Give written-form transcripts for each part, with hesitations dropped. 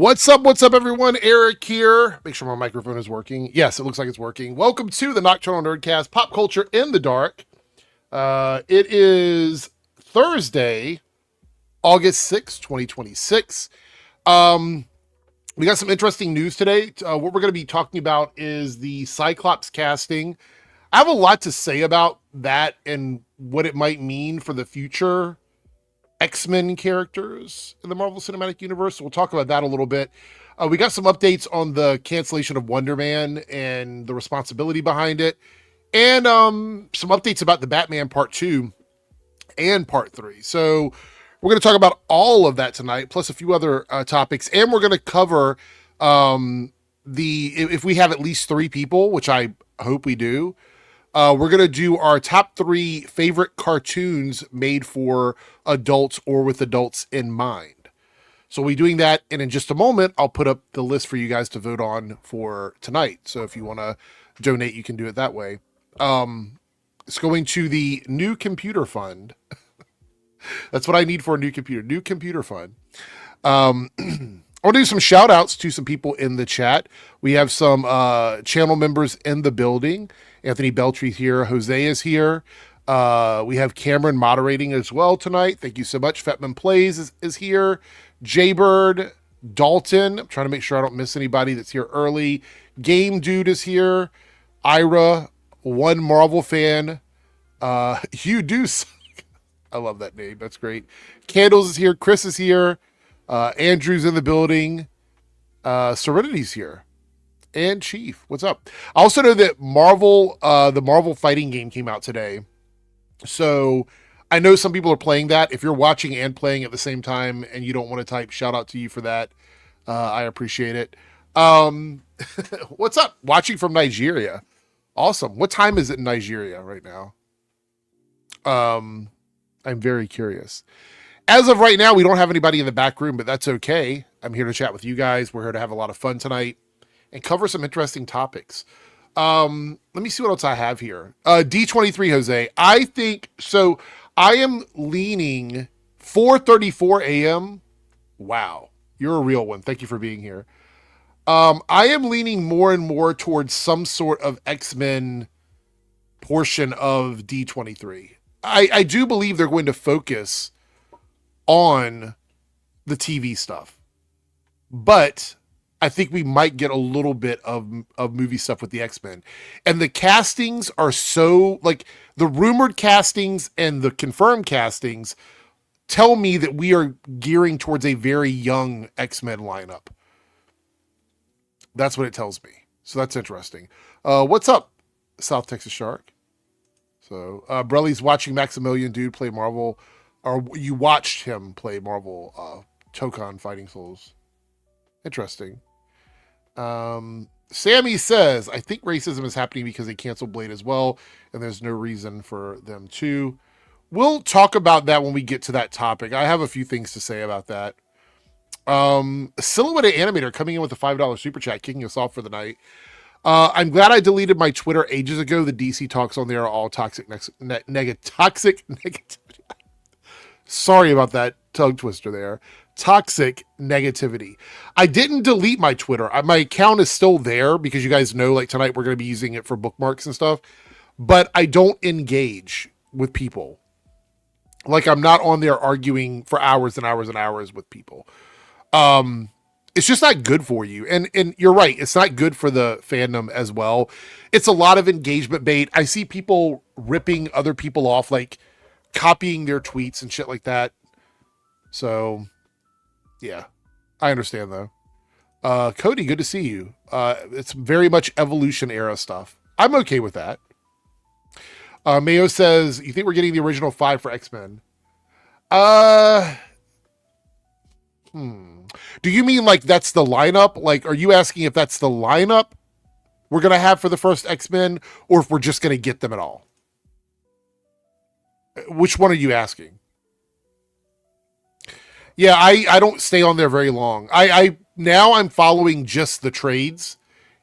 What's up, everyone? Eric here. Make sure my microphone is working. Yes, it looks like it's working. Welcome to the Nocturnal Nerdcast, Pop Culture in the Dark. It is Thursday, August 6th, 2026. We got some interesting news today. What we're going to be talking about is the Cyclops casting. I have a lot to say about that and what it might mean for the future X-Men characters in the Marvel Cinematic Universe. So we'll talk about that a little bit. We got some updates on the cancellation of WonderMan and the responsibility behind it. And some updates about the Batman Part 2 and Part 3. So we're going to talk about all of that tonight, plus a few other topics. And we're going to cover if we have at least 3 people, which I hope we do, we're going to do our top 3 favorite cartoons made for adults or with adults in mind. So we'll be doing that. And in just a moment, I'll put up the list for you guys to vote on for tonight. So if you want to donate, you can do it that way. It's going to the New Computer Fund. That's what I need for a new computer. New Computer Fund. I want to do some shout outs to some people in the chat. We have some channel members in the building. Anthony Beltry here. Jose is here. We have Cameron moderating as well tonight. Thank you so much. Fetman Plays is here. Jaybird, Dalton. I'm trying to make sure I don't miss anybody that's here early. Game Dude is here. Ira, One Marvel Fan. Hugh Deuce. I love that name. That's great. Candles is here. Chris is here. Andrew's in the building. Serenity's here. And Chief, what's up? I also know that the Marvel fighting game came out today. So I know some people are playing that. If you're watching and playing at the same time and you don't want to type, shout out to you for that. I appreciate it. What's up? Watching from Nigeria. Awesome. What time is it in Nigeria right now? I'm very curious. As of right now, we don't have anybody in the back room, but that's okay. I'm here to chat with you guys. We're here to have a lot of fun tonight and cover some interesting topics. Let me see what else I have here. D23 Jose. I think so. I am leaning 4:34 a.m. Wow, you're a real one. Thank you for being here. I am leaning more and more towards some sort of X-Men portion of D23. I do believe they're going to focus on the TV stuff, but I think we might get a little bit of movie stuff with the X-Men. And the castings are so, like, the rumored castings and the confirmed castings tell me that we are gearing towards a very young X-Men lineup. That's what it tells me. So that's interesting. What's up, South Texas Shark? So Brelly's watching Maximilian Dude play Marvel, or you watched him play Marvel Tokon Fighting Souls. Interesting. Sammy says, I think racism is happening because they canceled Blade as well, and there's no reason for them to. We'll talk about that when we get to that topic. I have a few things to say about that. Silhouette Animator coming in with a $5 super chat, kicking us off for the night. I'm glad I deleted my Twitter ages ago. The DC talks on there are all toxic negativity. Sorry about that tongue twister there. Toxic negativity. I didn't delete my Twitter. My account is still there because you guys know, like, tonight we're going to be using it for bookmarks and stuff, but I don't engage with people. Like, I'm not on there arguing for hours and hours and hours with people. It's just not good for you. And you're right. It's not good for the fandom as well. It's a lot of engagement bait. I see people ripping other people off, like copying their tweets and shit like that. So yeah, I understand though. Cody, good to see you. It's very much evolution era stuff. I'm okay with that. Mayo says, you think we're getting the original 5 for X-Men? Do you mean like that's the lineup? Like, are you asking if that's the lineup we're going to have for the first X-Men, or if we're just going to get them at all? Which one are you asking? Yeah, I don't stay on there very long. Now I'm following just the trades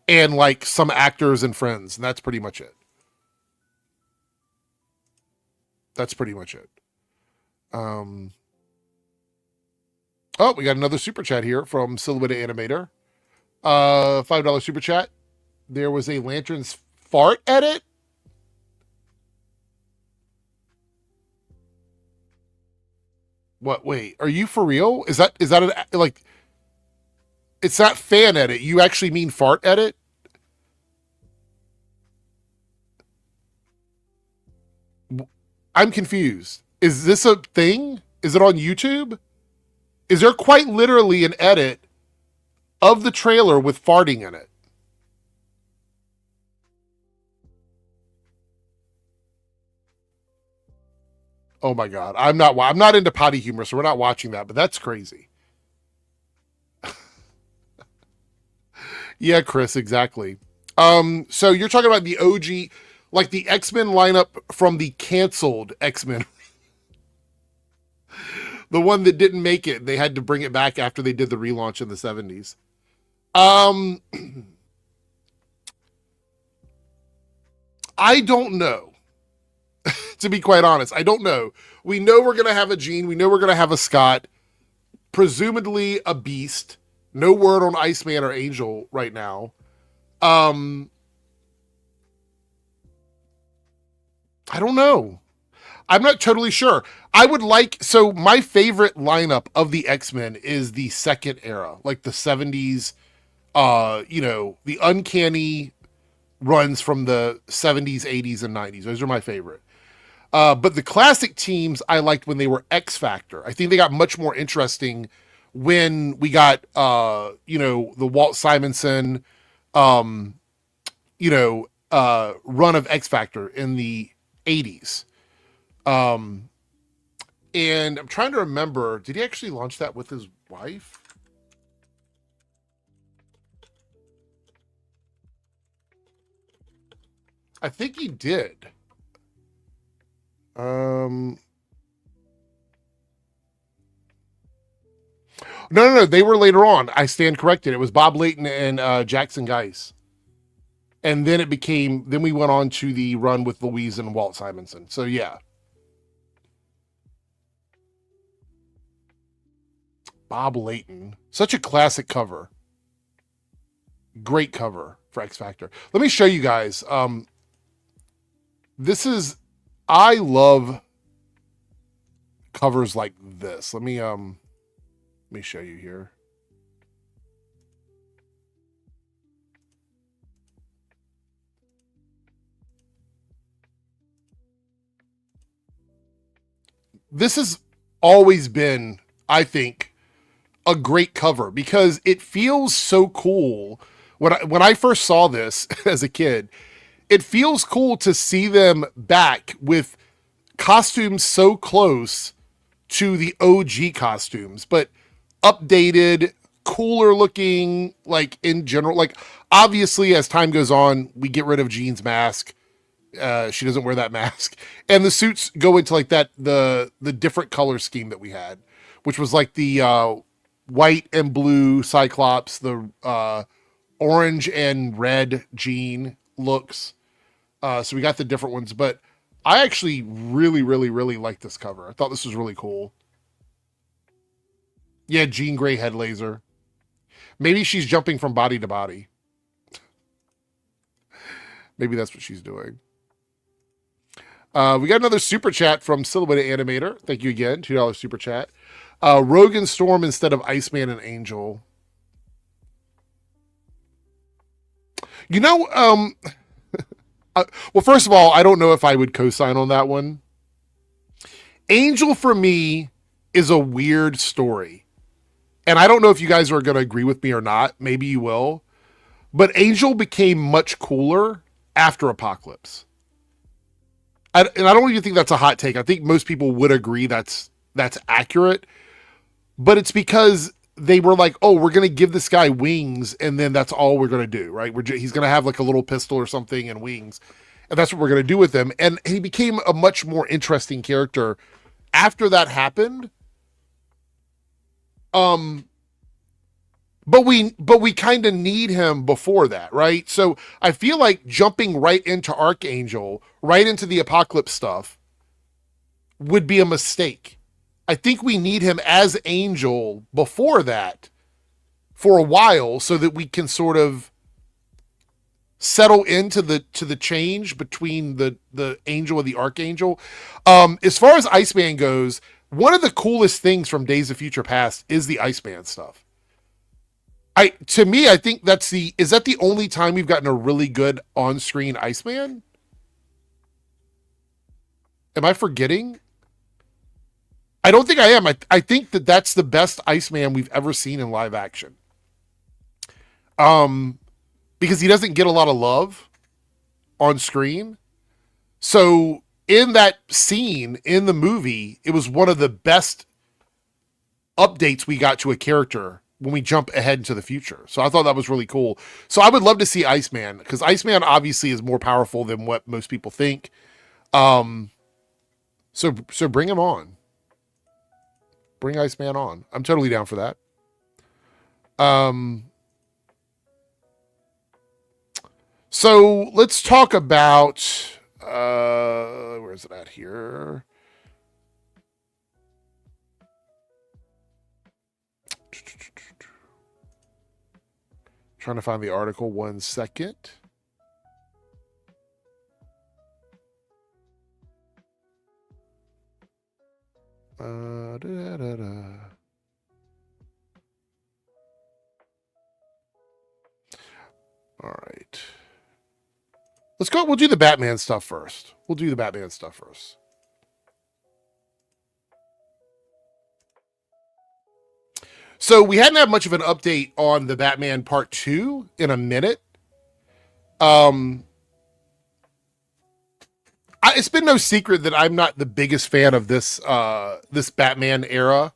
and like some actors and friends, and that's pretty much it. Oh, we got another super chat here from Silhouette Animator. $5 super chat. There was a Lantern's fart edit. What? Wait, are you for real? Is that an, like? It's not fan edit. You actually mean fart edit? I'm confused. Is this a thing? Is it on YouTube? Is there quite literally an edit of the trailer with farting in it? Oh my god, I'm not into potty humor, so we're not watching that. But that's crazy. Yeah, Chris, exactly. So you're talking about the OG, like the X-Men lineup from the canceled X-Men, the one that didn't make it. They had to bring it back after they did the relaunch in the 70s. Um, I don't know. To be quite honest, I don't know. We know we're gonna have a Jean. We know we're gonna have a Scott. Presumably a Beast. No word on Iceman or Angel right now. I don't know. I'm not totally sure. I would like, so my favorite lineup of the X-Men is the second era, like the 70s, the uncanny runs from the 70s, 80s, and 90s. Those are my favorite. But the classic teams I liked when they were X Factor. I think they got much more interesting when we got, the Walt Simonson, run of X Factor in the 80s. And I'm trying to remember, did he actually launch that with his wife? I think he did. No. They were later on. I stand corrected. It was Bob Layton and Jackson Geis. And then then we went on to the run with Louise and Walt Simonson. So yeah. Bob Layton. Such a classic cover. Great cover for X Factor. Let me show you guys. I love covers like this. Let me show you here. This has always been, I think, a great cover because it feels so cool. When I first saw this as a kid, it feels cool to see them back with costumes so close to the OG costumes, but updated, cooler looking, like in general. Like obviously, as time goes on, we get rid of Jean's mask. She doesn't wear that mask, and the suits go into like the different color scheme that we had, which was like the white and blue Cyclops, the orange and red Jean looks. So we got the different ones, but I actually really, really, really like this cover. I thought this was really cool. Yeah, Jean Grey head laser. Maybe she's jumping from body to body. Maybe that's what she's doing. We got another super chat from Silhouette Animator. Thank you again. $2 super chat. Rogan Storm instead of Iceman and Angel. Well, first of all, I don't know if I would co-sign on that one. Angel for me is a weird story. And I don't know if you guys are going to agree with me or not. Maybe you will. But Angel became much cooler after Apocalypse. And I don't even think that's a hot take. I think most people would agree that's accurate. But it's because they were like, oh, we're going to give this guy wings, and then that's all we're going to do, right? He's going to have like a little pistol or something and wings, and that's what we're going to do with him. And he became a much more interesting character after that happened. But we kind of need him before that, right? So I feel like jumping right into Archangel, right into the Apocalypse stuff, would be a mistake. I think we need him as Angel before that for a while so that we can sort of settle into the change between the angel and the archangel. As far as Iceman goes, one of the coolest things from Days of Future Past is the Iceman stuff. To me, I think is that the only time we've gotten a really good on-screen Iceman? Am I forgetting? I don't think I am. I think that's the best Iceman we've ever seen in live action. Because he doesn't get a lot of love on screen. So in that scene in the movie, it was one of the best updates we got to a character when we jump ahead into the future. So I thought that was really cool. So I would love to see Iceman, because Iceman obviously is more powerful than what most people think. So bring him on. Bring Iceman on. I'm totally down for that. So let's talk about, where is it at here? Trying to find the article, 1 second. All right. Let's go. We'll do the Batman stuff first. So we hadn't had much of an update on the Batman Part 2 in a minute. It's been no secret that I'm not the biggest fan of this Batman era,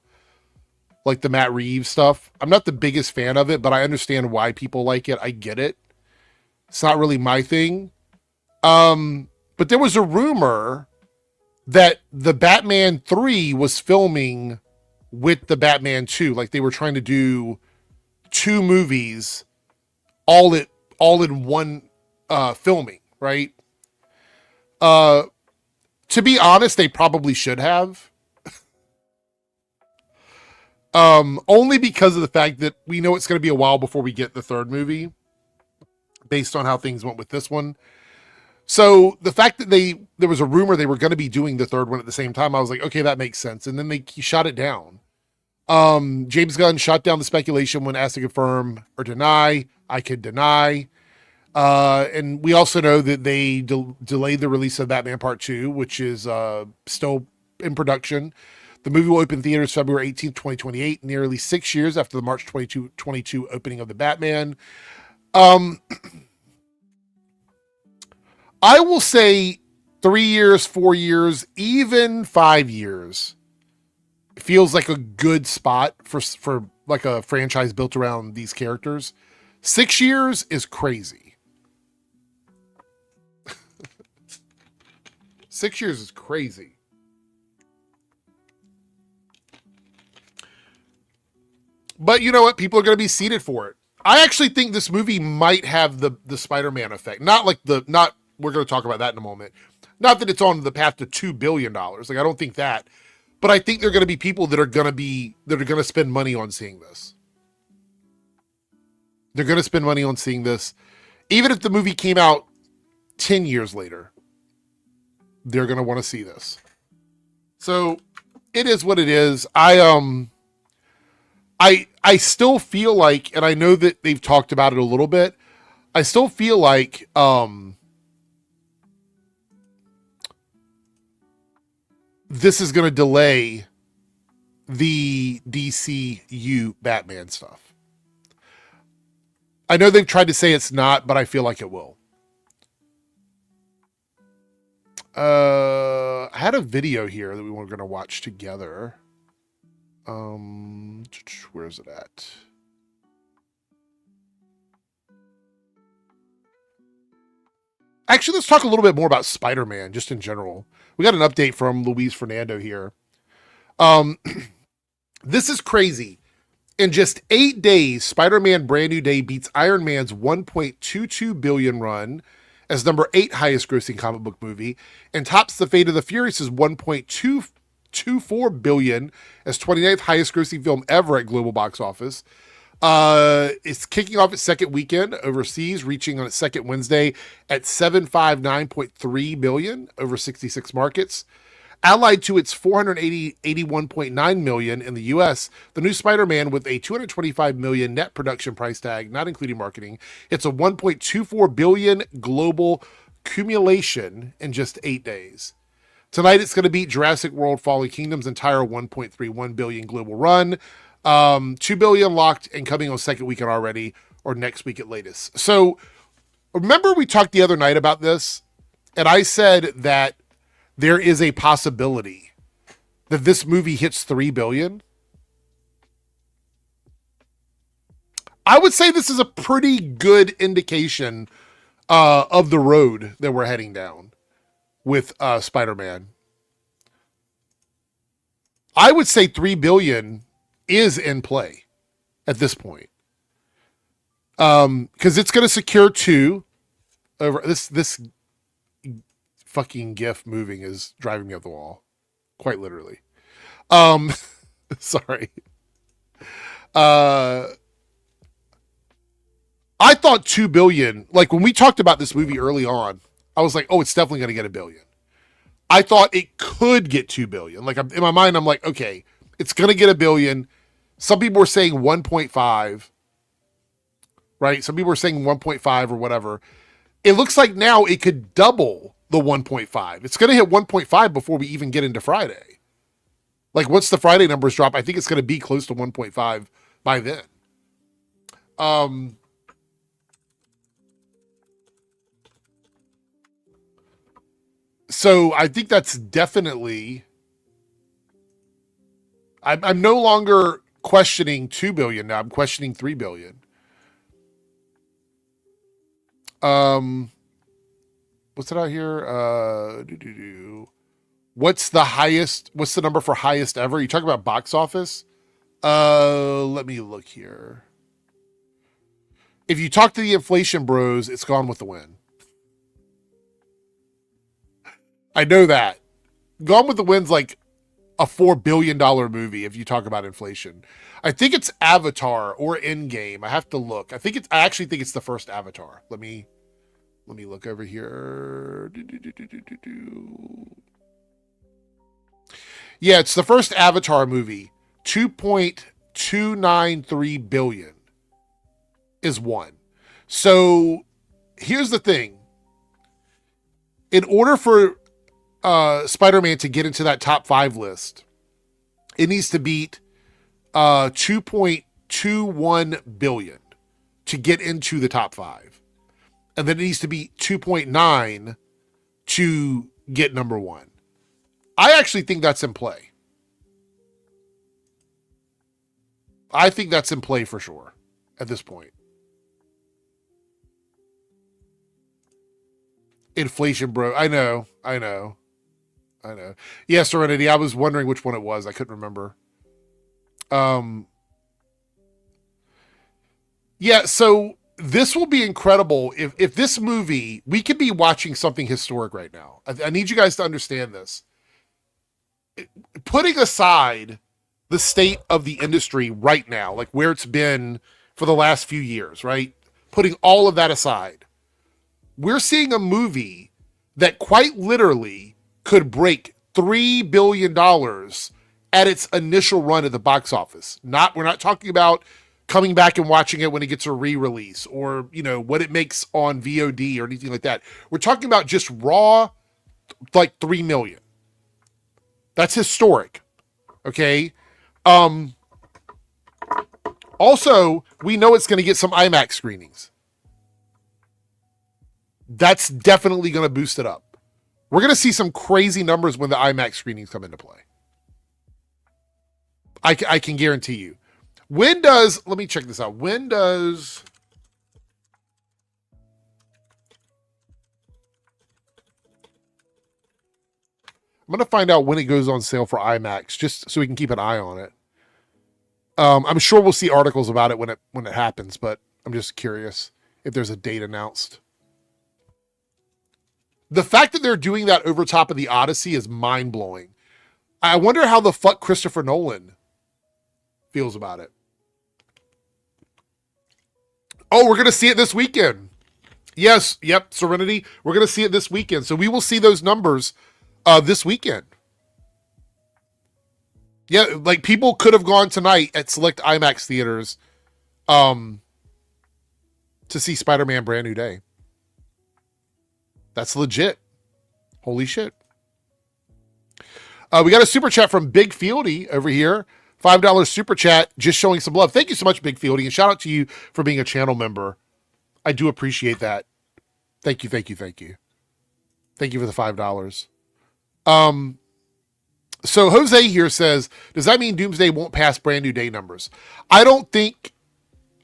like the Matt Reeves stuff. I'm not the biggest fan of it, but I understand why people like it. I get it. It's not really my thing. But there was a rumor that the Batman 3 was filming with the Batman 2. Like they were trying to do 2 movies all in one filming, right? To be honest, they probably should have. Only because of the fact that we know it's going to be a while before we get the 3rd movie, based on how things went with this one. So the fact that there was a rumor they were going to be doing the 3rd one at the same time, I was like, okay, that makes sense. And then he shot it down. James Gunn shot down the speculation when asked to confirm or deny. I could deny. And we also know that they delayed the release of Batman Part 2, which is still in production. The movie will open theaters February 18th, 2028, nearly 6 years after the March 2022 opening of the Batman. I will say 3 years, 4 years, even 5 years feels like a good spot for like a franchise built around these characters. 6 years is crazy. 6 years is crazy. But you know what? People are going to be seated for it. I actually think this movie might have the Spider-Man effect. Not we're going to talk about that in a moment. Not that it's on the path to $2 billion. Like, I don't think that. But I think there are going to be people that are going to spend money on seeing this. They're going to spend money on seeing this. Even if the movie came out 10 years later, they're going to want to see this. So it is what it is. I still feel like, and I know that they've talked about it a little bit, I still feel like this is going to delay the DCU Batman stuff. I know they've tried to say it's not, but I feel like it will. I had a video here that we were going to watch together. Where is it at? Actually, let's talk a little bit more about Spider-Man, just in general. We got an update from Luis Fernando here. This is crazy. In just 8 days, Spider-Man Brand New Day beats Iron Man's $1.22 billion run as number 8 highest grossing comic book movie and tops The Fate of the Furious' $1.2 1.24 billion as 29th highest grossing film ever at global box office. It's kicking off its second weekend overseas, reaching on its second Wednesday at 759.3 billion over 66 markets. Allied to its 481.9 million in the US, the new Spider-Man with a 225 million net production price tag, not including marketing, it's a 1.24 billion global cumulation in just 8 days. Tonight it's going to beat Jurassic World Fallen Kingdom's entire 1.31 billion global run. 2 billion locked and coming on second weekend already, or next week at latest. So remember we talked the other night about this, and I said that there is a possibility that this movie hits 3 billion. I would say this is a pretty good indication of the road that we're heading down with Spider-Man. I would say 3 billion is in play at this point. Because it's going to secure 2 over this fucking GIF moving is driving me up the wall, quite literally. Sorry. I thought 2 billion, like when we talked about this movie early on, I was like, oh, it's definitely going to get 1 billion. I thought it could get 2 billion. Like in my mind, I'm like, okay, it's going to get 1 billion. Some people were saying 1.5, right? Some people were saying 1.5 or whatever. It looks like now it could double the 1.5. It's going to hit 1.5 before we even get into Friday. Like once the Friday numbers drop, I think it's going to be close to 1.5 by then. So I think that's definitely, I'm no longer questioning 2 billion now. I'm questioning 3 billion. What's it out here? What's the highest? What's the number for highest ever? You talk about box office? Let me look here. If you talk to the inflation bros, it's Gone with the Wind. I know that. Gone with the Wind's like a $4 billion movie if you talk about inflation. I think it's Avatar or Endgame. I have to look. I actually think it's the first Avatar. Let me look over here. Yeah, it's the first Avatar movie. 2.293 billion is one. So here's the thing. In order for Spider-Man to get into that top 5 list, it needs to beat 2.21 billion to get into the top 5. And then it needs to be 2.9 to get number 1. I actually think that's in play. I think that's in play for sure at this point. Inflation, bro. I know. Yeah, Serenity. I was wondering which one it was. I couldn't remember. Yeah, so this will be incredible. If this movie, we could be watching something historic right now. I need you guys to understand this. Putting aside the state of the industry right now, like where it's been for the last few years, right? Putting all of that aside, we're seeing a movie that quite literally could break $3 billion at its initial run at the box office. We're not talking about coming back and watching it when it gets a re-release or, what it makes on VOD or anything like that. We're talking about just raw, like 3 million. That's historic. Okay. Also, we know it's going to get some IMAX screenings. That's definitely going to boost it up. We're going to see some crazy numbers when the IMAX screenings come into play. I can guarantee you. Let me check this out. I'm going to find out when it goes on sale for IMAX, just so we can keep an eye on it. I'm sure we'll see articles about it when it happens, but I'm just curious if there's a date announced. The fact that they're doing that over top of the Odyssey is mind-blowing. I wonder how the fuck Christopher Nolan feels about it. Oh, we're going to see it this weekend. Yes, yep, Serenity. We're going to see it this weekend. So we will see those numbers this weekend. Yeah, like people could have gone tonight at select IMAX theaters to see Spider-Man Brand New Day. That's legit. Holy shit. We got a super chat from Big Fieldy over here. $5 super chat, just showing some love. Thank you so much, Big Fieldy, and shout out to you for being a channel member. I do appreciate that. Thank you, thank you, thank you. Thank you for the $5. So Jose here says, does that mean Doomsday won't pass Brand New Day numbers? I don't think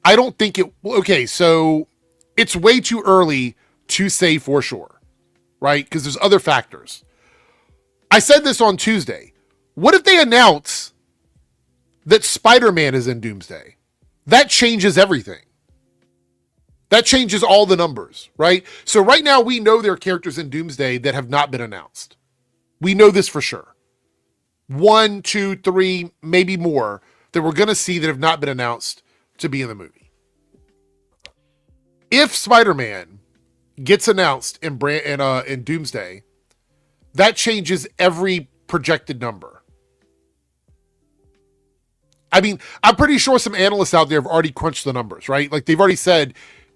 it, okay, so it's way too early to say for sure, right? Because there's other factors. I said this on Tuesday. What if they announce that Spider-Man is in Doomsday? That changes everything. That changes all the numbers, right? So right now we know there are characters in Doomsday that have not been announced. We know this for sure. 1, 2, 3, maybe more that we're going to see that have not been announced to be in the movie. If Spider-Man gets announced in Doomsday, that changes every projected number. I mean, I'm pretty sure some analysts out there have already crunched the numbers, right? Like they've already said,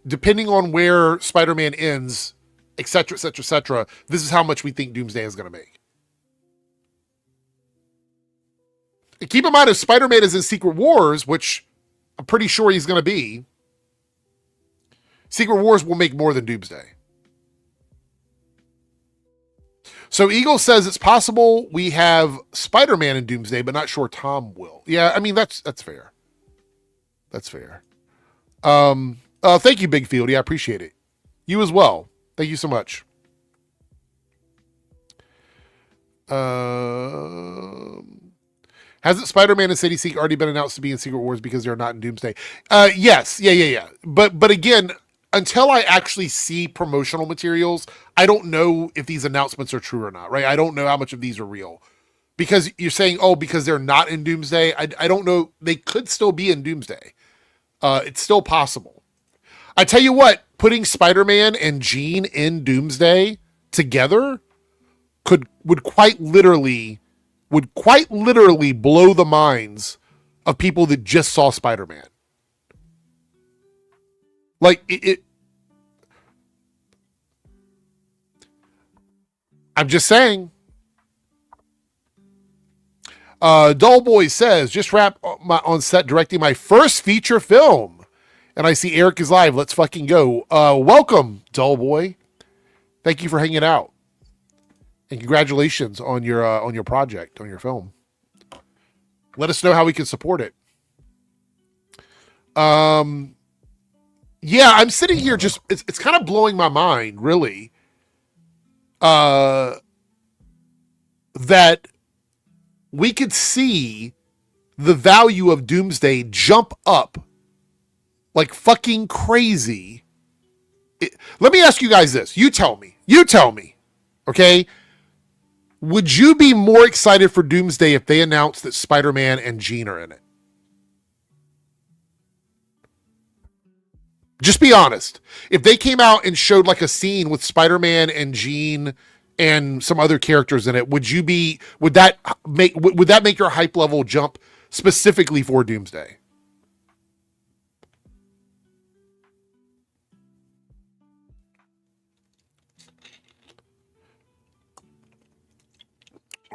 depending on where Spider-Man ends, et cetera, et cetera, et cetera, this is how much we think Doomsday is going to make. And keep in mind, if Spider-Man is in Secret Wars, which I'm pretty sure he's going to be, Secret Wars will make more than Doomsday. So Eagle says it's possible we have Spider-Man in Doomsday, but not sure Tom will. Yeah, I mean, that's fair. That's fair. Thank you, Big Field. Yeah, I appreciate it. You as well. Thank you so much. Hasn't Spider-Man and Sadie Seek already been announced to be in Secret Wars because they're not in Doomsday? Yes. Yeah. But again, until I actually see promotional materials, I don't know if these announcements are true or not, right? I don't know how much of these are real. Because you're saying, oh, because they're not in Doomsday, I don't know. They could still be in Doomsday. It's still possible. I tell you what, putting Spider-Man and Jean in Doomsday together would quite literally blow the minds of people that just saw Spider-Man. Like I'm just saying. Dull Boy says, just wrapped on set directing my first feature film. And I see Eric is live. Let's fucking go. Welcome, Dull Boy. Thank you for hanging out. And congratulations on your project, on your film. Let us know how we can support it. Yeah, I'm sitting here just, it's kind of blowing my mind, really. That we could see the value of Doomsday jump up like fucking crazy. Let me ask you guys this. You tell me. Okay? Would you be more excited for Doomsday if they announced that Spider-Man and Jean are in it? Just be honest. If they came out and showed like a scene with Spider-Man and Jean and some other characters in it, would that make your hype level jump specifically for Doomsday?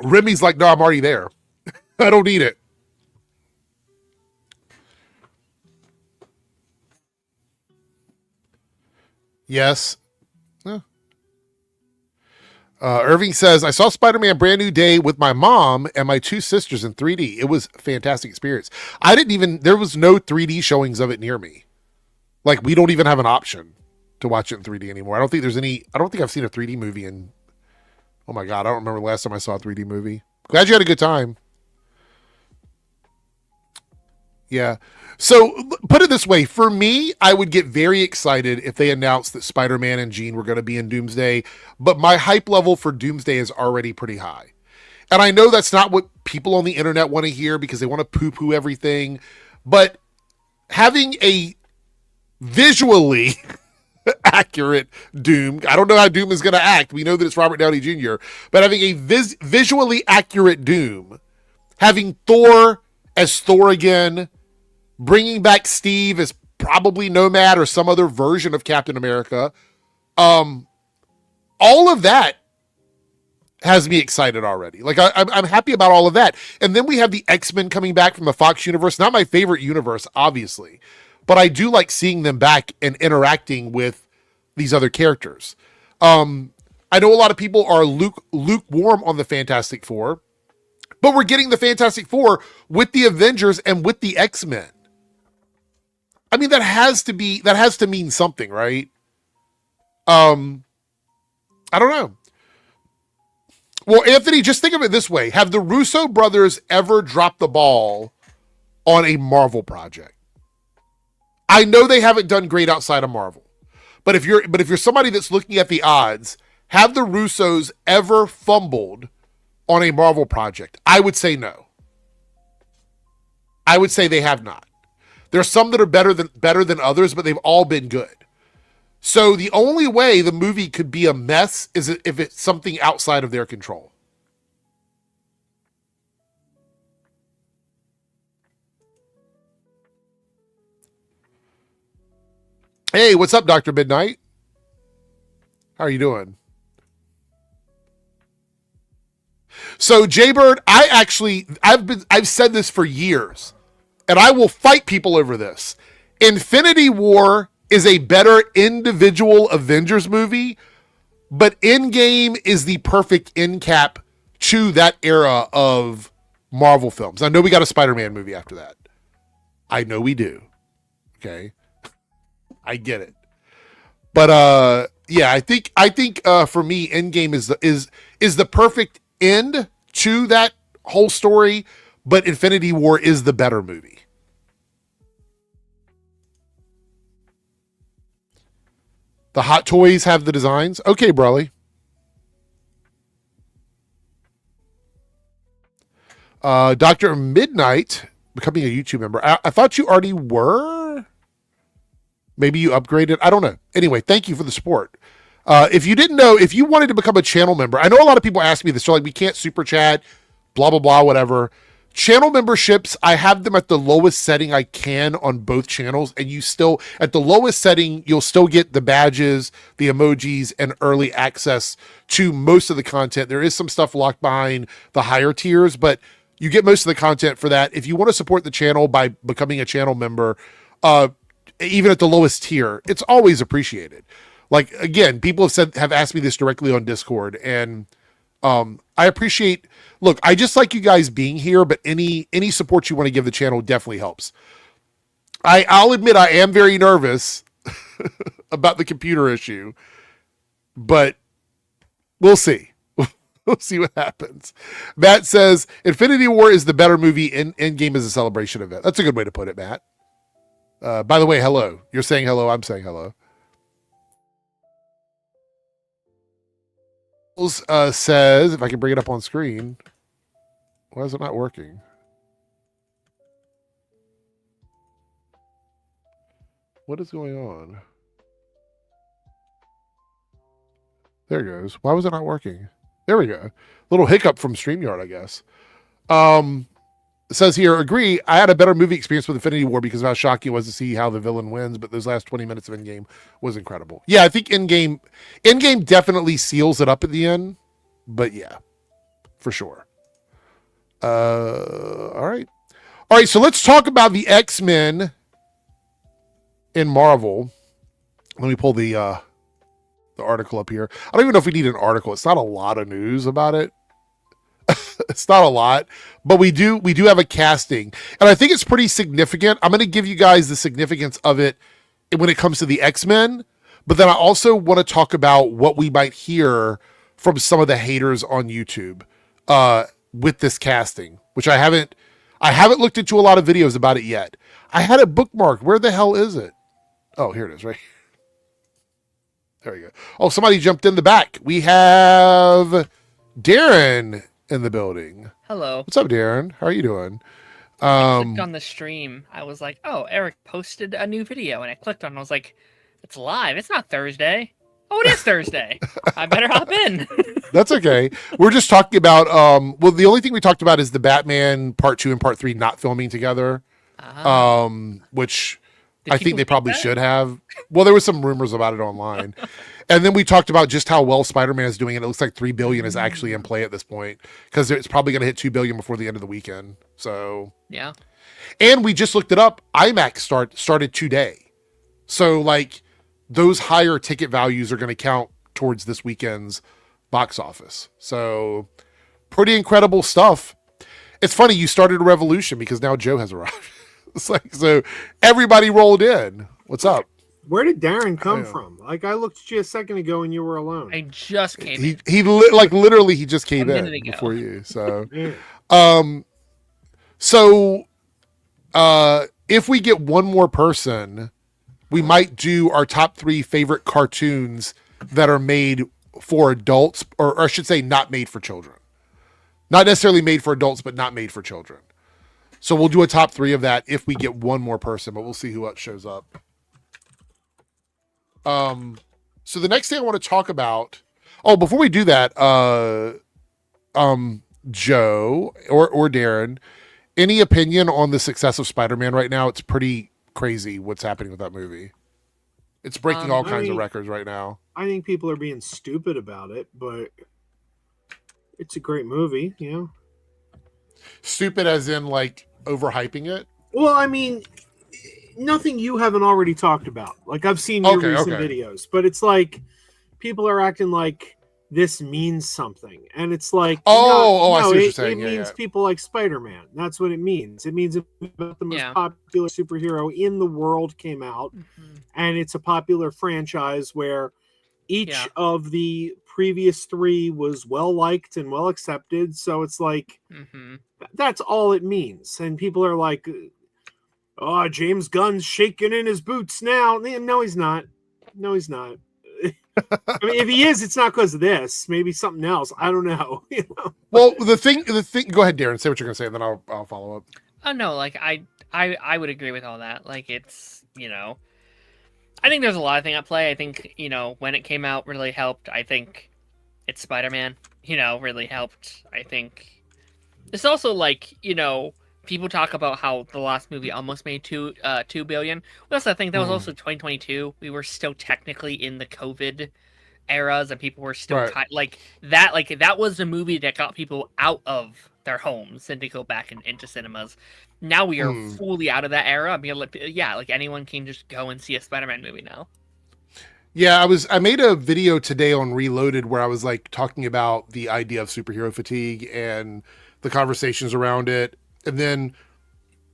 Remy's like, no, I'm already there. I don't need it. Yes. Yeah. Irving says, I saw Spider-Man Brand New Day with my mom and my two sisters in 3D. It was a fantastic experience. There was no 3D showings of it near me. Like, we don't even have an option to watch it in 3D anymore. I don't think I've seen a 3D movie in, oh my God, I don't remember the last time I saw a 3D movie. Glad you had a good time. Yeah. So put it this way, for me, I would get very excited if they announced that Spider-Man and Jean were going to be in Doomsday, but my hype level for Doomsday is already pretty high. And I know that's not what people on the internet want to hear because they want to poo-poo everything. But having a visually accurate Doom, I don't know how Doom is going to act. We know that it's Robert Downey Jr., but having a visually accurate Doom, having Thor as Thor again, bringing back Steve as probably Nomad or some other version of Captain America, all of that has me excited already. Like I'm happy about all of that. And then we have the X-Men coming back from the Fox universe. Not my favorite universe, obviously, but I do like seeing them back and interacting with these other characters. I know a lot of people are lukewarm on the Fantastic Four, but we're getting the Fantastic Four with the Avengers and with the X-Men. I mean, that has to mean something, right? I don't know. Well, Anthony, just think of it this way. Have the Russo brothers ever dropped the ball on a Marvel project? I know they haven't done great outside of Marvel. But if you're somebody that's looking at the odds, have the Russos ever fumbled on a Marvel project? I would say no. I would say they have not. There's some that are better than others, but they've all been good. So the only way the movie could be a mess is if it's something outside of their control. Hey, what's up, Dr. Midnight? How are you doing? So, Jaybird, I've said this for years, and I will fight people over this. Infinity War is a better individual Avengers movie, but Endgame is the perfect end cap to that era of Marvel films. I know we got a Spider-Man movie after that. I know we do. Okay. I get it. But yeah, I think for me, Endgame is the perfect end to that whole story, but Infinity War is the better movie. The Hot Toys have the designs. Okay, Brawley. Dr. Midnight becoming a YouTube member. I thought you already were. Maybe you upgraded. I don't know. Anyway, thank you for the support. If you didn't know, if you wanted to become a channel member, I know a lot of people ask me this. They're like, we can't super chat, blah, blah, blah, whatever. Channel memberships, I have them at the lowest setting I can on both channels. And you still, at the lowest setting, you'll still get the badges, the emojis, and early access to most of the content. There is some stuff locked behind the higher tiers, but you get most of the content for that. If you want to support the channel by becoming a channel member, even at the lowest tier, it's always appreciated. Like, again, people have asked me this directly on Discord, and I appreciate, look, I just like you guys being here, but any support you want to give the channel definitely helps. I'll admit I am very nervous about the computer issue, but we'll see. We'll see what happens. Matt says, Infinity War is the better movie, Endgame is a celebration event. That's a good way to put it, Matt. By the way, hello. You're saying hello, I'm saying hello. Says, if I can bring it up on screen, why is it not working? What is going on? There it goes. Why was it not working? There we go. Little hiccup from StreamYard, I guess. It says here, agree, I had a better movie experience with Infinity War because of how shocking it was to see how the villain wins, but those last 20 minutes of Endgame was incredible. Yeah, I think Endgame definitely seals it up at the end, but yeah, for sure. All right, so let's talk about the X-Men in Marvel. Let me pull the article up here. I don't even know if we need an article. It's not a lot of news about it. It's not a lot, but we do have a casting, and I think it's pretty significant. I'm going to give you guys the significance of it when it comes to the X-Men, but then I also want to talk about what we might hear from some of the haters on YouTube with this casting, which I haven't looked into a lot of videos about it yet. I had it bookmarked. Where the hell is it? Oh, here it is, right here. There we go. Oh, somebody jumped in the back. We have Darren in the building. Hello. What's up, Darren? How are you doing? I clicked Um, on the stream. I was like, oh, Eric posted a new video. And I clicked on it. I was like, it's live. It's not Thursday. Oh, it is Thursday. I better hop in. that's okay. We're just talking about, well, the only thing we talked about is the Batman Part 2 and Part 3 not filming together, Ah. which Did I think people they think probably that? should have. Well, there was some rumors about it online. And then we talked about just how well Spider-Man is doing, and it looks like 3 billion is actually in play at this point because it's probably going to hit 2 billion before the end of the weekend. So, Yeah. and we just looked it up. IMAX started today. So like those higher ticket values are going to count towards this weekend's box office. So, pretty incredible stuff. It's funny you started a revolution because now Joe has arrived. It's like so everybody rolled in. What's up? Where did Darren I come know. from? Like I looked at you a second ago and you were alone. I just came in Like literally he just a came minute in ago. before you. So Yeah. um so if we get one more person, we might do our top 3 favorite cartoons that are made for adults, or I should say not made for children. Not necessarily made for adults, but not made for children. So we'll do a top 3 of that if we get one more person, but we'll see who else shows up. So the next thing I want to talk about. Oh, before we do that, Joe or Darren, any opinion on the success of Spider-Man right now? It's pretty crazy what's happening with that movie. It's breaking all Um, kinds of I records right now. I think people are being stupid about it, but it's a great movie, you know. Stupid as in like overhyping it. Well, I mean, nothing you haven't already talked about. Like I've seen your recent Okay. videos, but it's like people are acting like this means something, and it's like I see what you're it saying. Yeah, means yeah. people like Spider-Man. That's what it means. It means about the most Yeah. popular superhero in the world came out, Mhm. and it's a popular franchise where each Yeah. of the previous 3 was well liked and well accepted. So it's like Mhm. that's all it means. And people are like, "Oh, James Gunn's shaking in his boots now." No, he's not. No, he's not. I mean, if he is, it's not because of this. Maybe something else. I don't know. You know? Well, the thing. Go ahead, Darren. Say what you're gonna say, and then I'll follow up. Oh no, like I would agree with all that. Like it's I think there's a lot of things at play. I think when it came out really helped. I think it's Spider-Man. Really helped. I think it's also like people talk about how the last movie almost made 2 billion. We also think that was also 2022. We were still technically in the COVID eras, and people were still Right. like that. Like that was the movie that got people out of their homes and to go back into cinemas. Now we are fully out of that era. I mean, like anyone can just go and see a Spider-Man movie now. Yeah, I made a video today on Reloaded where I was like talking about the idea of superhero fatigue and the conversations around it, and then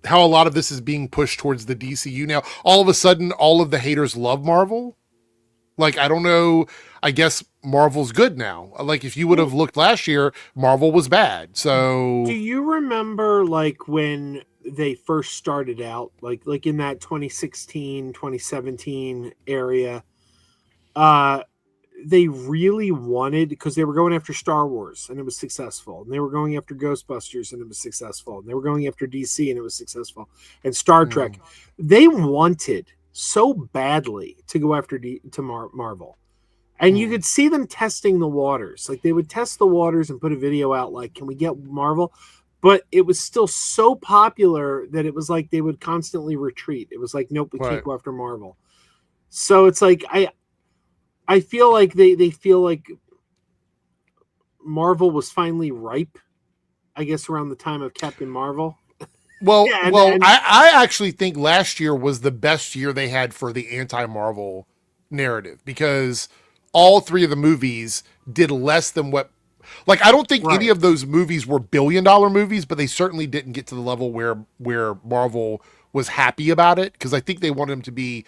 how a lot of this is being pushed towards the DCU now. All of a sudden, all of the haters love Marvel. Like, I don't know. I guess Marvel's good now. Like, if you would have looked last year, Marvel was bad. So, Do you remember like when they first started out, like in that 2016, 2017 area? Uh they really wanted, because they were going after Star Wars and it was successful, and they were going after Ghostbusters and it was successful, and they were going after DC and it was successful, and Star Trek. They wanted so badly to go after Marvel, and you could see them testing the waters. Like they would test the waters and put a video out like, can we get Marvel? But it was still so popular that it was like they would constantly retreat. It was like, nope, we right. can't go after Marvel. So it's like I feel like they feel like Marvel was finally ripe, I guess, around the time of Captain Marvel. Well, Yeah, I actually think last year was the best year they had for the anti-Marvel narrative because all 3 of the movies did less than what. Like, I don't think any Right. of those movies were billion-dollar movies, but they certainly didn't get to the level where Marvel was happy about it because I think they wanted them to be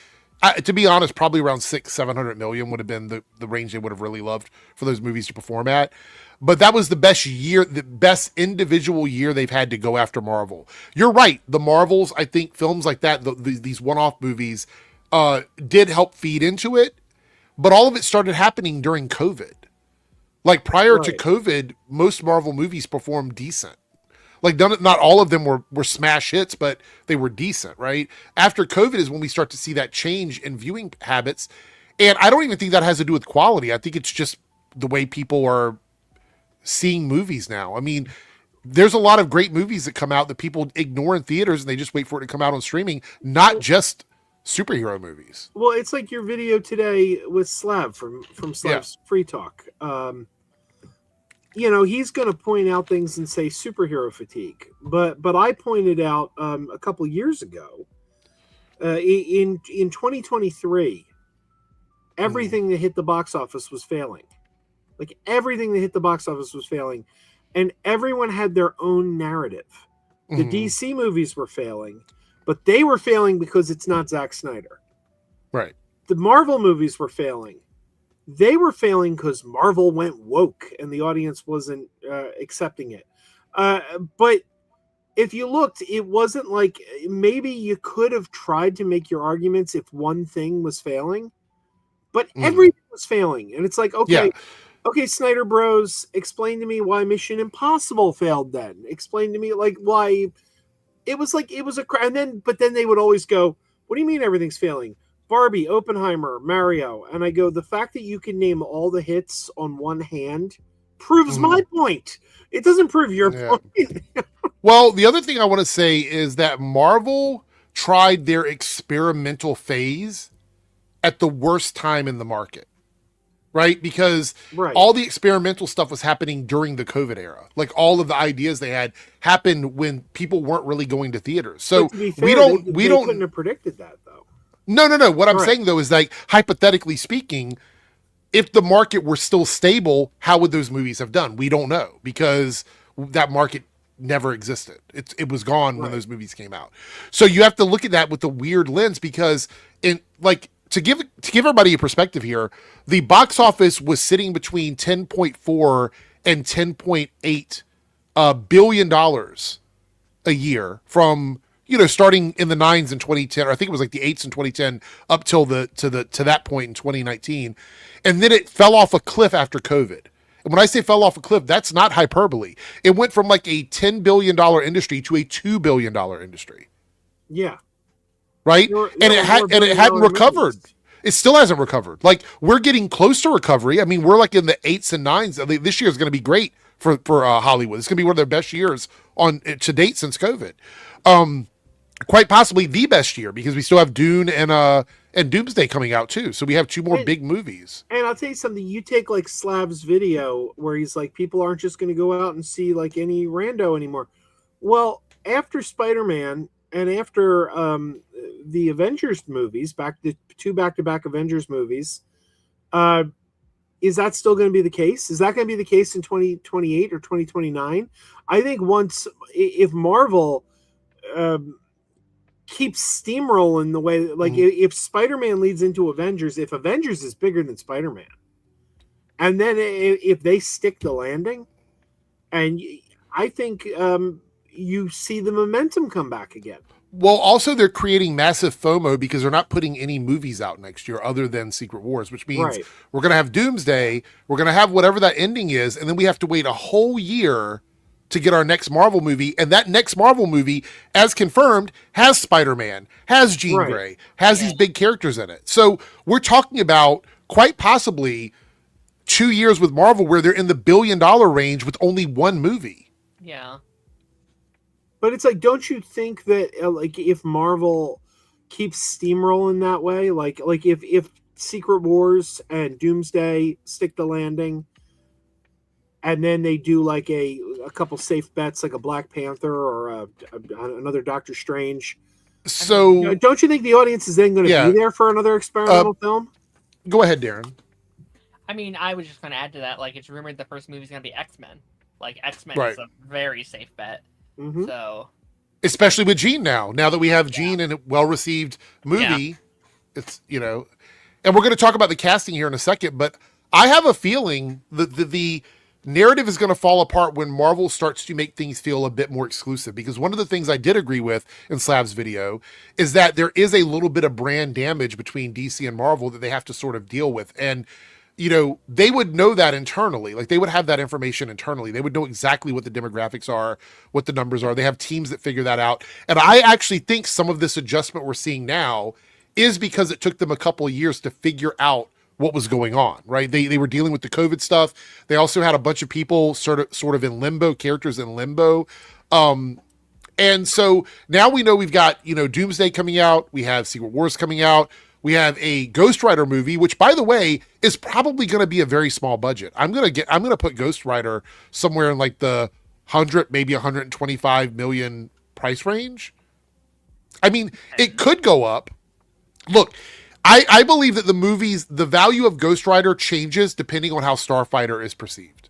honest, probably around 600-700 million would have been the range they would have really loved for those movies to perform at. But that was the best year, the best individual year they've had to go after Marvel. You're right. The Marvels, I think films like that, these one-off movies, did help feed into it. But all of it started happening during COVID. Like prior to Right. COVID, most Marvel movies performed decent. Like not all of them were smash hits, but they were decent, right? After COVID is when we start to see that change in viewing habits. And I don't even think that has to do with quality. I think it's just the way people are seeing movies now. I mean, there's a lot of great movies that come out that people ignore in theaters and they just wait for it to come out on streaming, not just superhero movies. Well, it's like your video today with Slav from Yeah. Slav's Free Talk. You know, he's going to point out things and say superhero fatigue, but I pointed out a couple years ago in 2023, everything that hit the box office was failing. Like everything that hit the box office was failing, and everyone had their own narrative. The DC movies were failing, but they were failing because it's not Zack Snyder. Right. The Marvel movies were failing. They were failing because Marvel went woke and the audience wasn't accepting it. But if you looked, it wasn't like maybe you could have tried to make your arguments if one thing was failing, but everything was failing. And it's like, okay, Snyder Bros, explain to me why Mission Impossible failed then. Explain to me like why it was but then they would always go, what do you mean everything's failing? Barbie, Oppenheimer, Mario. And I go, the fact that you can name all the hits on one hand proves my point. It doesn't prove your point. Well, the other thing I want to say is that Marvel tried their experimental phase at the worst time in the market, right? Because all the experimental stuff was happening during the COVID era. Like all of the ideas they had happened when people weren't really going to theaters. So to be fair, we don't couldn't have predicted that though. No. What I'm saying though is like hypothetically speaking, if the market were still stable, how would those movies have done? We don't know because that market never existed. It was gone when those movies came out. So you have to look at that with a weird lens because to give everybody a perspective here, the box office was sitting between 10.4 and 10.8 billion dollars a year from starting in the 9s in 2010, or I think it was like the 8s in 2010 up till to that point in 2019. And then it fell off a cliff after COVID. And when I say fell off a cliff, that's not hyperbole. It went from like a $10 billion industry to a $2 billion industry. Yeah. Right? And it hadn't recovered. It still hasn't recovered. Like we're getting close to recovery. I mean, we're like in the 8s and 9s. This year is going to be great for Hollywood. It's going to be one of their best years to date since COVID. Quite possibly the best year because we still have Dune and Doomsday coming out too. So we have two more big movies. And I'll tell you something, you take like Slav's video where he's like, people aren't just going to go out and see like any rando anymore. Well, after Spider-Man and after the Avengers movies, the two back-to-back Avengers movies, is that still going to be the case? Is that going to be the case in 2028 or 2029? I think if Marvel keeps steamrolling the way, like if Spider-Man leads into Avengers, if Avengers is bigger than Spider-Man, and then if they stick the landing, and I think you see the momentum come back again. Well, also they're creating massive FOMO because they're not putting any movies out next year other than Secret Wars, which means we're going to have Doomsday, we're going to have whatever that ending is, and then we have to wait a whole year to get our next Marvel movie. And that next Marvel movie, as confirmed, has Spider-Man, has Jean Grey, has these big characters in it. So we're talking about quite possibly 2 years with Marvel where they're in the $1 billion range with only one movie. Yeah. But it's like, don't you think that like if Marvel keeps steamrolling that way, like if Secret Wars and Doomsday stick the landing, and then they do like a couple safe bets, like a Black Panther or another Doctor Strange. So don't you think the audience is then going to be there for another experimental film? Go ahead, Darren. I mean, I was just going to add to that. Like, it's rumored the first movie is going to be X-Men. Like, X-Men is a very safe bet. Mm-hmm. So, especially with Jean now that we have Jean in a well-received movie, it's and we're going to talk about the casting here in a second. But I have a feeling that the narrative is going to fall apart when Marvel starts to make things feel a bit more exclusive. Because one of the things I did agree with in Slav's video is that there is a little bit of brand damage between DC and Marvel that they have to sort of deal with. And they would know that internally. Like they would have that information internally. They would know exactly what the demographics are, what the numbers are. They have teams that figure that out. And I actually think some of this adjustment we're seeing now is because it took them a couple of years to figure out what was going on, right? They were dealing with the COVID stuff. They also had a bunch of people sort of in limbo, characters in limbo. And so now we know we've got, Doomsday coming out. We have Secret Wars coming out. We have a Ghost Rider movie, which, by the way, is probably going to be a very small budget. I'm going to put Ghost Rider somewhere in like the 100, maybe 125 million price range. I mean, it could go up. Look, I believe that the value of Ghost Rider changes depending on how Starfighter is perceived,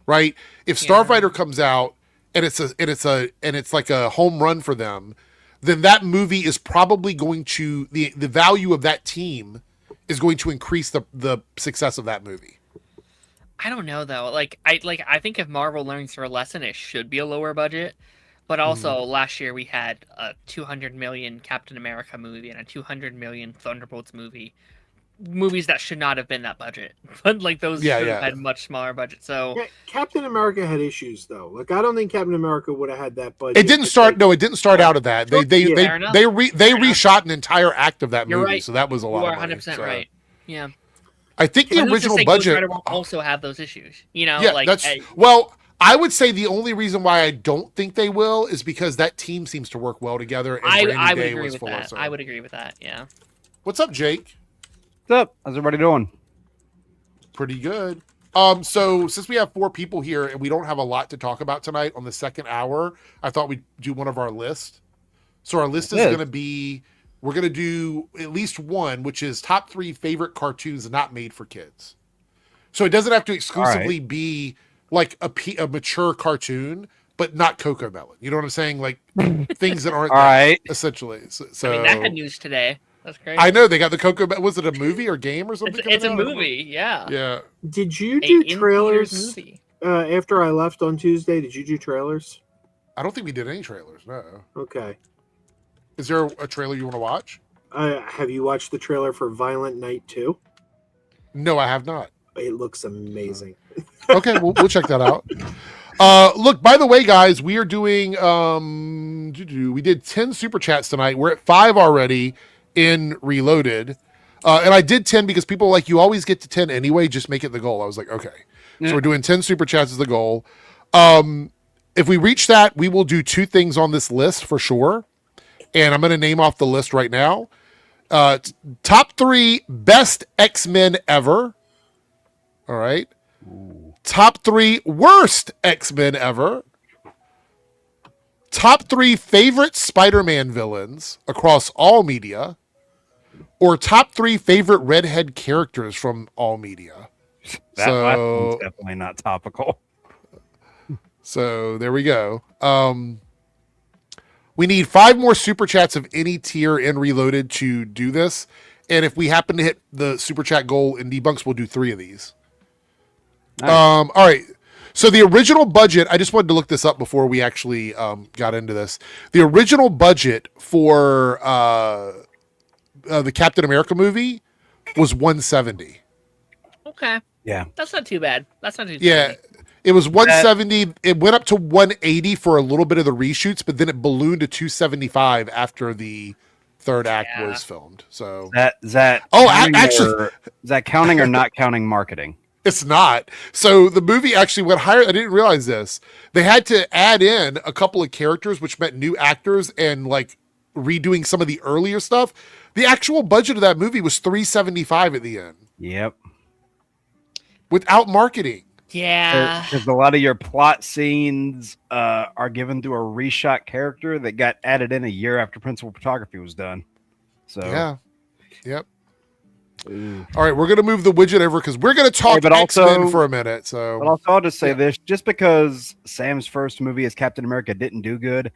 right? If Starfighter comes out and it's like a home run for them, then that movie is probably going to the value of that team is going to increase the success of that movie. I don't know though. I think if Marvel learns their lesson, it should be a lower budget. But also last year we had a 200 million Captain America movie and a 200 million Thunderbolts movie. Movies that should not have been that budget, but like those should have had much smaller budget. So Captain America had issues though. Like I don't think Captain America would have had that budget. It didn't start. No, it didn't start out of that. They reshot an entire act of that movie, right. So that was a lot. You are of money, 100% right. Yeah, I think the original budget will also have those issues. Well, I would say the only reason why I don't think they will is because that team seems to work well together. And I would agree with that. I would agree with that. Yeah. What's up, Jake? What's up? How's everybody doing? Pretty good. So since we have 4 people here and we don't have a lot to talk about tonight on the second hour, I thought we'd do one of our lists. So our list is going to be, we're going to do at least one, which is top 3 favorite cartoons not made for kids. So it doesn't have to exclusively be like a mature cartoon, but not Cocomelon. You know what I'm saying? Like things that aren't essentially. So I mean, that had news today. That's great. I know they got the Coco. Was it a movie or game or something? It's a movie, yeah. Yeah. Did you do trailers after I left on Tuesday? Did you do trailers? I don't think we did any trailers. No. Okay. Is there a trailer you want to watch? Have you watched the trailer for Violent Night 2? No, I have not. It looks amazing. Okay, we'll check that out. Look, by the way, guys, we are doing we did 10 super chats tonight. We're at 5 already in Reloaded. And I did 10 because people were like, you always get to 10 anyway, just make it the goal. I was like, okay. So we're doing 10 super chats as the goal. If we reach that, we will do 2 things on this list for sure. And I'm going to name off the list right now. Top 3 best X-Men ever. All right. Ooh. Top 3 worst X-Men ever. Top 3 favorite Spider-Man villains across all media. Or top 3 favorite redhead characters from all media. That last one's definitely not topical. So there we go. We need 5 more super chats of any tier in Reloaded to do this. And if we happen to hit the super chat goal in debunks, we'll do 3 of these. Nice. All right. So the original budget, I just wanted to look this up before we actually got into this. The original budget for the Captain America movie was $170. Okay. Yeah. That's not too bad. That's not too Yeah. It was $170. It went up to $180 for a little bit of the reshoots, but then it ballooned to $275 after the third act was filmed. So is that counting or not counting marketing? It's not. So the movie actually went higher. I didn't realize this. They had to add in a couple of characters, which meant new actors and like redoing some of the earlier stuff. The actual budget of that movie was $375 at the end. Yep. Without marketing. Yeah. Because a lot of your plot scenes are given to a reshot character that got added in a year after principal photography was done. So yeah. Yep. Ooh. All right, we're going to move the widget over because we're going to talk X-Men for a minute. So, but also, I'll just say this: just because Sam's first movie as Captain America didn't do good,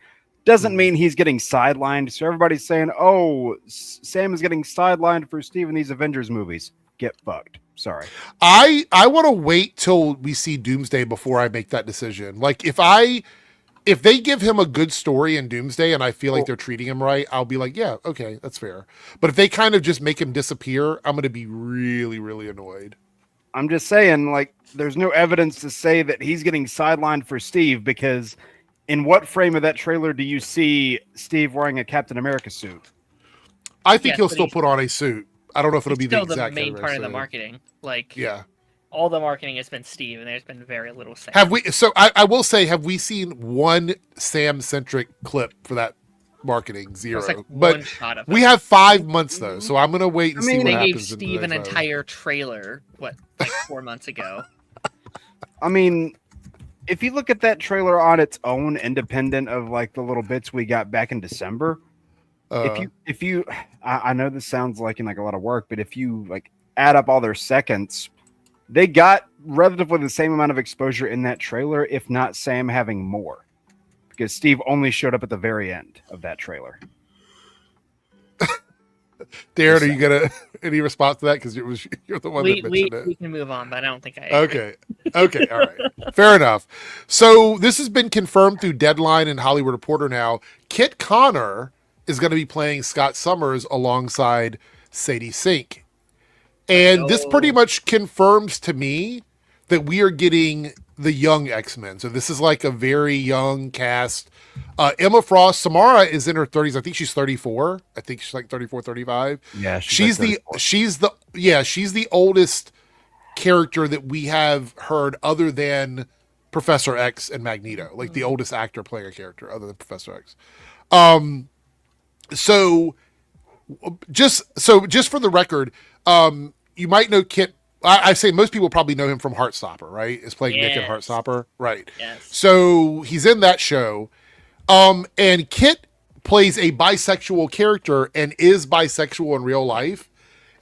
doesn't mean he's getting sidelined. So everybody's saying, "Oh, Sam is getting sidelined for Steve in these Avengers movies." Get fucked. Sorry. I want to wait till we see Doomsday before I make that decision. Like if they give him a good story in Doomsday and I feel like they're treating him right, I'll be like, yeah, okay, that's fair. But if they kind of just make him disappear, I'm going to be really, really annoyed. I'm just saying, like, there's no evidence to say that he's getting sidelined for Steve, because in what frame of that trailer do you see Steve wearing a Captain America suit? I think Yes, he'll but still he's- put on a suit. I don't know if it'll It's be the still the exact main Captain part of the America suit. marketing. Like, Yeah. all the marketing has been Steve, and there's been very little Sam. Have we? So I will say, have we seen one Sam centric clip for that marketing? Zero. There's, like, But one shot of we him. have 5 months though, so I'm gonna wait and I see mean, what They gave happens. Steve an in those. entire trailer, like 4 months ago. I mean, if you look at that trailer on its own, independent of like the little bits we got back in December, if you, I know this sounds like a lot of work, but if you like add up all their seconds, they got relatively the same amount of exposure in that trailer, if not Sam having more, because Steve only showed up at the very end of that trailer. Darren, are you gonna any response to that? Because you're the one that mentioned it. We can move on, but I don't think I. Okay. Okay. All right. Fair enough. So this has been confirmed through Deadline and Hollywood Reporter now. Kit Connor is going to be playing Scott Summers alongside Sadie Sink. And this pretty much confirms to me that we are getting the young X-Men. So this is like a very young cast. Emma Frost, Samara is in her 30s. I think she's 34. I think she's like 34, 35. Yeah, She's the oldest character that we have heard other than Professor X and Magneto, like the oldest actor playing a character other than Professor X. So just for the record, you might know Kit. I say most people probably know him from Heartstopper, right? Is playing Nick in Yes. Heartstopper, right? Yes. So he's in that show. And Kit plays a bisexual character and is bisexual in real life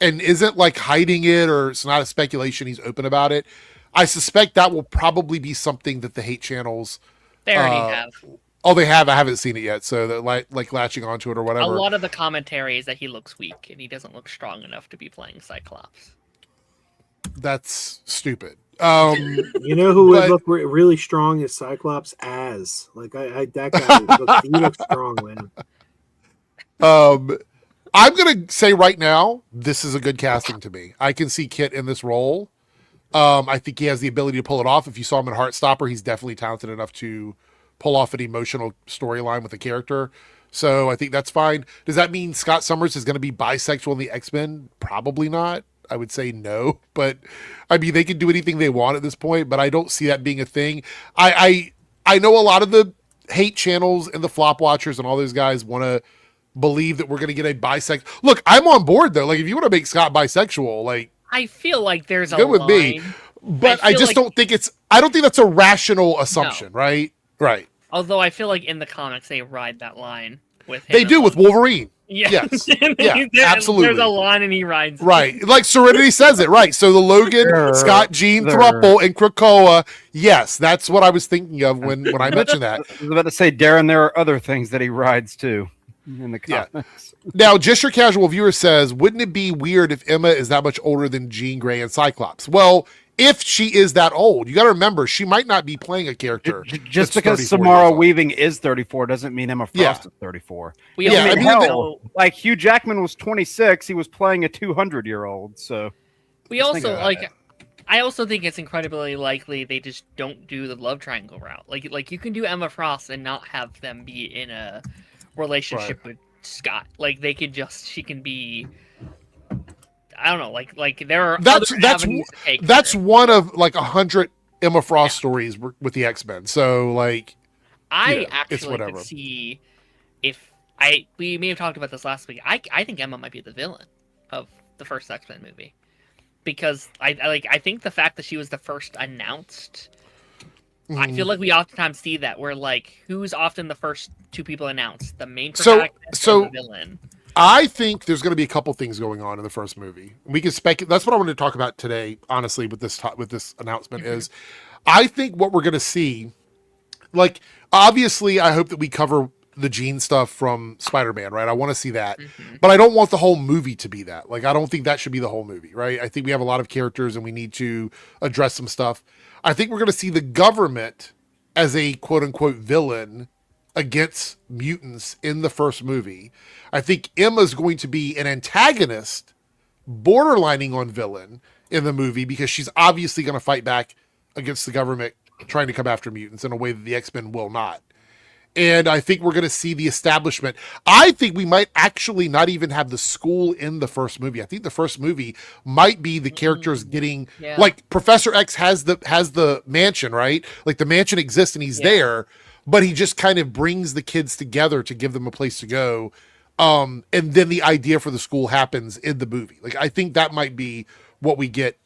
and isn't like hiding it, or it's not a speculation. He's open about it. I suspect that will probably be something that the hate channels. They already have. Oh, they have. I haven't seen it yet. So they're like latching onto it or whatever. A lot of the commentary is that he looks weak and he doesn't look strong enough to be playing Cyclops. That's stupid. You know who would But- look really strong is Cyclops as that guy. He looks strong, man. I'm gonna say right now, this is a good casting to me. I can see Kit in this role. I think he has the ability to pull it off. If you saw him in Heartstopper, he's definitely talented enough to pull off an emotional storyline with a character. So I think that's fine. Does that mean Scott Summers is going to be bisexual in the X-Men? Probably not. I would say no, but I mean, they can do anything they want at this point, but I don't see that being a thing. I know a lot of the hate channels and the flop watchers and all those guys want to believe that we're going to get a bisexual. Look, I'm on board though. Like if you want to make Scott bisexual, like I feel like there's a good with line. me, but I feel just like- don't think I don't think that's a rational assumption, right? Right. Although I feel like in the comics they ride that line with him. They do with Wolverine. Yeah. Yes. There- Yeah, absolutely. There's a line and he rides. it. Right. Like Serenity says it, right. So the Logan, Scott, Jean, Thruple, and Krakoa, yes, that's what I was thinking of when I mentioned that. I was about to say, Darren, there are other things that he rides too in the Yeah. comics. Now, just your casual viewer says, wouldn't it be weird if Emma is that much older than Jean Grey and Cyclops? Well, if she is that old, you got to remember, she might not be playing a character. Just that's because 34 Samara years old. Weaving is 34 doesn't mean Emma Frost Yeah. is 34. We Yeah, also I mean, know. Like Hugh Jackman was 26, he was playing a 200-year-old. So We Just think also about like. it. I also think it's incredibly likely they just don't do the love triangle route. Like you can do Emma Frost and not have them be in a relationship with Scott. Like they could she can be. I don't know. Like there are That's- other that's- avenues to take That's for it. one of like 100 Emma Frost stories with the X-Men. So, like, I it's actually whatever. could see if we may have talked about this last week. I think Emma might be the villain of the first X-Men movie because I think the fact that she was the first announced. I feel like we oftentimes see that where like who's often the first two people announced, the main protagonist so- and the villain. I think there's going to be a couple things going on in the first movie. We can speculate. That's what I wanted to talk about today. Honestly, with this announcement is, I think what we're going to see, like obviously, I hope that we cover the Jean stuff from Spider-Man, right? I want to see that, but I don't want the whole movie to be that. Like, I don't think that should be the whole movie, right? I think we have a lot of characters and we need to address some stuff. I think we're going to see the government as a quote unquote villain against mutants in the first movie. I think Emma's going to be an antagonist, borderlining on villain in the movie because she's obviously going to fight back against the government trying to come after mutants in a way that the X-Men will not. And I think we're going to see the establishment. I think we might actually not even have the school in the first movie. I think the first movie might be the characters getting like Professor X has the mansion, right? Like the mansion exists and he's there, but he just kind of brings the kids together to give them a place to go. And then the idea for the school happens in the movie. Like I think that might be what we get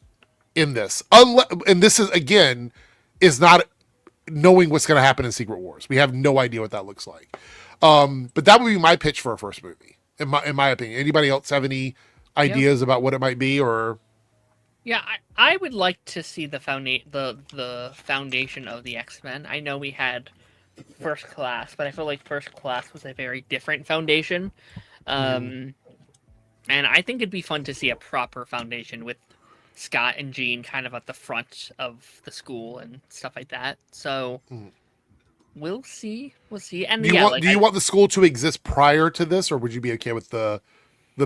in this. And this is again is not knowing what's going to happen in Secret Wars. We have no idea what that looks like. But that would be my pitch for a first movie, in my opinion. Anybody else have any ideas about what it might be? Or yeah, I would like to see the foundation of the X-Men. I know we had First Class, but I feel like First Class was a very different foundation. And I think it'd be fun to see a proper foundation with Scott and Jean kind of at the front of the school and stuff like that. So we'll see. And do you want the school to exist prior to this, or would you be okay with the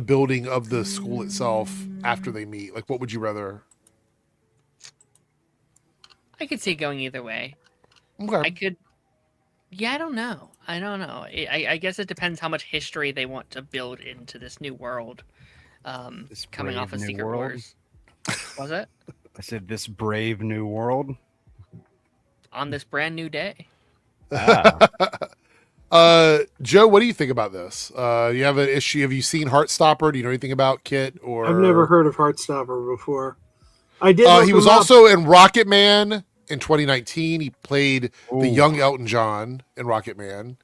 building of the school itself after they meet? Like, what would you rather? I could see it going either way. Okay. I could. Yeah, I don't know. I guess it depends how much history they want to build into this new world. Coming off of Secret Wars. Was it? I said this brave new world. On this brand new day. Joe, what do you think about this? You have an issue? Have you seen Heartstopper? Do you know anything about Kit? Or I've never heard of Heartstopper before. I did. He was also in Rocket Man in 2019. He played the young Elton John in Rocket Man.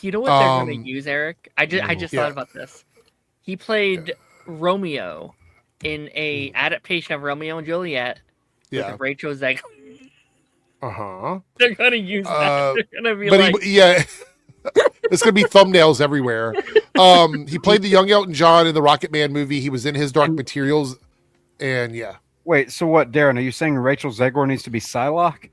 You know what they're going to use, Eric? I just thought about this. He played Romeo in a adaptation of Romeo and Juliet with Rachel Zegler. They're gonna use that. They're gonna be it's gonna be thumbnails everywhere. He played the young Elton John in the Rocket Man movie. He was in His Dark Materials, and Wait, so what, Darren? Are you saying Rachel Zegler needs to be Psylocke?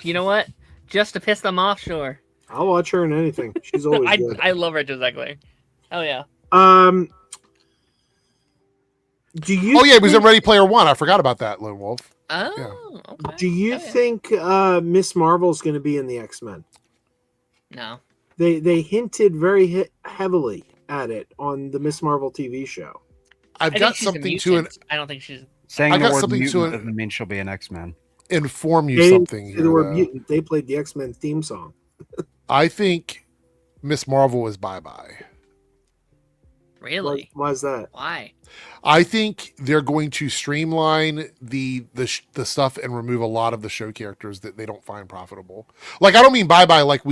You know what? Just to piss them off, sure. I'll watch her in anything. She's always good. I love Rachel Zegler. Oh yeah. Do you? He was in Ready Player One. I forgot about that, Lone Wolf. Oh, okay. Do you think Miss Marvel's going to be in the X-Men? No. They hinted very heavily at it on the Miss Marvel TV show. I got something to. I don't think she's. Saying I got something to doesn't mean she'll be an X-Men. Inform you something. They were mutant. They played the X-Men theme song. I think Miss Marvel is bye-bye. Really? Why is that? Why? I think they're going to streamline the stuff and remove a lot of the show characters that they don't find profitable. Like, I don't mean bye-bye like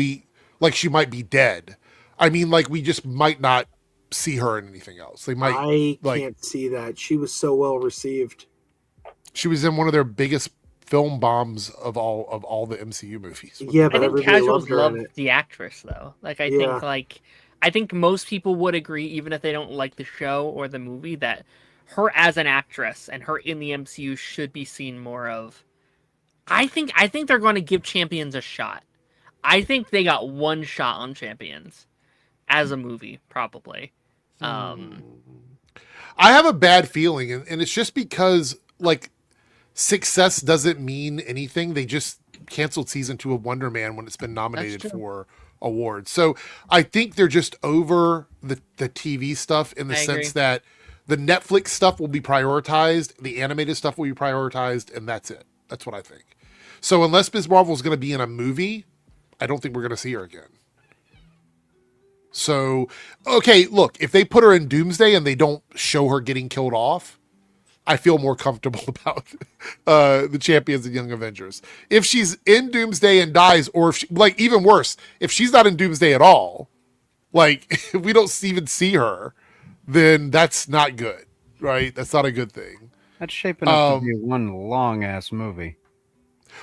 she might be dead. I mean, like, we just might not see her in anything else. They might. I can't see that. She was so well received. She was in one of their biggest film bombs of all the MCU movies. Yeah, but I think everybody casuals loved love the actress, though. Like, I think most people would agree, even if they don't like the show or the movie, that her as an actress and her in the MCU should be seen more of. I think they're going to give Champions a shot. I think they got one shot on Champions as a movie, probably. I have a bad feeling, and it's just because, like, success doesn't mean anything. They just canceled season 2 of WonderMan when it's been nominated for awards. So I think they're just over the TV stuff in the sense that the Netflix stuff will be prioritized, the animated stuff will be prioritized, and that's it. That's what I think. So unless Ms. Marvel is going to be in a movie, I don't think we're going to see her again. So, okay, look, if they put her in Doomsday and they don't show her getting killed off, I feel more comfortable about the Champions and Young Avengers. If she's in Doomsday and dies, or if even worse, if she's not in Doomsday at all, like, if we don't even see her, then that's not good, right? That's not a good thing. That's shaping up to be one long-ass movie.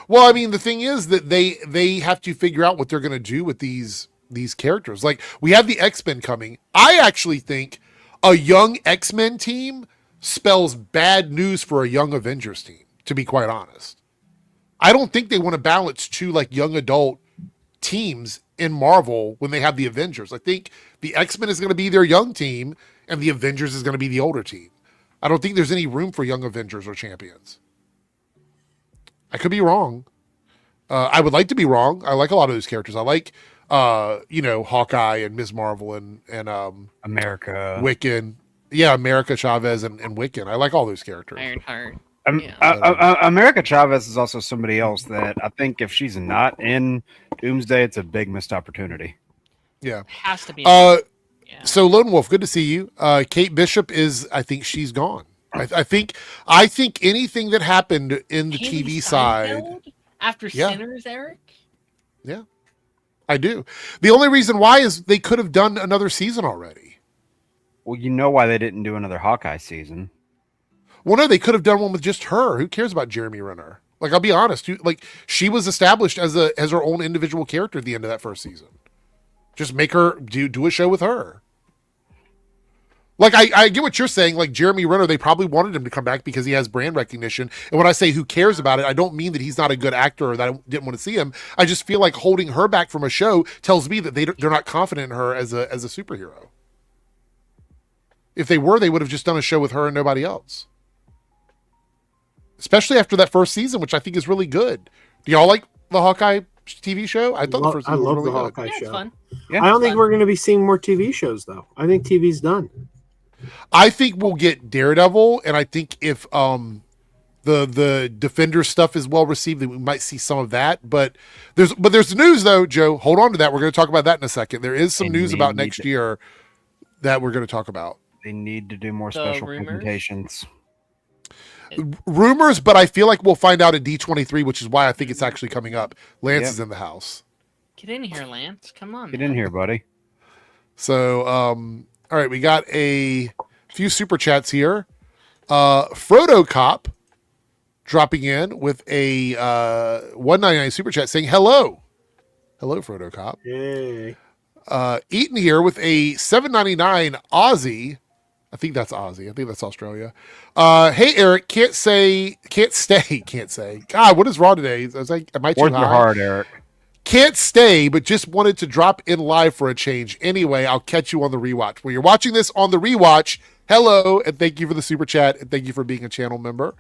Well, I mean, the thing is that they have to figure out what they're going to do with these characters. Like, we have the X-Men coming. I actually think a young X-Men team spells bad news for a young Avengers team, to be quite honest. I don't think they want to balance two, like, young adult teams in Marvel when they have the Avengers. I think the X-Men is going to be their young team and the Avengers is going to be the older team. I don't think there's any room for young Avengers or champions. I could be wrong. I would like to be wrong. I like a lot of those characters. I like, Hawkeye and Ms. Marvel and America. Wiccan. Yeah, America Chavez and Wiccan. I like all those characters. Ironheart. America Chavez is also somebody else that I think if she's not in Doomsday, it's a big missed opportunity. Yeah. Has to be. Yeah. So Lone Wolf, good to see you. Kate Bishop I think she's gone. I think anything that happened in the Haley TV Steinfeld? side. After Yeah. Sinners, Eric? Yeah, I do. The only reason why is they could have done another season already. Well, you know why they didn't do another Hawkeye season. Well, no, they could have done one with just her. Who cares about Jeremy Renner? Like, I'll be honest. She was established as her own individual character at the end of that first season. Just make her do a show with her. Like, I get what you're saying. Like, Jeremy Renner, they probably wanted him to come back because he has brand recognition. And when I say who cares about it, I don't mean that he's not a good actor or that I didn't want to see him. I just feel like holding her back from a show tells me that they're not confident in her as a superhero. If they were, they would have just done a show with her and nobody else. Especially after that first season, which I think is really good. Do y'all like the Hawkeye TV show? I thought the first season was really the good. Hawkeye Yeah, it's show. fun. Yeah. I don't think we're going to be seeing more TV shows, though. I think TV's done. I think we'll get Daredevil, and I think if the Defender stuff is well received, then we might see some of that. But there's news though, Joe. Hold on to that. We're going to talk about that in a second. There is some news about next year that we're going to talk about. They need to do more The special rumors? presentations. Rumors, but I feel like we'll find out at D23, which is why I think it's actually coming up. Lance is in the house. Get in here, Lance. Come on. Get man. in here, buddy. So, all right, we got a few super chats here. Frodo Cop dropping in with a $1.99 super chat saying hello. Hello, Frodo Cop. Yay. Eaton here with a $7.99 Aussie. I think that's Aussie. I think that's Australia. Hey, Eric, can't stay. God, what is wrong today? I was like, am I too Worth your high? heart, Eric. Can't stay, but just wanted to drop in live for a change. Anyway, I'll catch you on the rewatch. When you're watching this on the rewatch, hello, and thank you for the super chat, and thank you for being a channel member.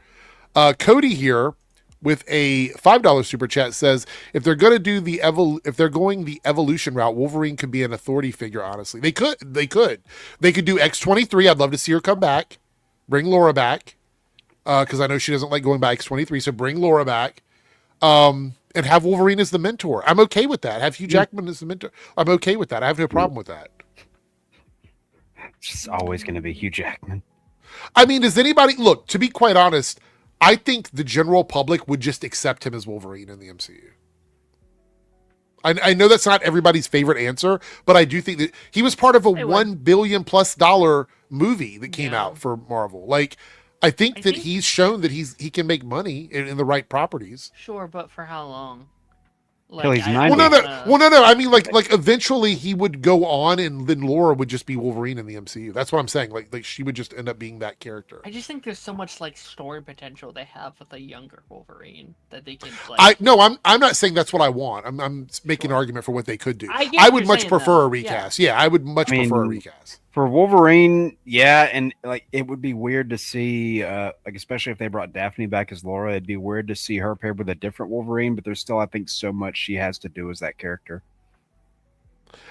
Cody here with a $5 super chat says, if they're going to do if they're going the evolution route, Wolverine could be an authority figure. Honestly, they could do X-23. I'd love to see her come back, bring Laura back, because I know she doesn't like going by X-23. So bring Laura back. And have Wolverine as the mentor. I'm okay with that. Have Hugh Jackman as the mentor. I'm okay with that. I have no problem with that. It's just always going to be Hugh Jackman. I mean, does anybody look, to be quite honest, I think the general public would just accept him as Wolverine in the MCU. I know that's not everybody's favorite answer, but I do think that he was part of a $1 billion+ movie that came out for Marvel. Like, I think he's shown that he can make money in the right properties. Sure, but for how long? Till he's 90. Well, no. I mean, like eventually he would go on, and then Laura would just be Wolverine in the MCU. That's what I'm saying. Like she would just end up being that character. I just think there's so much like story potential they have with a younger Wolverine that they can play. I'm not saying that's what I want. I'm making an argument for what they could do. I get I what would you're much saying, prefer though. a recast. Yeah, I would much prefer a recast. For Wolverine, yeah, and like it would be weird to see, like especially if they brought Daphne back as Laura, it'd be weird to see her paired with a different Wolverine. But there's still, I think, so much she has to do as that character.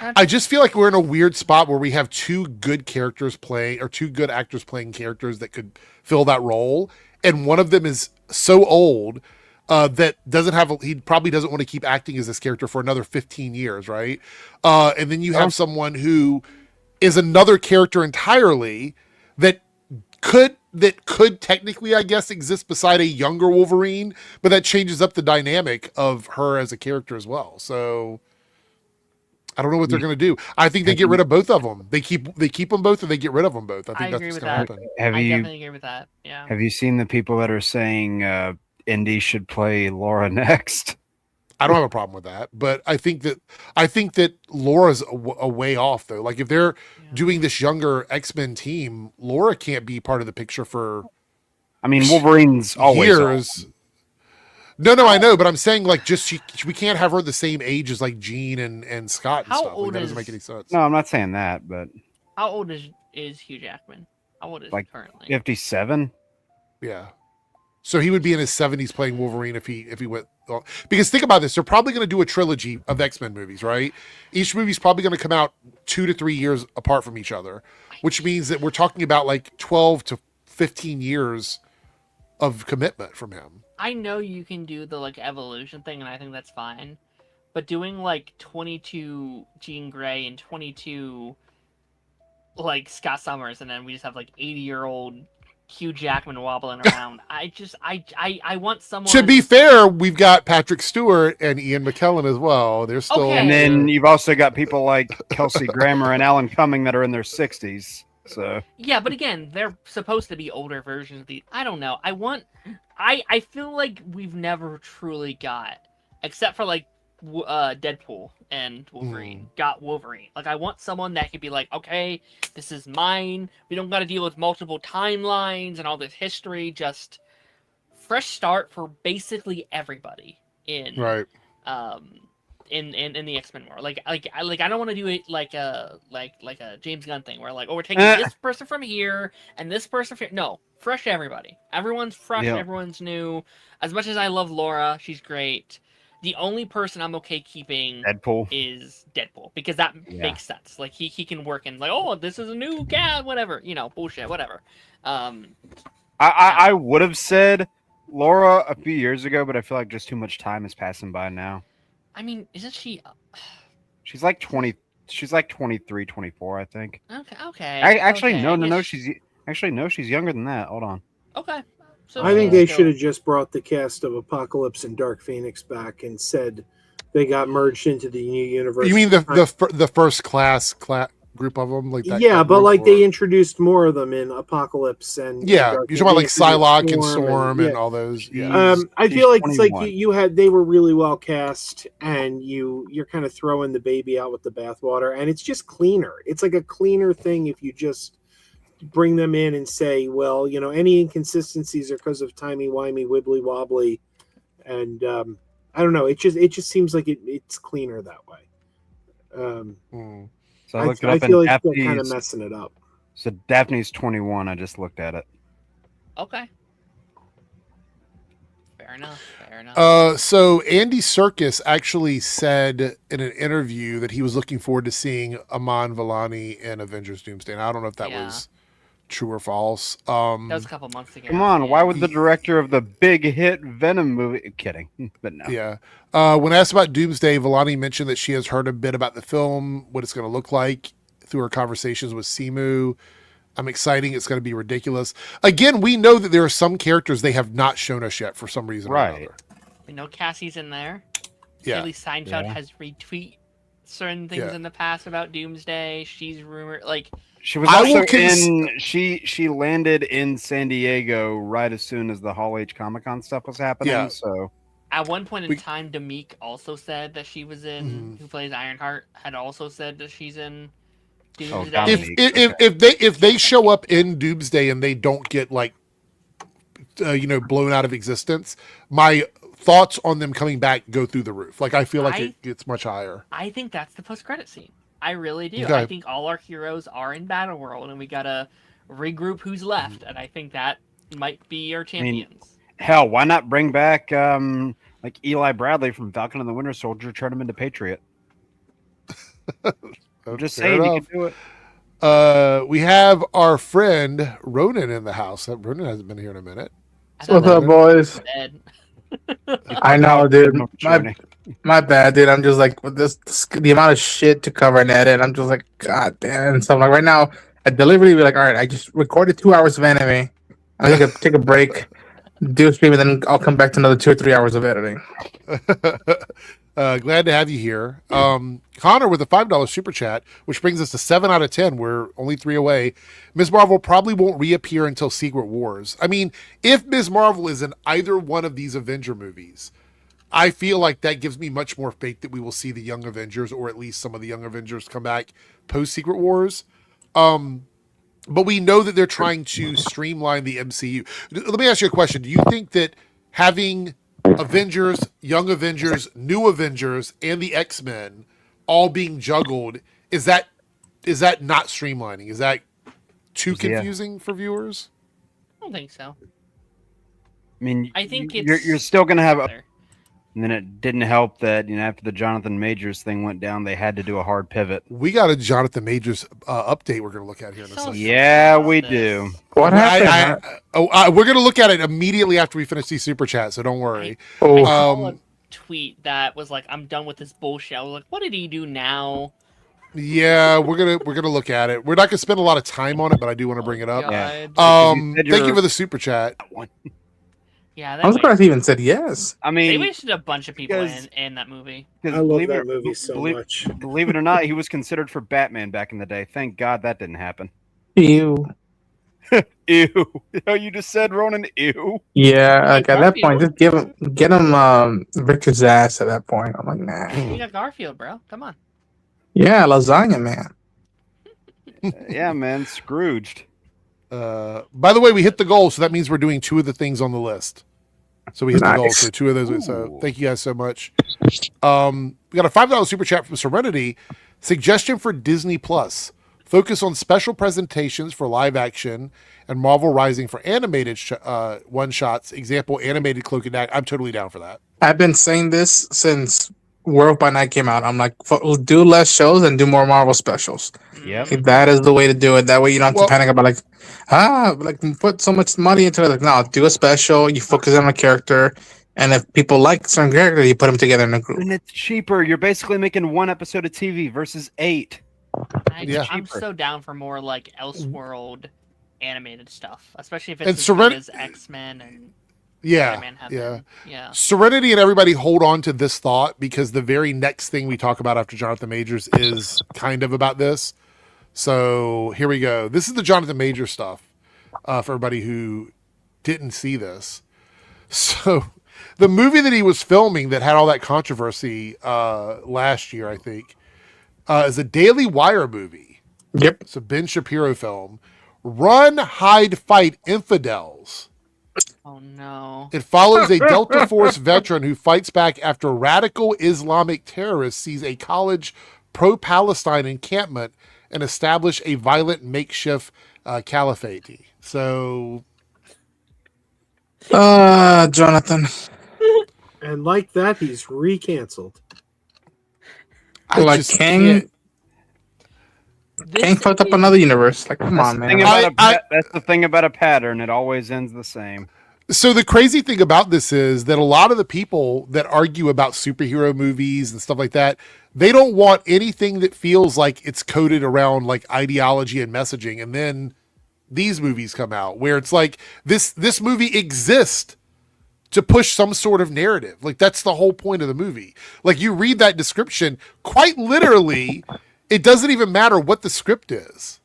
I just feel like we're in a weird spot where we have two good characters playing, or two good actors playing characters that could fill that role, and one of them is so old that he probably doesn't want to keep acting as this character for another 15 years, right? And then you have someone who is another character entirely that could technically, I guess, exist beside a younger Wolverine, but that changes up the dynamic of her as a character as well. So I don't know what they're going to do. I think they get rid of both of them. They keep them both, or they get rid of them both. I think that's what's going to happen. I definitely agree with that. Yeah. Have you seen the people that are saying Indy should play Laura next? I don't have a problem with that, but I think that Laura's a way off though. Like if they're doing this younger X-Men team, Laura can't be part of the picture for. I mean, Wolverine's always years. No, I know, but I'm saying like we can't have her the same age as like Jean and Scott and How stuff. Like, old that doesn't is- make any sense. No, I'm not saying that, but How old is Hugh Jackman? How old is Like, he currently? 57. Yeah. So he would be in his 70s playing Wolverine if he went. Because think about this, they're probably going to do a trilogy of X-Men movies, right? Each movie's probably going to come out 2 to 3 years apart from each other, which means that we're talking about like 12 to 15 years of commitment from him. I know you can do the like evolution thing, and I think that's fine. But doing like 22 Jean Grey and 22 like Scott Summers, and then we just have like 80-year-old Hugh Jackman wobbling around. I want someone. To be fair, we've got Patrick Stewart and Ian McKellen as well. They're still. Okay. And then you've also got people like Kelsey Grammer and Alan Cumming that are in their 60s. So Yeah, but again, they're supposed to be older versions of these. I don't know. I feel like we've never truly got, except for like Deadpool and Wolverine, got Wolverine. Like, I want someone that could be like, okay, this is mine. We don't got to deal with multiple timelines and all this history. Just fresh start for basically everybody in Right. in the X-Men world. Like I don't want to do it like a James Gunn thing where like, oh, we're taking this person from here and this person from here. No, fresh everybody. Everyone's fresh, Yep. everyone's new. As much as I love Laura, she's great. The only person I'm okay keeping Deadpool. is Deadpool, because that makes sense. Like he can work in like, oh, this is a new cat, whatever, bullshit, whatever. I would have said Laura a few years ago, but I feel like just too much time is passing by now. I mean, isn't she? She's like 20. She's like 23, 24, I think. Okay. Actually, okay, no. She's younger than that. Hold on. Okay. So I think they should have just brought the cast of Apocalypse and Dark Phoenix back and said they got merged into the new universe. You mean the first class group of them, like that? Yeah, but group, like or... they introduced more of them in Apocalypse and yeah, Dark you're talking about like Phoenix Psylocke and Storm and yeah. all those. Yeah. I feel like it's like 21. they were really well cast, and you're kind of throwing the baby out with the bathwater, and it's just cleaner. It's like a cleaner thing if you just bring them in and say, well, any inconsistencies are because of timey-wimey, wibbly-wobbly, and I don't know. It just seems like it's cleaner that way. So I looked it I up, feel and like they're kind of Daphne's. messing it up. So Daphne's 21. I just looked at it. Okay. Fair enough. So Andy Serkis actually said in an interview that he was looking forward to seeing Aman Vellani in Avengers Doomsday. And I don't know if that was true or false. That was a couple months ago. Come on, why would the director of the big hit Venom movie? Kidding, but no. Yeah. When asked about Doomsday, Vellani mentioned that she has heard a bit about the film, what it's going to look like through her conversations with Simu. I'm excited. It's going to be ridiculous. Again, we know that there are some characters they have not shown us yet for some reason or another. We know Cassie's in there. Yeah. Haley Steinfeld has retweet certain things in the past about Doomsday. She's rumored like she was also she landed in San Diego right as soon as the Hall H Comic-Con stuff was happening. Yeah. So at one point in time, Demique also said that she was in. Who plays Ironheart had also said that she's in Doomsday. If they show up in Doomsday and they don't get like blown out of existence, my thoughts on them coming back go through the roof. Like I feel like it gets much higher. I think that's the post-credit scene. I really do. Okay. I think all our heroes are in Battle World, and we gotta regroup who's left. And I think that might be our champions. Hell, why not bring back like Eli Bradley from Falcon and the Winter Soldier, turn him into Patriot? I'm just saying you can do it. We have our friend Ronan in the house. Ronan hasn't been here in a minute. What's up, boys? I know, dude. My bad, dude. I'm just like, with this the amount of shit to cover and edit. I'm just like, god damn. And so I'm like, right now, I deliberately be like, all right, I just recorded 2 hours of anime. I'm gonna take a break, do a stream, and then I'll come back to another 2 or 3 hours of editing. Glad to have you here. Connor with a $5 super chat, which brings us to 7 out of 10. We're only 3 away. Ms. Marvel probably won't reappear until Secret Wars. I mean, if Ms. Marvel is in either one of these Avenger movies, I feel like that gives me much more faith that we will see the Young Avengers, or at least some of the Young Avengers, come back post Secret Wars. But we know that they're trying to streamline the MCU. Let me ask you a question. Do you think that having Avengers, Young Avengers, New Avengers, and the X-Men all being juggled, is that not streamlining? Is that too Yeah. confusing for viewers? I don't think so. I mean, I think you're it's still gonna have. better. And then it didn't help that after the Jonathan Majors thing went down, they had to do a hard pivot. We got a Jonathan Majors update we're going to look at here in a So second. Yeah, we this. do. What happened? We're going to look at it immediately after we finish these super chats, so don't worry. Oh, Saw a tweet that was like, "I'm done with this bullshit." I was like, "What did he do now?" Yeah, we're gonna look at it. We're not gonna spend a lot of time on it, but I do want to bring it up. Yeah. God. you said Thank you you're- for the super chat. Yeah, I was they surprised he even said yes. I They mean, wasted a bunch of people because- in that movie. I love that movie so much. Believe it or not, he was considered for Batman back in the day. Thank God that didn't happen. Ew. Ew. Oh, you just said Ronan. Ew. Yeah, like at that point, Garfield. just get him Victor's ass at that point. I'm like, nah. You got Garfield, bro. Come on. Yeah, lasagna man. Yeah, man, Scrooged. By the way, we hit the goal, so that means we're doing 2 of the things on the list. So we hit the goal. Nice. So 2 of those. So Ooh. thank you guys so much. We got a $5 super chat from Serenity. Suggestion for Disney Plus: focus on special presentations for live action and Marvel Rising for animated one shots. Example: animated Cloak and Dagger. I'm totally down for that. I've been saying this since World by Night came out. I'm like, do less shows and do more Marvel specials. Yep. Like, that is the way to do it. That way you don't have Well- to panic about like put so much money into it. Like, no, do a special. You focus on a character, and if people like certain character, you put them together in a group. And it's cheaper. You're basically making 1 episode of TV versus 8. Yeah. I'm Cheaper. so down for more like Elseworld animated stuff, especially if And it's as good Seren- as X-Men and Yeah, Spider-Man have yeah. been. Yeah. Serenity and everybody hold on to this thought, because the very next thing we talk about after Jonathan Majors is kind of about this. So here we go. This is the Jonathan Majors stuff for everybody who didn't see this. So the movie that he was filming that had all that controversy last year, I think, is a Daily Wire movie. Yep. It's a Ben Shapiro film. Run, Hide, Fight Infidels. Oh no. It follows a Delta Force veteran who fights back after radical Islamic terrorists seize a college pro-Palestine encampment and establish a violent makeshift caliphate. So, Jonathan. And like that, he's re-canceled. I Like just Kang, can't. Kang fucked up another universe. Like, come on, That's the thing man. about that's the thing about a pattern. It always ends the same. So the crazy thing about this is that a lot of the people that argue about superhero movies and stuff like that, they don't want anything that feels like it's coded around like ideology and messaging. And then these movies come out where it's like this movie exists to push some sort of narrative. Like, that's the whole point of the movie. Like, you read that description, quite literally, it doesn't even matter what the script is.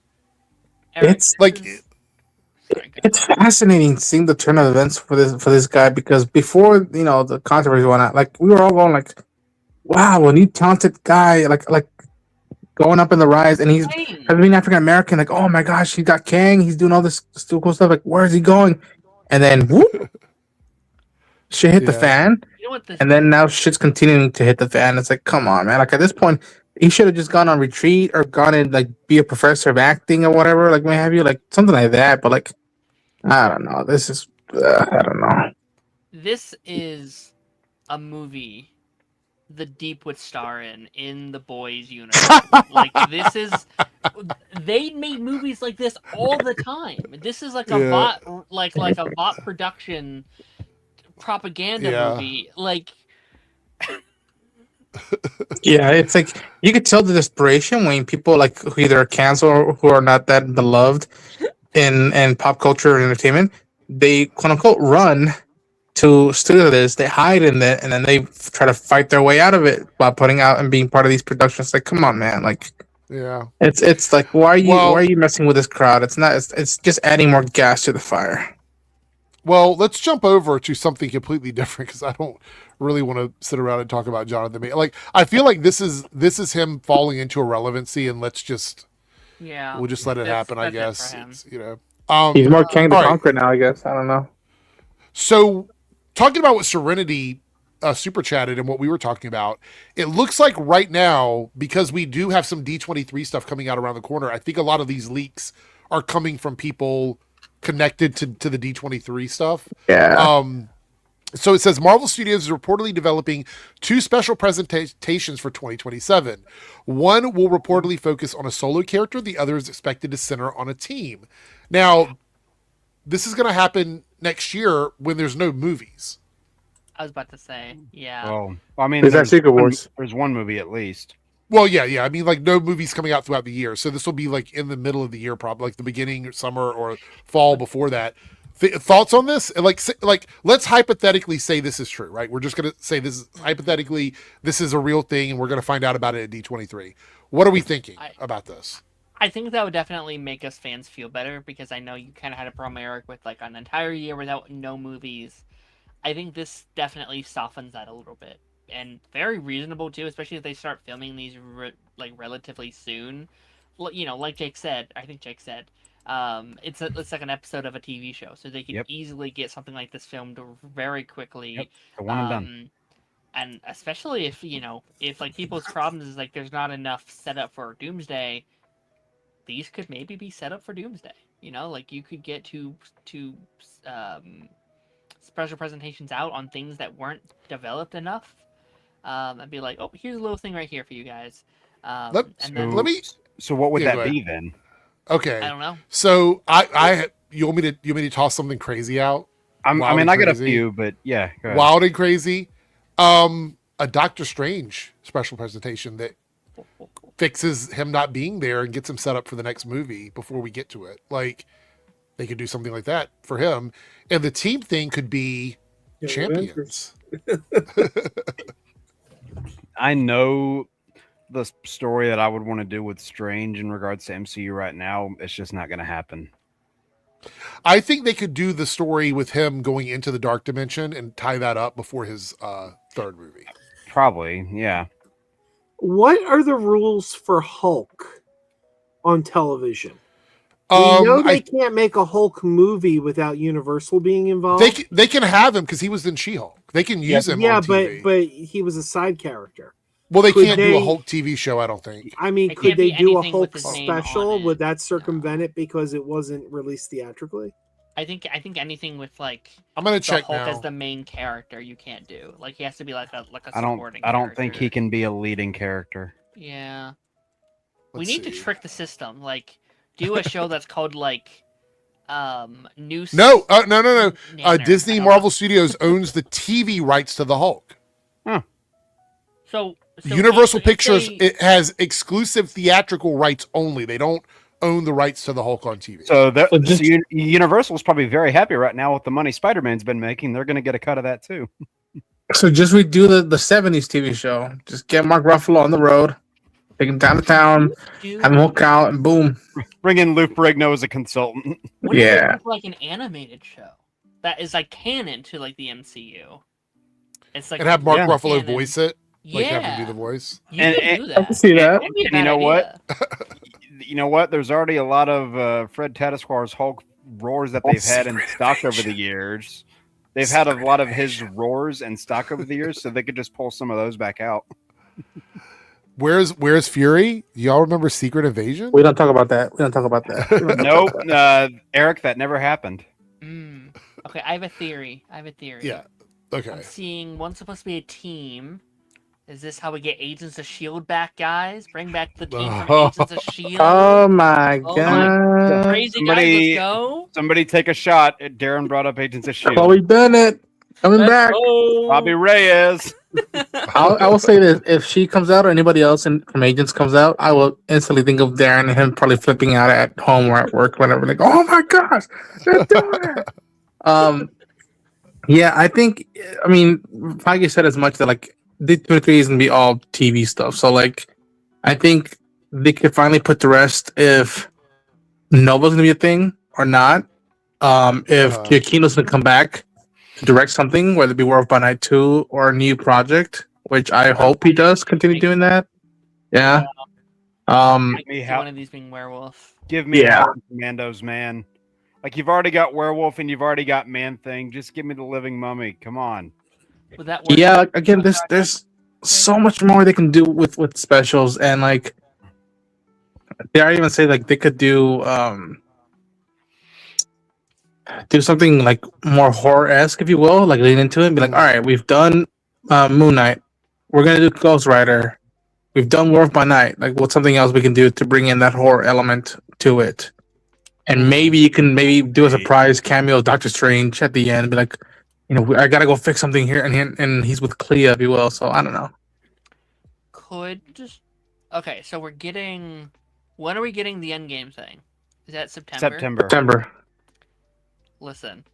Eric, It's Like, Sorry, go It's fascinating seeing the turn of events for this guy, because before the controversy went out, like we were all going like, "Wow, a new talented guy, like going up in the rise," and he's ahead. being African American. Like, oh my gosh, he got Kang, he's doing all this still cool stuff. Like, where is he going? And then whoop, shit hit the Yeah. fan, You know what this and then now shit's continuing to hit the fan. It's like, come on, man! Like at this point, he should have just gone on retreat or gone and like be a professor of acting or whatever. Like, may have you like something like that. But like, I don't know. This is I don't know. This is a movie the Deep would star in the Boys universe. Like, this is, they made movies like this all the time. This is like a Yeah. bot, like a bot production propaganda Yeah. movie. Like, Yeah, it's like you could tell the desperation when people like who either are canceled or who are not that beloved in pop culture and entertainment, they quote unquote run to studio this, they hide in it, and then they try to fight their way out of it by putting out and being part of these productions. Like, come on, man! Like, yeah. it's like why Well- are you messing with this crowd? It's not. It's just adding more gas to the fire. Well, let's jump over to something completely different, because I don't really want to sit around and talk about Jonathan Majors. Like, I feel like this is him falling into irrelevancy, and we'll just let it happen. I that's guess it for him. it's, He's more Kang the all right. Conqueror now, I guess. I don't know. So, talking about what Serenity super chatted and what we were talking about, it looks like right now, because we do have some D23 stuff coming out around the corner, I think a lot of these leaks are coming from people connected to the D23 stuff. Yeah. So it says Marvel Studios is reportedly developing 2 special presentations for 2027. One will reportedly focus on a solo character. The other is expected to center on a team. Now, this is going to happen next year when there's no movies. I was about to say, yeah. Well, I mean, Is that Secret Wars? There's one movie at least. Well, yeah. I mean, like, no movies coming out throughout the year. So this will be, like, in the middle of the year, probably, like, the beginning, summer, or fall before that. Thoughts on this? Like, let's hypothetically say this is true, right? We're just going to say this is, hypothetically, this is a real thing, and we're going to find out about it at D23. What are we thinking about this? I think that would definitely make us fans feel better, because I know you kind of had a problem, Eric, with, like, an entire year without no movies. I think this definitely softens that a little bit. And very reasonable too, especially if they start filming these relatively soon. You know, like Jake said, I think Jake said, it's like an episode of a TV show, so they could easily get something like this filmed very quickly. Yep. One and done. And especially if, you know, if like people's problems is like there's not enough setup for Doomsday, these could maybe be set up for Doomsday. You know, like you could get two special presentations out on things that weren't developed enough. I'd be like, oh, here's a little thing right here for you guys. So what would that be then? Okay, I don't know. So you want me to toss something crazy out? I got a few, but yeah, go ahead. Wild and crazy. A Doctor Strange special presentation that fixes him not being there and gets him set up for the next movie before we get to it. Like, they could do something like that for him, and the team thing could be champions. I know the story that I would want to do with Strange in regards to MCU right now. It's just not going to happen. I think they could do the story with him going into the dark dimension and tie that up before his third movie. Probably, yeah. What are the rules for Hulk on television? We know they can't make a Hulk movie without Universal being involved. They can have him because he was in She-Hulk. They can use him on TV. but he was a side character. Well, they can't do a Hulk TV show, I don't think. I mean, could they do a Hulk special? Would that circumvent it because it wasn't released theatrically? I think anything with like I'm gonna check Hulk now. as the main character you can't do. Like he has to be like a I don't think he can be a leading character. Yeah. We need to trick the system. Like do a show that's called like new. No. Disney Marvel Studios owns the TV rights to the Hulk. Huh. So Universal Pictures it has exclusive theatrical rights only. They don't own the rights to the Hulk on TV. So Universal's probably very happy right now with the money Spider-Man's been making. They're going to get a cut of that too. So just redo the 70s TV show. Just get Mark Ruffalo on the road, take him down to town, have him hook out, and boom. Bring in Lou Ferrigno as a consultant. What if they do, like an animated show that is like canon to like the MCU? It's like and have Mark Ruffalo voice it. Like have him do the voice. You can do that. I can see that. You know what? You know what? There's already a lot of Fred Tatascia's Hulk roars that they've had in stock over the years. They've had a lot of his roars in stock over the years, so they could just pull some of those back out. Where's Fury? Y'all remember Secret Invasion? We don't talk about that. Nope. Eric, that never happened. Okay, I have a theory. Yeah. Okay. I'm seeing one's supposed to be a team. Is this how we get Agents of S.H.I.E.L.D. back, guys? Bring back the team from Agents of S.H.I.E.L.D. Oh my god. Crazy guys, let's go. Somebody take a shot. Darren brought up Agents of S.H.I.E.L.D. Chloe Bennett coming back. Bobby Reyes. I will say this. If she comes out or anybody else from Agents comes out, I will instantly think of Darren and him probably flipping out at home or at work, whatever. Like, oh my gosh, they're doing it. Yeah, I mean, Feige said as much that like D23 is gonna be all TV stuff. So like, I think they could finally put to rest if Nova's gonna be a thing or not. If Giacchino's gonna come back to direct something, whether it be Werewolf by Night 2 or a new project, which I hope he does continue doing that. Yeah. One of these being Werewolf. Give me Commandos, man. Like you've already got Werewolf and you've already got Man Thing. Just give me the Living Mummy. Come on. Would that work? Yeah. Again, there's so much more they can do with specials, and like they even say like they could do do something like more horror-esque, if you will, like lean into it and be like, all right, we've done Moon Knight. We're going to do Ghost Rider. We've done War by Night. Like, what's something else we can do to bring in that horror element to it? And maybe you can do a surprise cameo of Doctor Strange at the end and be like, I got to go fix something here. And he's with Clea, if you will. So, I don't know. Okay, so when are we getting the Endgame thing? Is that September? September. Listen,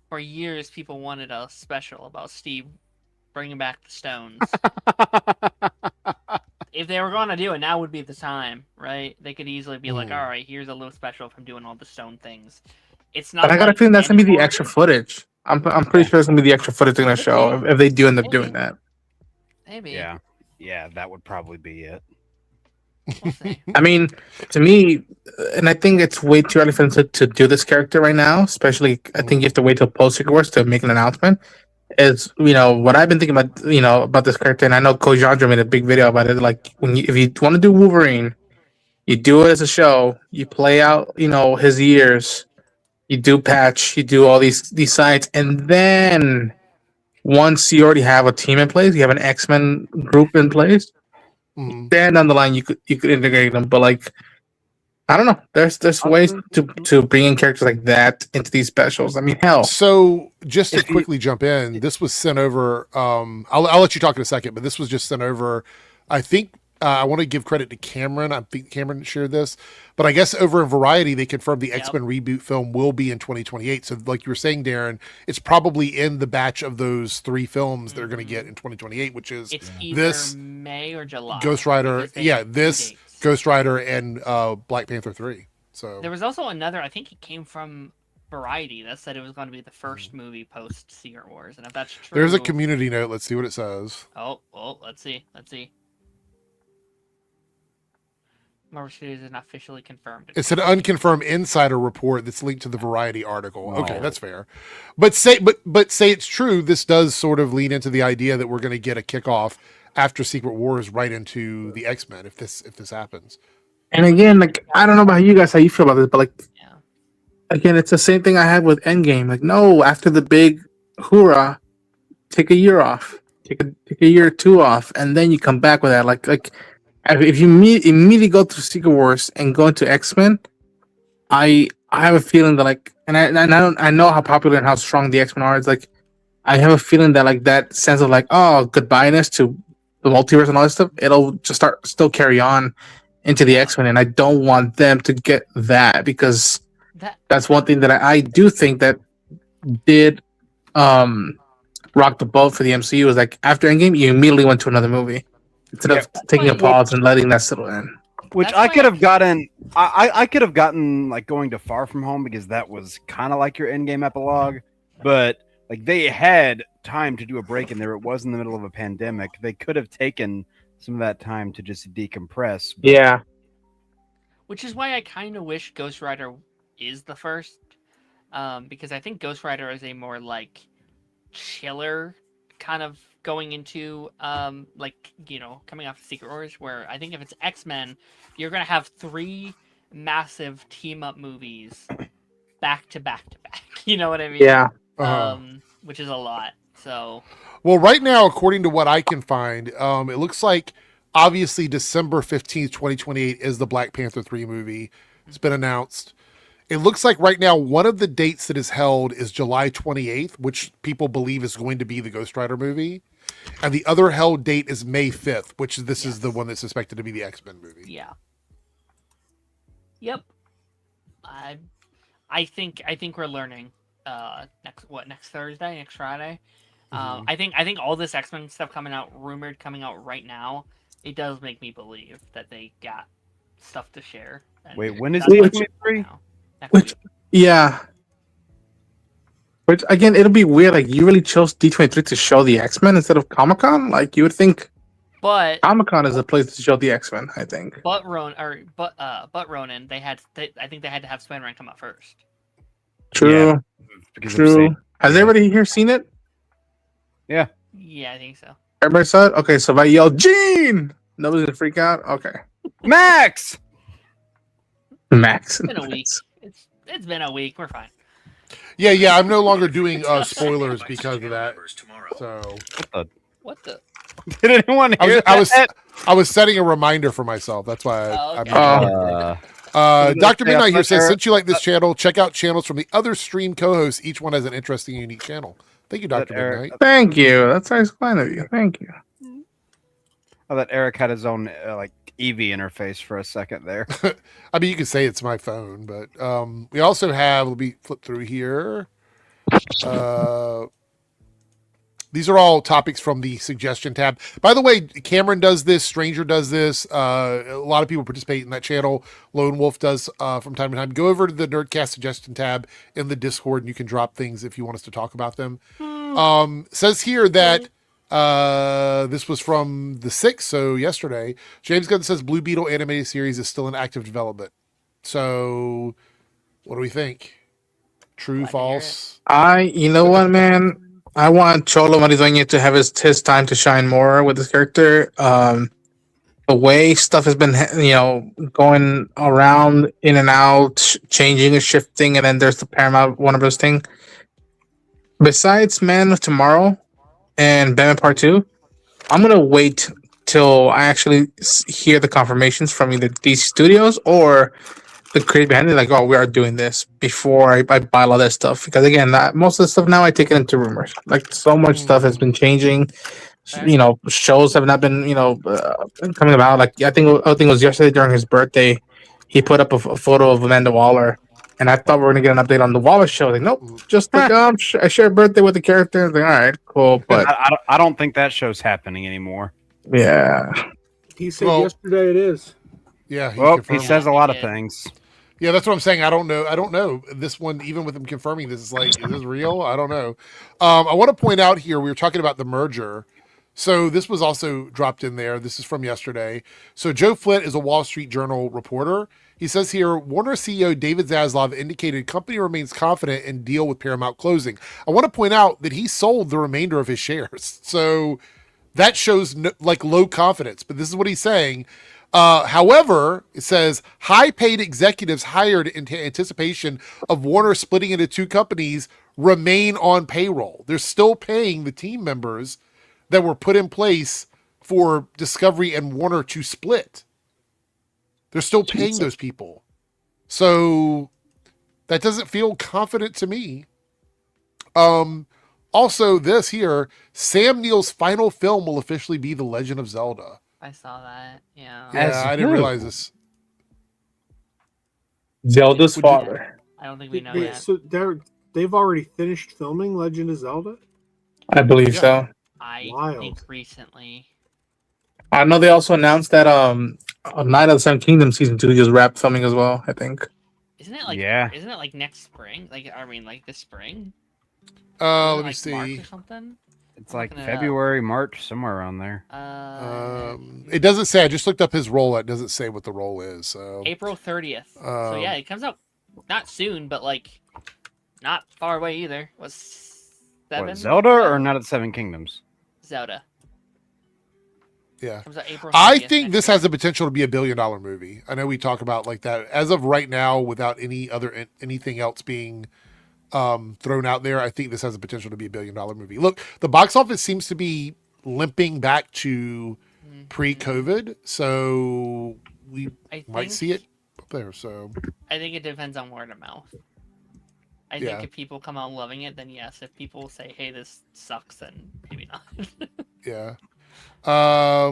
for years people wanted a special about Steve bringing back the stones. If they were going to do it, now would be the time, right? They could easily be like, all right, here's a little special from doing all the stone things. It's not. But I got a feeling that's going to be the extra footage. I'm pretty sure it's going to be the extra footage they're going to show if they do end up doing that. Maybe. Yeah, that would probably be it. We'll see. I mean, to me, and I think it's way too early for them to do this character right now. Especially, I think you have to wait till post Secret Wars to make an announcement. Is what I've been thinking about, about this character, and I know Kojandra made a big video about it. Like, if you want to do Wolverine, you do it as a show. You play out, his years. You do patch. You do all these sites, and then once you already have a team in place, you have an X-Men group in place. Then down the line, you could integrate them, but like, I don't know. There's ways to bring in characters like that into these specials. I mean, hell. So just to quickly jump in, this was sent over. I'll let you talk in a second, but this was just sent over. I think I want to give credit to Cameron. I think Cameron shared this, but I guess over in Variety they confirmed the X-Men reboot film will be in 2028. So, like you were saying, Darren, it's probably in the batch of those 3 films they're going to get in 2028, which is this May or July. Ghost Rider, this Ghost Rider and Black Panther 3. So there was also another. I think it came from Variety that said it was going to be the first movie post Secret Wars, and if that's true, there's a community note. Let's see what it says. Oh, let's see. Marvel Studios is not officially confirmed. It's an unconfirmed insider report that's linked to the Variety article. Okay, that's fair. But say it's true. This does sort of lean into the idea that we're going to get a kickoff after Secret Wars right into the X-Men if this happens. And again, like, I don't know about you guys, how you feel about this, but like, again, it's the same thing I had with Endgame. Like, no, after the big hoorah, take a year off, take a year or 2 off, and then you come back with that. Like if you immediately go through Secret Wars and go into X-Men, I have a feeling that like, and I know how popular and how strong the X-Men are. It's like, I have a feeling that like that sense of like, oh, goodbye-ness to the multiverse and all this stuff, it'll just still carry on into the X-Men, and I don't want them to get that, because that's one thing that I do think that did rock the boat for the MCU is like after Endgame, you immediately went to another movie instead of taking a pause and letting that settle in. Which I could have gotten. I could have gotten like going to Far From Home, because that was kind of like your Endgame epilogue, but like they had time to do a break in there. It was in the middle of a pandemic. They could have taken some of that time to just decompress. Yeah. Which is why I kind of wish Ghost Rider is the first, because I think Ghost Rider is a more like chiller kind of going into like, coming off of Secret Wars, where I think if it's X-Men, you're gonna have 3 massive team up movies back to back to back. You know what I mean? Yeah. Which is a lot. So well, right now, according to what I can find, it looks like obviously December 15th, 2028 is the Black Panther 3 movie. It's been announced. It looks like right now one of the dates that is held is July 28th, which people believe is going to be the Ghost Rider movie. And the other held date is May 5th, which is the one that's suspected to be the X-Men movie. Yeah. Yep. I think we're learning next Thursday, next Friday. I think all this X-Men stuff coming out right now, it does make me believe that they got stuff to share. Wait, when is the X-Men? Yeah. Which again, it'll be weird. Like, you really chose D23 to show the X-Men instead of Comic-Con. Like, you would think, but Comic-Con is a place to show the X-Men. I think. But Ronan, I think they had to have Spider-Man come out first. True. Yeah, true. Has everybody here seen it? Yeah. Yeah, I think so. Everybody saw it? Okay, so if I yell Gene, nobody's gonna freak out? Okay. Max! It's been a week. It's been a week. We're fine. Yeah. I'm no longer doing spoilers because of that. So What the? Did anyone I hear was that? I was setting a reminder for myself. That's why Oh, I okay. muted it. Uh, Dr. Midnight here says, Eric- since you like this channel, check out channels from the other stream co-hosts. Each one has an interesting, unique channel. Thank you, Dr. Eric- Midnight. Thank you. That's nice kind of you. Thank you. I thought Eric had his own like Eevee interface for a second there. I mean, you could say it's my phone, but we also have, let me flip through here. These are all topics from the suggestion tab. By the way, Cameron does this, Stranger does this. A lot of people participate in that channel. Lone Wolf does from time to time. Go over to the Nerdcast suggestion tab in the Discord, and you can drop things if you want us to talk about them. Says here that this was from the 6th, so yesterday. James Gunn says Blue Beetle animated series is still in active development. So, what do we think? True, Glad to hear false? You know what, man? I want Cholo Maridueña to have his time to shine more with his character. The way stuff has been, going around, in and out, changing and shifting, and then there's the Paramount one of those things. Besides Man of Tomorrow and Batman Part 2, I'm going to wait till I actually hear the confirmations from either DC Studios or the creative behind it, like, oh, we are doing this before I buy all that stuff. Because again, most of the stuff now I take it into rumors. Like, so much stuff has been changing. Fair. Shows have not been, coming about. Like, I think it was yesterday during his birthday, he put up a photo of Amanda Waller, and I thought we were gonna get an update on the Waller show. Like, nope, just like I share a birthday with the character. Like, all right, cool, but I don't think that show's happening anymore. yeah, He said yesterday it is. Yeah, he Well, he confirmed. says a lot of Yeah. things. Yeah, that's what I'm saying. I don't know. This one, even with him confirming this, is like, is this real? I don't know. I want to point out here, we were talking about the merger. So this was also dropped in there. This is from yesterday. So Joe Flint is a Wall Street Journal reporter. He says here, Warner CEO David Zaslav indicated company remains confident in deal with Paramount closing. I want to point out that he sold the remainder of his shares. So that shows low confidence, but this is what he's saying. However, it says high-paid executives hired in anticipation of Warner splitting into two companies remain on payroll. They're still paying the team members that were put in place for Discovery and Warner to split. They're still paying those people. So that doesn't feel confident to me. Also, this here, Sam Neill's final film will officially be The Legend of Zelda. I saw that. Yeah. Yeah, I didn't realize this. Zelda's Would you- father. I don't think we know Yeah, yet. so they've already finished filming Legend of Zelda. I believe Yeah. so. I Wild. think recently. I know they also announced that Night of the Seven Kingdoms season 2 just wrapped filming as well. I think. Isn't it like? Yeah. Isn't it like next spring? Like this spring? Let me Like see. March or something. It's like looking it up. February, March, somewhere around there. It doesn't say. I just looked up his role. It doesn't say what the role is. So April 30th. So yeah, it comes out not soon, but like not far away either. Was seven? What, Zelda or Night of the Seven Kingdoms? Zelda. yeah. Comes out April 30th I think next this year. has the potential to be $1 billion movie. I know we talk about like that as of right now, without anything else being thrown out there. I think this has the potential to be $1 billion movie. Look, the box office seems to be limping back to pre-COVID, so we I might think- see it up there. So I think it depends on word of mouth. I Yeah. think if people come out loving it, then yes. If people say, "Hey, this sucks," then maybe not. yeah. For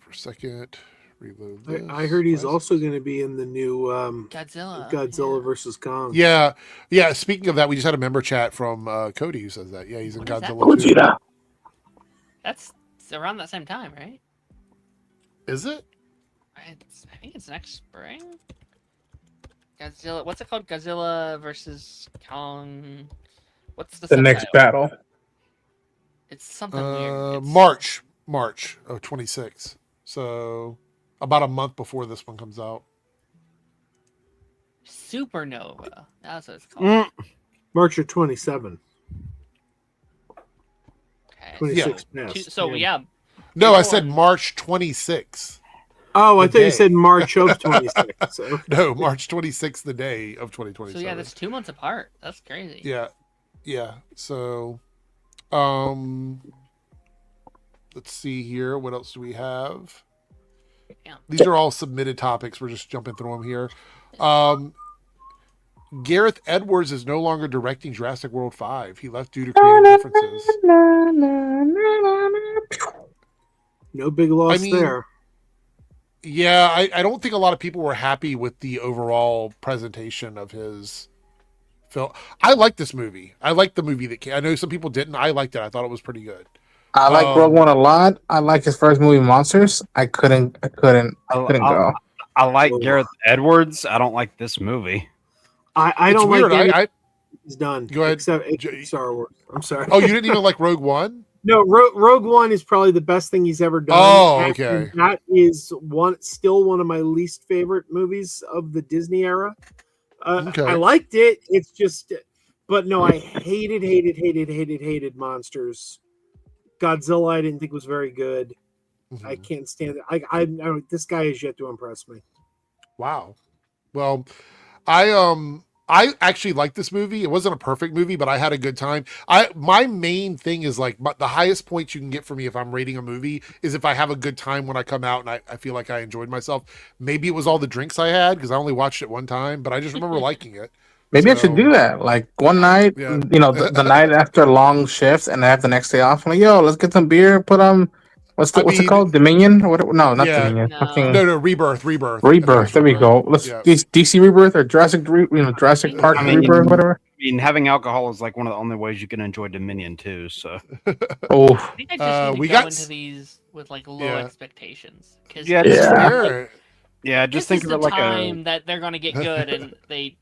a second, reload this. I heard he's Why is- also going to be in the new Godzilla. Godzilla versus Kong. Yeah. Speaking of that, we just had a member chat from Cody who says that. Yeah, he's in What is that? Godzilla 2. Gojira. That's around that same time, right? Is it? I think it's next spring. Godzilla. What's it called? Godzilla versus Kong. What's the The next subtitle? battle. It's something weird. It's March of 26. So about a month before this one comes out. Supernova. That's what it's called. March of 27. Okay. 26 So, past. so yeah. No, I April said and- March 26. Oh, I The thought you day. said March of 26. So. No, March 26th, the day of 2027. So yeah, that's 2 months apart. That's crazy. Yeah. Yeah. So, let's see here. What else do we have? Yeah. These are all submitted topics. We're just jumping through them here. Gareth Edwards is no longer directing Jurassic World 5. He left due to creative differences. No big loss I mean, there. Yeah, I don't think a lot of people were happy with the overall presentation of his film. I like this movie. I like the movie that came. I know some people didn't. I liked it. I thought it was pretty good. I like Rogue One a lot. I like his first movie, Monsters. I couldn't go. I like Gareth Edwards. I don't like this movie. I don't weird. like he's done. Go ahead. Except Star Wars. I'm sorry. Oh, you didn't even like Rogue One? No, Rogue One is probably the best thing he's ever done. Oh, and okay. that is still one of my least favorite movies of the Disney era. Okay. I liked it. It's just, but no, I hated Monsters. Godzilla, I didn't think was very good. Mhm. I can't stand it. I this guy is yet to impress me. Wow. Well, I actually liked this movie. It wasn't a perfect movie, but I had a good time. My main thing is like the highest point you can get for me if I'm rating a movie is if I have a good time when I come out and I feel like I enjoyed myself. Maybe it was all the drinks I had because I only watched it one time, but I just remember liking it. Maybe I should do that. Like one night, Yeah. the night after a long shift, and I have the next day off. I'm like, yo, let's get some beer. Put what's it called? Dominion? No, not Yeah. Dominion. No. Fucking No, Rebirth. Rebirth. There we go. Let's DC Rebirth or Jurassic Park Rebirth, whatever. I mean, having alcohol is like one of the only ways you can enjoy Dominion too. So, oh, I think I just need to go into these with like low expectations. Just think of it like time that they're gonna get good, and they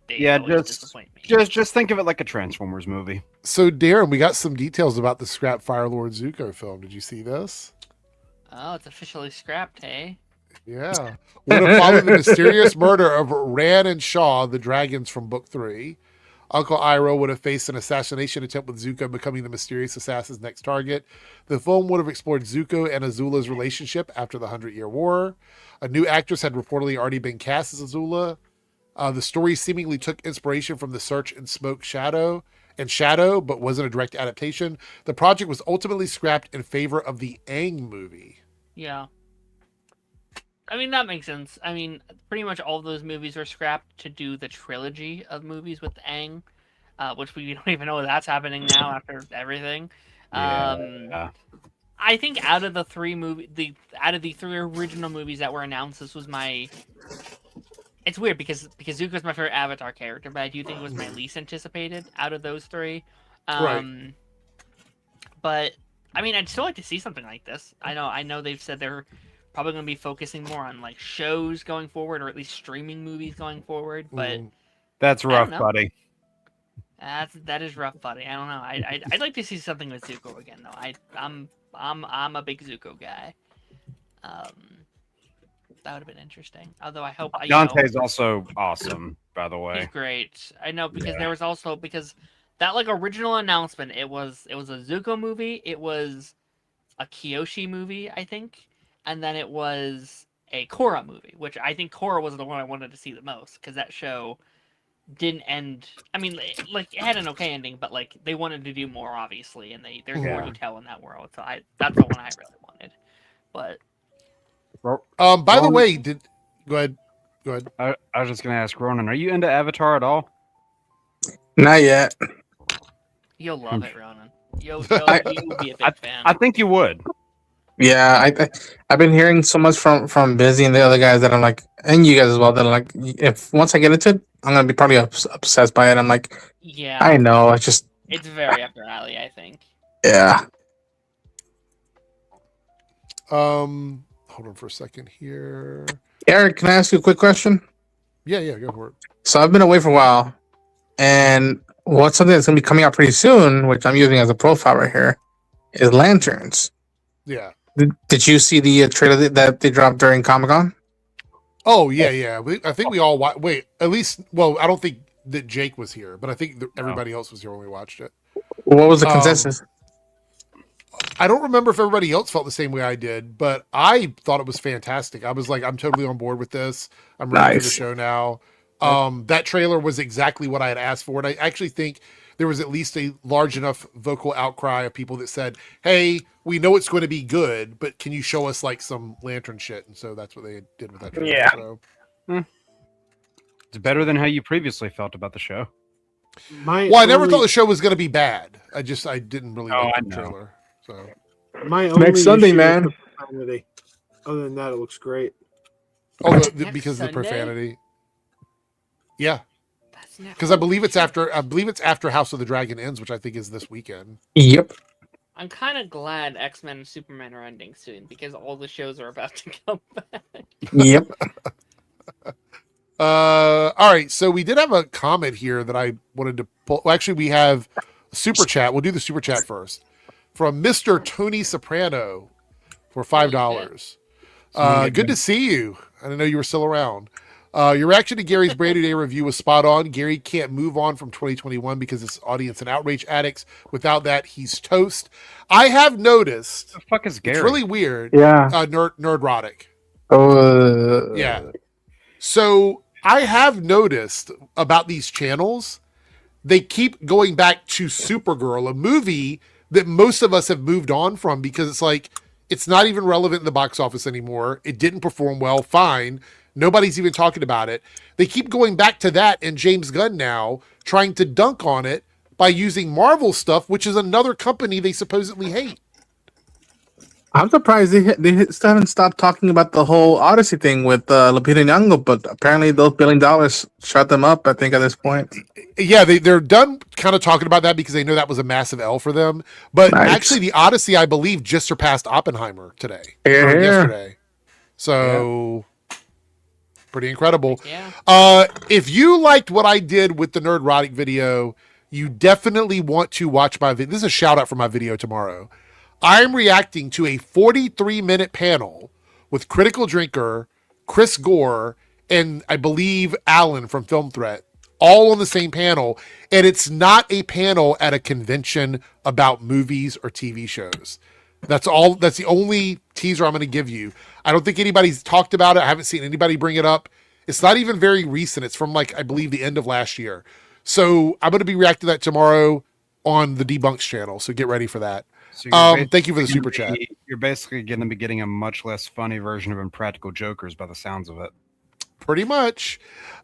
disappoint me. Just think of it like a Transformers movie. So, Darren, we got some details about the scrap Firelord Zuko film. Did you see this? Oh, it's officially scrapped, hey? Yeah. We're going to follow the mysterious murder of Ran and Shaw, the dragons from Book 3. Uncle Iroh would have faced an assassination attempt with Zuko becoming the mysterious assassin's next target. The film would have explored Zuko and Azula's relationship after the 100-Year War. A new actress had reportedly already been cast as Azula. The story seemingly took inspiration from The Search and Smoke Shadow, but wasn't a direct adaptation. The project was ultimately scrapped in favor of the Aang movie. Yeah. I mean, that makes sense. I mean, pretty much all of those movies were scrapped to do the trilogy of movies with Aang, which we don't even know that's happening now after everything. I think out of the three original movies that were announced, this was my. It's weird because Zuko's my favorite Avatar character, but I do think it was my least anticipated out of those three. Right. But I mean, I'd still like to see something like this. I know they've said they're probably going to be focusing more on like shows going forward, or at least streaming movies going forward. But that's rough, buddy. That is rough, buddy. I don't know. I'd like to see something with Zuko again, though. I'm a big Zuko guy. That would have been interesting. Although I hope Dante's also awesome, by the way. He's great. I know because there was also that like original announcement. It was a Zuko movie. It was a Kyoshi movie, I think. And then it was a Korra movie, which I think Korra was the one I wanted to see the most because that show didn't end. I mean, like it had an okay ending, but like they wanted to do more, obviously, and there's more to tell in that world. So that's the one I really wanted. But by the way, go ahead. I was just gonna ask Ronan, are you into Avatar at all? Not yet. You'll love it, Ronan. You'll be a big fan. I think you would. Yeah, I've been hearing so much from Busy and the other guys that I'm like, and you guys as well, that I'm like, if once I get into it, I'm gonna be probably obsessed by it. I'm like, yeah, I know, it's very up your alley, I think. Yeah. Hold on for a second here. Eric, can I ask you a quick question? Yeah, go for it. So I've been away for a while, and what's something that's gonna be coming out pretty soon, which I'm using as a profile right here, is Lanterns. Yeah. Did you see the trailer that they dropped during Comic-Con? Oh, yeah. I think we all wait. At least, well, I don't think that Jake was here, but I think everybody else was here when we watched it. What was the consensus? I don't remember if everybody else felt the same way I did, but I thought it was fantastic. I was like, I'm totally on board with this. I'm ready for the Nice. show now. That trailer was exactly what I had asked for. And I actually think there was at least a large enough vocal outcry of people that said, hey, we know it's going to be good, but can you show us like some lantern shit? And so that's what they did with that trailer. Yeah. So. It's better than how you previously felt about the show. Well, I never thought the show was going to be bad. I didn't really Oh, like I the know. trailer. So My only Sunday, issue man. is the profanity. Other than that, it looks great. Next because of the Sunday? profanity. Yeah, That's not. because I believe it's after House of the Dragon ends, which I think is this weekend. Yep. I'm kind of glad X-Men and Superman are ending soon because all the shows are about to come back. Yep. All right, so we did have a comment here that I wanted to pull. Well, actually, we have a super chat. We'll do the super chat first from Mr. Tony Soprano for $5. Good to see you. I didn't know you were still around. Your reaction to Gary's Brand New Day review was spot on. Gary can't move on from 2021 because his audience and outrage addicts. Without that, he's toast. I have noticed. The fuck is Gary? It's really weird. Yeah. Nerdrotic. Yeah. So I have noticed about these channels, they keep going back to Supergirl, a movie that most of us have moved on from because it's like, it's not even relevant in the box office anymore. It didn't perform well. Fine. Nobody's even talking about it. They keep going back to that and James Gunn now trying to dunk on it by using Marvel stuff, which is another company they supposedly hate. I'm surprised they still haven't stopped talking about the whole Odyssey thing with Lupita Nyong'o, but apparently those $1 billion shut them up, I think, at this point. Yeah, they're done kind of talking about that because they know that was a massive L for them. But Nice. actually, the Odyssey, I believe, just surpassed Oppenheimer today. Yeah. Or yesterday. So, pretty incredible. Yeah. If you liked what I did with the Nerdrotic video, you definitely want to watch my video. This is a shout out for my video tomorrow. I'm reacting to a 43-minute panel with Critical Drinker, Chris Gore, and I believe Alan from Film Threat, all on the same panel. And it's not a panel at a convention about movies or TV shows. That's all. That's the only teaser I'm going to give you. I don't think anybody's talked about it. I haven't seen anybody bring it up. It's not even very recent. It's from I believe the end of last year. So I'm going to be reacting to that tomorrow on the Debunks channel. So get ready for that. So Thank you for the super chat. You're basically going to be getting a much less funny version of Impractical Jokers by the sounds of it. Pretty much.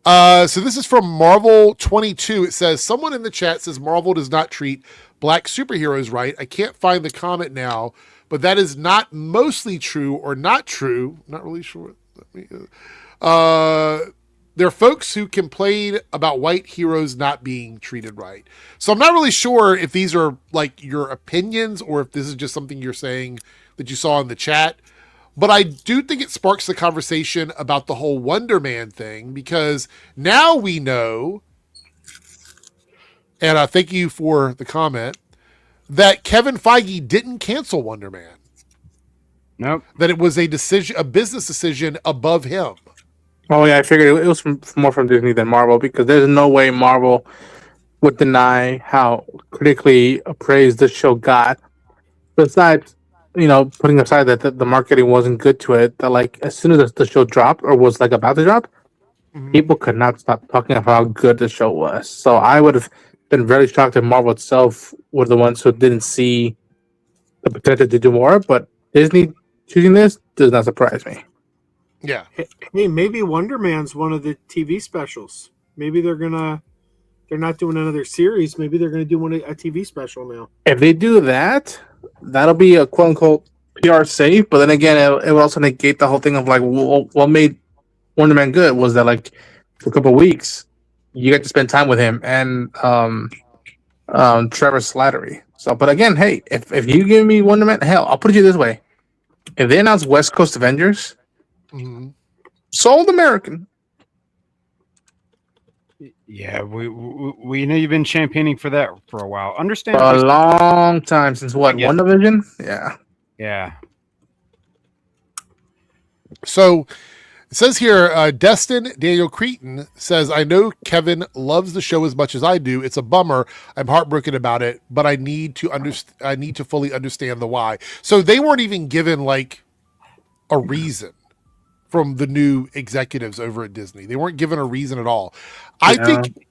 So this is from Marvel 22. It says, someone in the chat says Marvel does not treat black superheroes right. I can't find the comment now, but that is not mostly true or not true. Not really sure. There are folks who complain about white heroes not being treated right. So I'm not really sure if these are your opinions or if this is just something you're saying that you saw in the chat. But I do think it sparks the conversation about the whole WonderMan thing because now we know, and thank you for the comment, that Kevin Feige didn't cancel WonderMan. Nope. That it was a business decision above him. Oh, yeah, I figured it was more from Disney than Marvel because there's no way Marvel would deny how critically appraised the show got. Besides, putting aside that the marketing wasn't good to it, that as soon as the show dropped or was about to drop, people could not stop talking about how good the show was. So I would have been very shocked if Marvel itself were the ones who didn't see the potential to do more. But Disney choosing this does not surprise me. Yeah. Hey, maybe WonderMan's one of the TV specials. Maybe they're not doing another series. Maybe they're gonna do a TV special now. If they do that, that'll be a quote unquote PR safe. But then again, it will also negate the whole thing of what made WonderMan good was that for a couple of weeks you got to spend time with him and Trevor Slattery. So, but again, hey, if you give me WonderMan, hell, I'll put it this way: if they announce West Coast Avengers, sold American. Yeah, we know you've been championing for that for a while. Understand? For a long time since what? WandaVision? Yeah. Yeah. So It says here, Destin Daniel Cretan says, I know Kevin loves the show as much as I do. It's a bummer. I'm heartbroken about it, but I need to I need to fully understand the why. So they weren't even given like a reason from the new executives over at Disney. They weren't given a reason at all. I think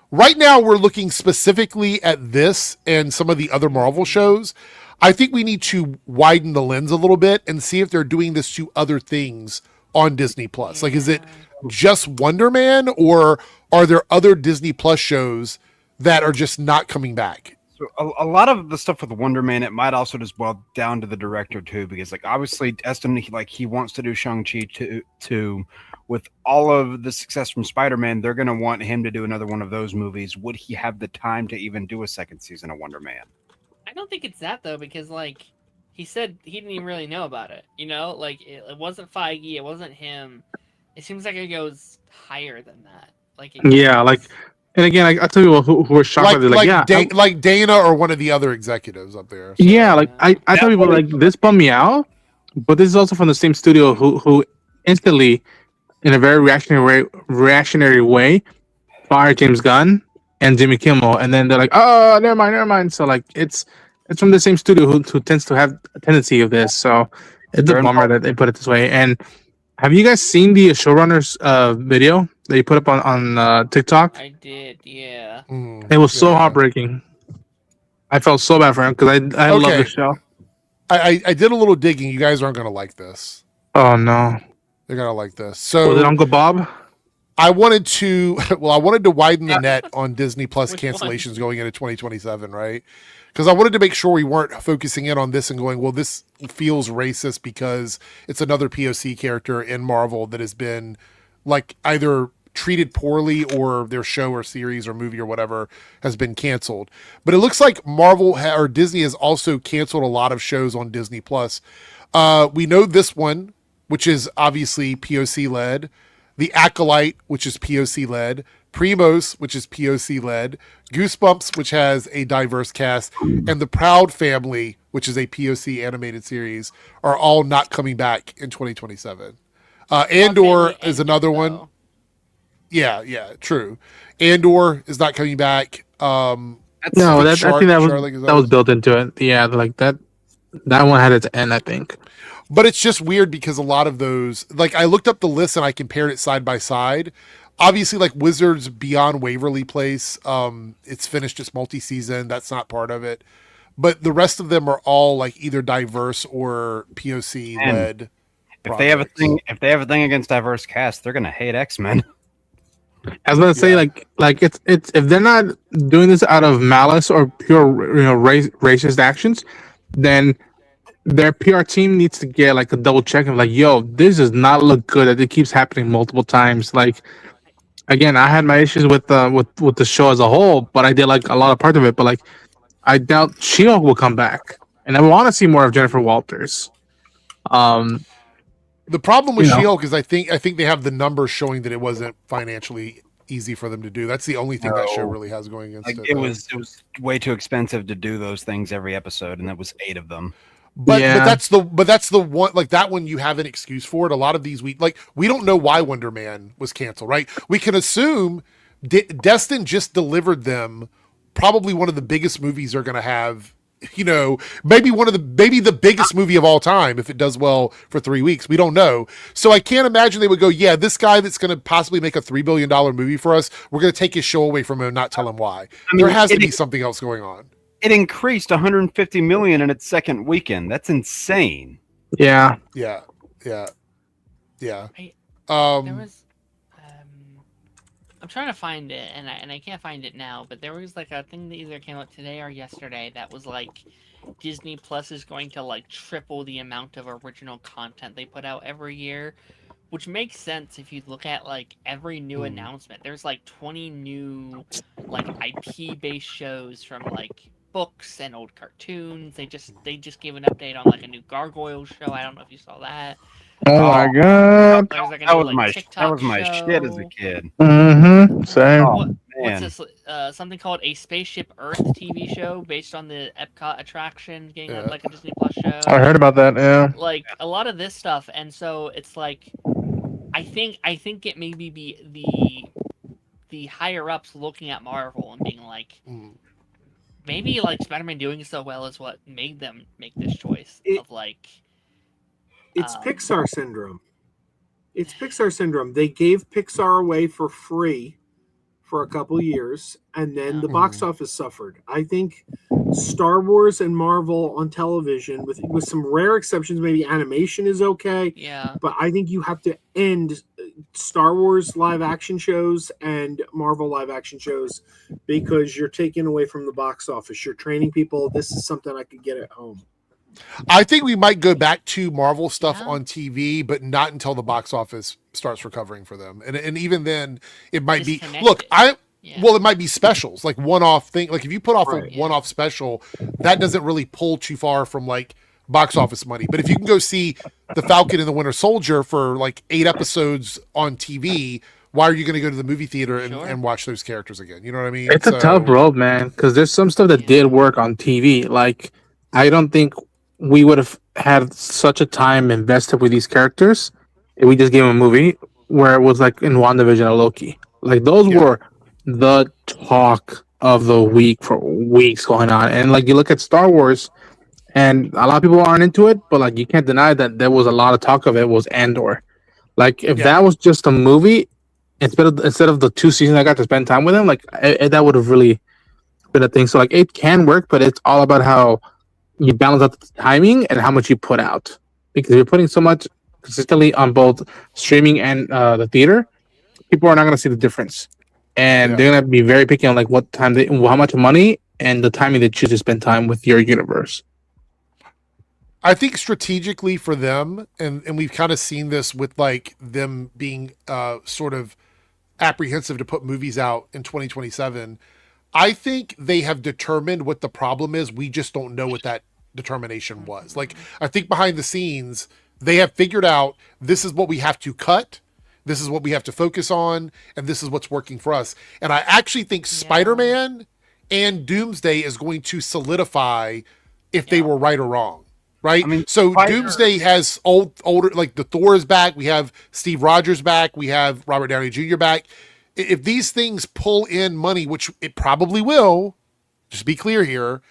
right now we're looking specifically at this and some of the other Marvel shows. I think we need to widen the lens a little bit and see if they're doing this to other things on Disney Plus. Like, is it just WonderMan, or are there other Disney Plus shows that are just not coming back? So a lot of the stuff with Wonder Man, it might also just boil down to the director too, because like obviously Destin, he wants to do Shang-Chi too. With all of the success from Spider-Man, they're going to want him to do another one of those movies. Would he have the time to even do a second season of Wonder Man? I don't think it's that though, because like he said he didn't even really know about it. You know, like it wasn't Feige, it wasn't him. It seems like it goes higher than that. Like yeah, like, and again, I tell you who were shocked by this, like Dana or one of the other executives up there. So. Yeah, like I tell people like this bummed me out, but this is also from the same studio who instantly, in a very reactionary way, fired James Gunn and Jimmy Kimmel, and then they're like, oh, never mind. So like it's from the same studio who tends to have a tendency of this. So it's a bummer that they put it this way. And have you guys seen the showrunners video that you put up on TikTok? I did, yeah. It was so heartbreaking. I felt so bad for him because I love the show. I did a little digging. You guys aren't gonna like this. Oh no, they're gonna like this. So was it Uncle Bob? I wanted to widen the net on Disney Plus cancellations going into 2027, right? Because I wanted to make sure we weren't focusing in on this and going, well, this feels racist because it's another POC character in Marvel that has been like either treated poorly or their show or series or movie or whatever has been canceled. But it looks like Marvel or Disney has also canceled a lot of shows on Disney Plus. We know this one, which is obviously POC led. The Acolyte, which is POC led, Primos, which is POC led, Goosebumps, which has a diverse cast, and The Proud Family, which is a POC animated series, are all not coming back in 2027. Andor is another one. Yeah, true. Andor is not coming back. I think that was built into it. Yeah, like that one had its end, I think. But it's just weird because a lot of those, like I looked up the list and I compared it side by side. Obviously, like Wizards Beyond Waverly Place, it's finished its multi-season. That's not part of it. But the rest of them are all like either diverse or POC led. If they have a thing against diverse cast, they're gonna hate X-Men. I was gonna say like it's if they're not doing this out of malice or pure racist actions, then their PR team needs to get like a double check of like, yo, this does not look good. It keeps happening multiple times. Like, again, I had my issues with the show as a whole, but I did like a lot of part of it. But like, I doubt She-Hulk will come back, and I want to see more of Jennifer Walters. The problem with She-Hulk is I think they have the numbers showing that it wasn't financially easy for them to do. That's the only thing that show really has going against it. It was way too expensive to do those things every episode, and that was 8 of them. But that's the one, like that one you have an excuse for it. A lot of these we don't know why Wonder Man was canceled, right? We can assume Destin just delivered them probably one of the biggest movies they're going to have, maybe the biggest movie of all time if it does well for 3 weeks. We don't know. So I can't imagine they would go, yeah, this guy that's going to possibly make a $3 billion movie for us, we're going to take his show away from him and not tell him why. There has to be something else going on. It increased 150 million in its second weekend. That's insane. Yeah. There was, I'm trying to find it, and I can't find it now. But there was like a thing that either came out today or yesterday that was like Disney Plus is going to like triple the amount of original content they put out every year, which makes sense if you look at like every new announcement. There's like 20 new like IP based shows from like books and old cartoons. They just gave an update on like a new Gargoyle show. I don't know if you saw that. Oh my god, that was my shit as a kid. Same. What's this? Something called a Spaceship Earth TV show based on the Epcot attraction, getting like a Disney Plus show. I heard about that. Yeah, like a lot of this stuff, and so it's like I think it maybe be the higher ups looking at Marvel and being like, maybe like Spider-Man doing so well is what made them make this choice of like. It's Pixar syndrome. It's Pixar syndrome. They gave Pixar away for free for a couple years, and then the box office suffered. I think Star Wars and Marvel on television, with some rare exceptions, maybe animation is okay. Yeah. But I think you have to end Star Wars live action shows and Marvel live action shows because you're taking away from the box office. You're training people. This is something I could get at home. I think we might go back to Marvel stuff on TV, but not until the box office starts recovering for them. And even then, it might be. Look, well, it might be specials, like one-off thing. Like if you put off a one-off special, that doesn't really pull too far from like box office money. But if you can go see The Falcon and the Winter Soldier for like 8 episodes on TV, why are you going to go to the movie theater and watch those characters again? You know what I mean? It's a tough road, man, because there's some stuff that did work on TV. Like, I don't think we would have had such a time invested with these characters if we just gave them a movie where it was like in WandaVision or Loki. Like, those were the talk of the week for weeks going on. And like, you look at Star Wars, and a lot of people aren't into it, but like, you can't deny that there was a lot of talk of it was Andor. Like, if that was just a movie, instead of the 2 seasons I got to spend time with him, like that would have really been a thing. So like, it can work, but it's all about how you balance out the timing and how much you put out. Because if you're putting so much consistently on both streaming and the theater, people are not going to see the difference, and they're going to be very picky on like what time how much money and the timing they choose to spend time with your universe. I think strategically for them, and we've kind of seen this with like them being sort of apprehensive to put movies out in 2027. I think they have determined what the problem is. We just don't know what that determination was. Like, I think behind the scenes, they have figured out this is what we have to cut, this is what we have to focus on, and this is what's working for us. And I actually think Spider-Man and Doomsday is going to solidify if they were right or wrong. Right? I mean, so Doomsday has older, like the Thor is back. We have Steve Rogers back. We have Robert Downey Jr. back. If these things pull in money, which it probably will, just be clear here,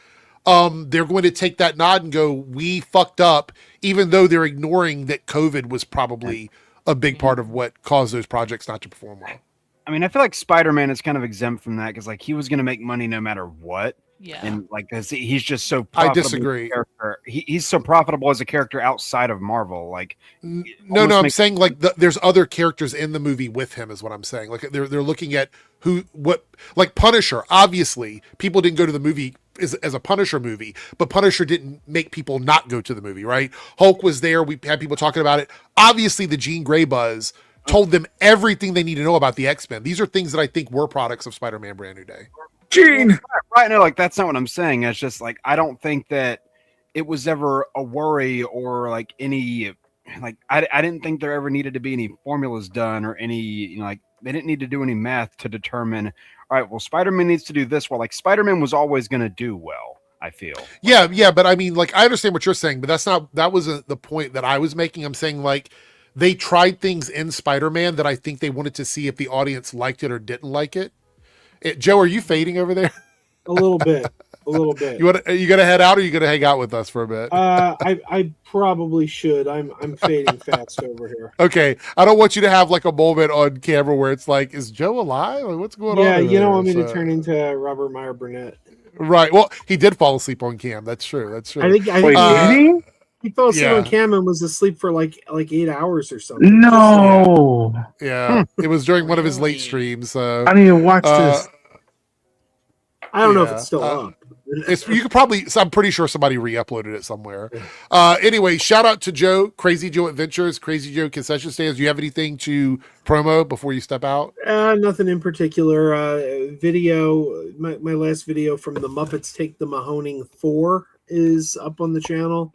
they're going to take that nod and go, we fucked up, even though they're ignoring that COVID was probably a big part of what caused those projects not to perform well. I mean, I feel like Spider-Man is kind of exempt from that because like he was going to make money no matter what. Yeah. And like he's just so profitable. I disagree. He's so profitable as a character outside of Marvel. Like no, I'm saying like there's other characters in the movie with him is what I'm saying. Like they're looking at like Punisher. Obviously, people didn't go to the movie as a Punisher movie, but Punisher didn't make people not go to the movie, right? Hulk was there. We had people talking about it. Obviously, the Jean Grey buzz told them everything they need to know about the X-Men. These are things that I think were products of Spider-Man Brand New Day. Gene. Right, no, like that's not what I'm saying. It's just like I don't think that it was ever a worry or like any like I didn't think there ever needed to be any formulas done or any like they didn't need to do any math to determine all right, well Spider-Man needs to do this. Well, like Spider-Man was always going to do well, I feel. Yeah, but I mean like I understand what you're saying, but that wasn't the point that I was making. I'm saying like they tried things in Spider-Man that I think they wanted to see if the audience liked it or didn't like it. Joe, are you fading over there? A little bit. You gonna head out, or you gonna hang out with us for a bit? I probably should. I'm fading fast over here. Okay, I don't want you to have like a moment on camera where it's like, is Joe alive? Like, what's going on? Yeah, you don't want me to turn into Robert Meyer Burnett. Right. Well, he did fall asleep on cam. That's true. I think he fell asleep on cam and was asleep for like 8 hours or something. No. Yeah. It was during one of his late streams. I need to watch this. I don't know if it's still up. You could probably. I'm pretty sure somebody re-uploaded it somewhere. Anyway, shout out to Joe, Crazy Joe Adventures, Crazy Joe Concession Stands. Do you have anything to promo before you step out? Nothing in particular. Video. My last video from the Muppets Take the Mahoning 4 is up on the channel.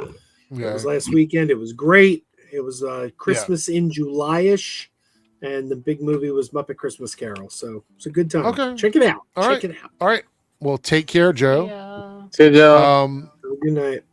Yeah. It was last weekend. It was great. It was Christmas in July-ish, and the big movie was Muppet Christmas Carol. So it's a good time. Okay, check it out. Check it out. All right. Well, take care, Joe. Yeah. See you, Joe. Good night.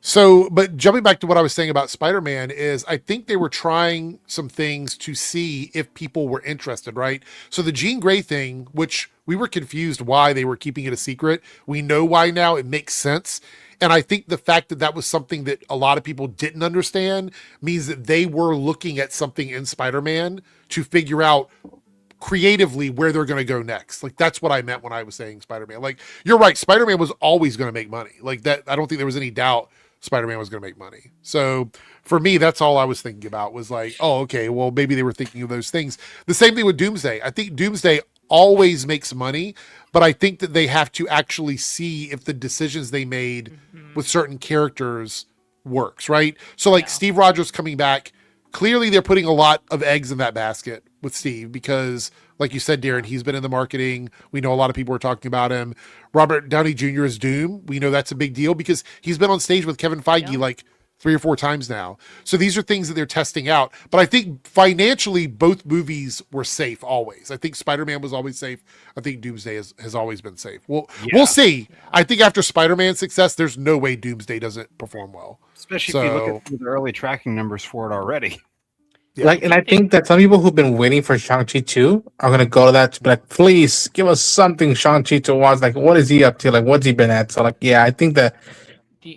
So, but jumping back to what I was saying about Spider-Man is I think they were trying some things to see if people were interested, right? So the Jean Grey thing, which we were confused why they were keeping it a secret. We know why now. It makes sense. And I think the fact that that was something that a lot of people didn't understand means that they were looking at something in Spider-Man to figure out creatively where they're going to go next. Like that's what I meant when I was saying Spider-Man. Like you're right, Spider-Man was always going to make money. Like that, I don't think there was any doubt Spider-Man was going to make money. So for me, that's all I was thinking about was like, oh, okay, well maybe they were thinking of those things. The same thing with Doomsday. I think Doomsday always makes money, but I think that they have to actually see if the decisions they made with certain characters works, right? So like Steve Rogers coming back, clearly they're putting a lot of eggs in that basket with Steve because, like you said, Darren, he's been in the marketing. We know a lot of people are talking about him. Robert Downey Jr. is Doom. We know that's a big deal because he's been on stage with Kevin Feige like 3 or 4 times now. So these are things that they're testing out. But I think financially, both movies were safe always. I think Spider-Man was always safe. I think Doomsday has always been safe. Well, we'll see. I think after Spider-Man's success, there's no way Doomsday doesn't perform well. Especially if you look at the early tracking numbers for it already. Yeah. Like, and I think that some people who've been waiting for Shang-Chi 2 are going to go to that to be like, please give us something Shang-Chi to watch. Like, what is he up to? Like, what's he been at? So, like, yeah, I think that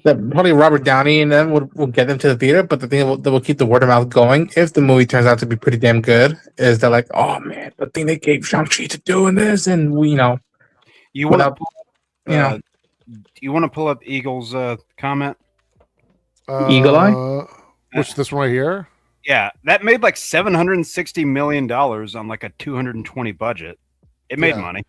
probably Robert Downey and them will get them to the theater, but the thing that will keep the word of mouth going if the movie turns out to be pretty damn good is they're like, oh man, the thing they gave Shang-Chi to do in this, and we, you want to you want to pull up Eagle's comment? Eagle Eye? Which this one right here? Yeah, that made like $760 million on like a 220 budget. It made money.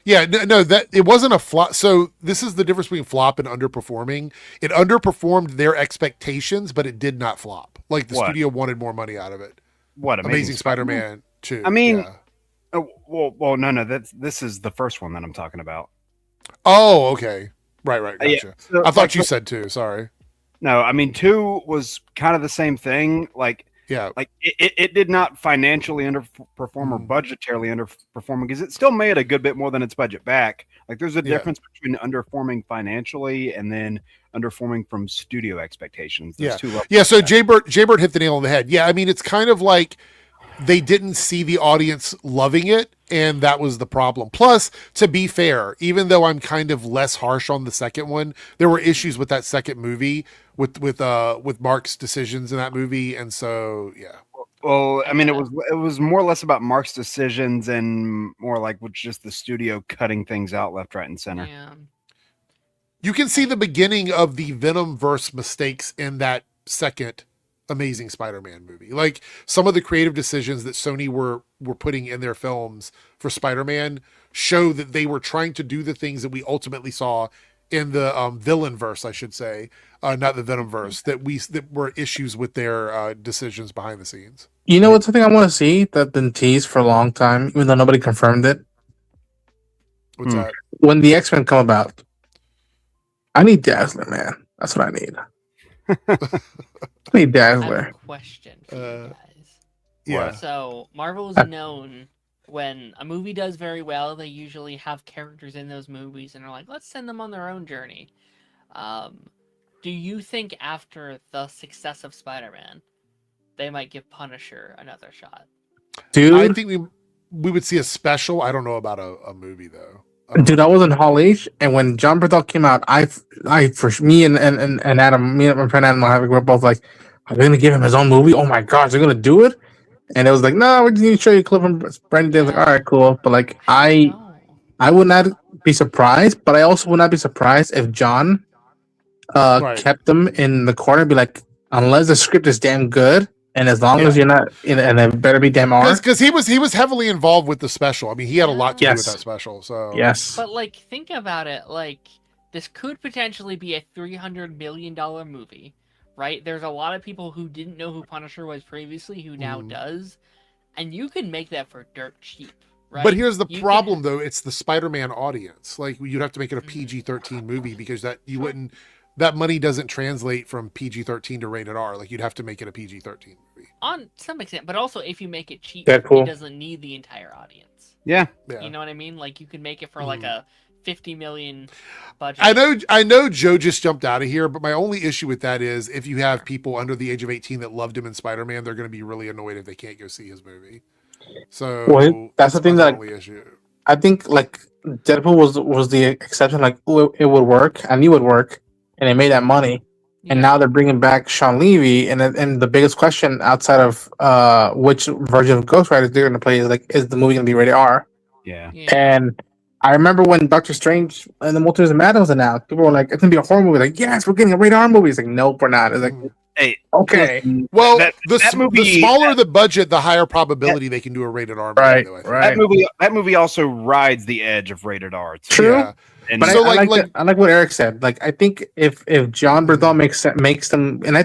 Yeah, no, that it wasn't a flop. So this is the difference between flop and underperforming. It underperformed their expectations, but it did not flop. Like the studio wanted more money out of it. What Amazing Spider-Man 2? I mean, no, this is the first one that I'm talking about. Oh, okay, right, gotcha. Yeah. So, I thought you said 2. Sorry. No, I mean 2 was kind of the same thing. Like it did not financially underperform or budgetarily underperform because it still made a good bit more than its budget back. Like there's a difference between underperforming financially and then underperforming from studio expectations. There's two levels. Yeah. So Jaybird hit the nail on the head. Yeah, I mean it's kind of like they didn't see the audience loving it, and that was the problem. Plus, to be fair, even though I'm kind of less harsh on the second one, there were issues with that second movie with Mark's decisions in that movie, and so yeah. Well, I mean, it was more or less about Mark's decisions and more like with just the studio cutting things out left, right, and center. Yeah. You can see the beginning of the Venomverse mistakes in that second Amazing Spider-Man movie. Like some of the creative decisions that Sony were putting in their films for Spider-Man show that they were trying to do the things that we ultimately saw in the Villainverse, I should say, not the Venomverse, that were issues with their decisions behind the scenes. You know what's something I want to see that's been teased for a long time, even though nobody confirmed it? What's that? When the X-Men come about, I need Dazzler, man. That's what I need. I need Dazzler. I have a question for you guys. Yeah. So Marvel is known when a movie does very well, they usually have characters in those movies and are like, let's send them on their own journey. Do you think after the success of Spider-Man, they might give Punisher another shot? Dude, I think we would see a special. I don't know about a movie though. Dude, I was in Hall H, and when John Bernthal came out, I for me and Adam, me and my friend Adam, we're both like, are they gonna give him his own movie? Oh my gosh, they're gonna do it? And it was like, no, we're just gonna show you a clip from Brandon Day. Like, all right, cool. But like, I would not be surprised, but I also would not be surprised if John kept them in the corner, and be like, unless the script is damn good, and as long as you're not, and it better be damn hard. Because he was heavily involved with the special. I mean, he had a lot to do with that special. So yes, but like, think about it. Like, this could potentially be a $300 million movie, right? There's a lot of people who didn't know who Punisher was previously, who now does, and you can make that for dirt cheap. Right? But here's the problem, though. It's the Spider-Man audience. Like, you'd have to make it a PG-13 movie because that money doesn't translate from PG-13 to rated R. Like, you'd have to make it a PG-13 movie. On some extent, but also if you make it cheap, Deadpool. it doesn't need the entire audience. Yeah. You know what I mean? Like, you could make it for like a $50 million budget. I know Joe just jumped out of here, but my only issue with that is if you have people under the age of 18 that loved him in Spider-Man, they're going to be really annoyed if they can't go see his movie. So Well, that's the thing my that only issue. I think like Deadpool was the exception. Like it would work. I knew it would work, and it made that money. And now they're bringing back Sean Levy, and the biggest question outside of which version of Ghost Rider they're going to play is the movie going to be rated R? Yeah. And I remember when Doctor Strange and the Multiverse of Madness was announced, people were like, "It's going to be a horror movie." Like, yes, we're getting a rated R movie. It's like, nope, we're not. It's like, Hey, okay, Well, that the smaller the budget, the higher probability they can do a rated R movie. right, though, I think. right. that movie also rides the edge of rated R. Too. True. Yeah. And But So, I like- like what Eric said. Like, I think if John Bernthal makes them, and I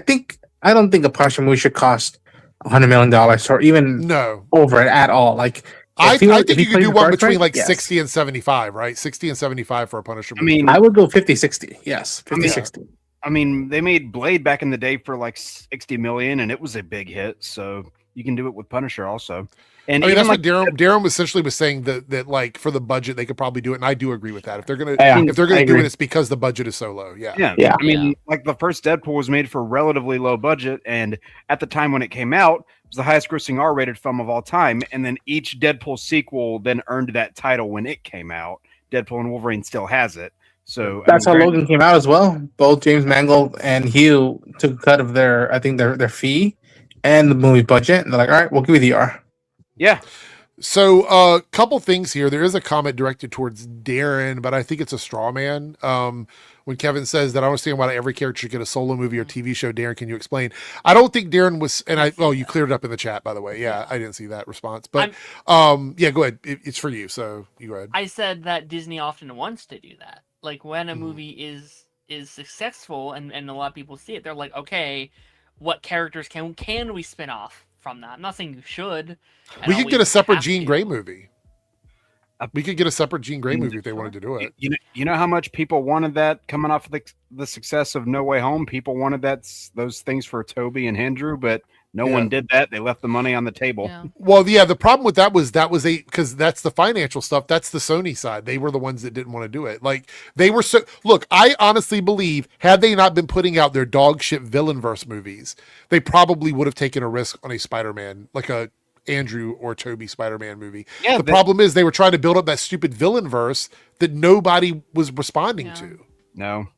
don't think a Punisher movie should cost $100 million or even No. over it at all. Like, I if think he you could plays do the one cards between right, like yes. 60 and 75, right? 60 and 75 for a Punisher I movie. mean, I would go 50-60. Yes, 50-60. I mean, they made Blade back in the day for like 60 million, and it was a big hit. So you can do it with Punisher also. And I mean, even that's like, what Darren essentially was saying that like for the budget they could probably do it, and I do agree with that. If they're gonna Yeah, do I it, agree. it's because the budget is so low. Yeah. yeah. I mean, like the first Deadpool was made for a relatively low budget, and at the time when it came out, it was the highest grossing R-rated film of all time. And then each Deadpool sequel then earned that title when it came out. Deadpool and Wolverine still has it. So That's how I mean, Logan came out as well. Both James Mangold and Hugh took a cut of their fee and the movie budget, and they're like, "All right, we'll give you the R." yeah. So a couple things here. There is a comment directed towards Darren, but I think it's a straw man. When Kevin says that I understand why every character should get a solo movie or TV show, Darren, can you explain? I don't think Darren was, you cleared it up in the chat, by the way. Yeah, I didn't see that response, but yeah, go ahead. It's for you, so you go ahead. I said that Disney often wants to do that. Like when a movie is successful and a lot of people see it, they're like, okay, what characters can we spin off from that? I'm not saying you should. We could get a separate Jean Grey movie. movie. We could get a separate Jean Grey movie if they wanted to do it. You know how much people wanted that coming off of the success of No Way Home? People wanted those things for Toby and Andrew, but no one did that. They left the money on the table. Yeah. Well, yeah, the problem with that was because that's the financial stuff. That's the Sony side. They were the ones that didn't want to do it. Like they were so. Look, I honestly believe had they not been putting out their dog shit villainverse movies, they probably would have taken a risk on a Spider-Man, like a Andrew or Toby Spider-Man movie. Yeah, the problem is they were trying to build up that stupid villainverse that nobody was responding to. No.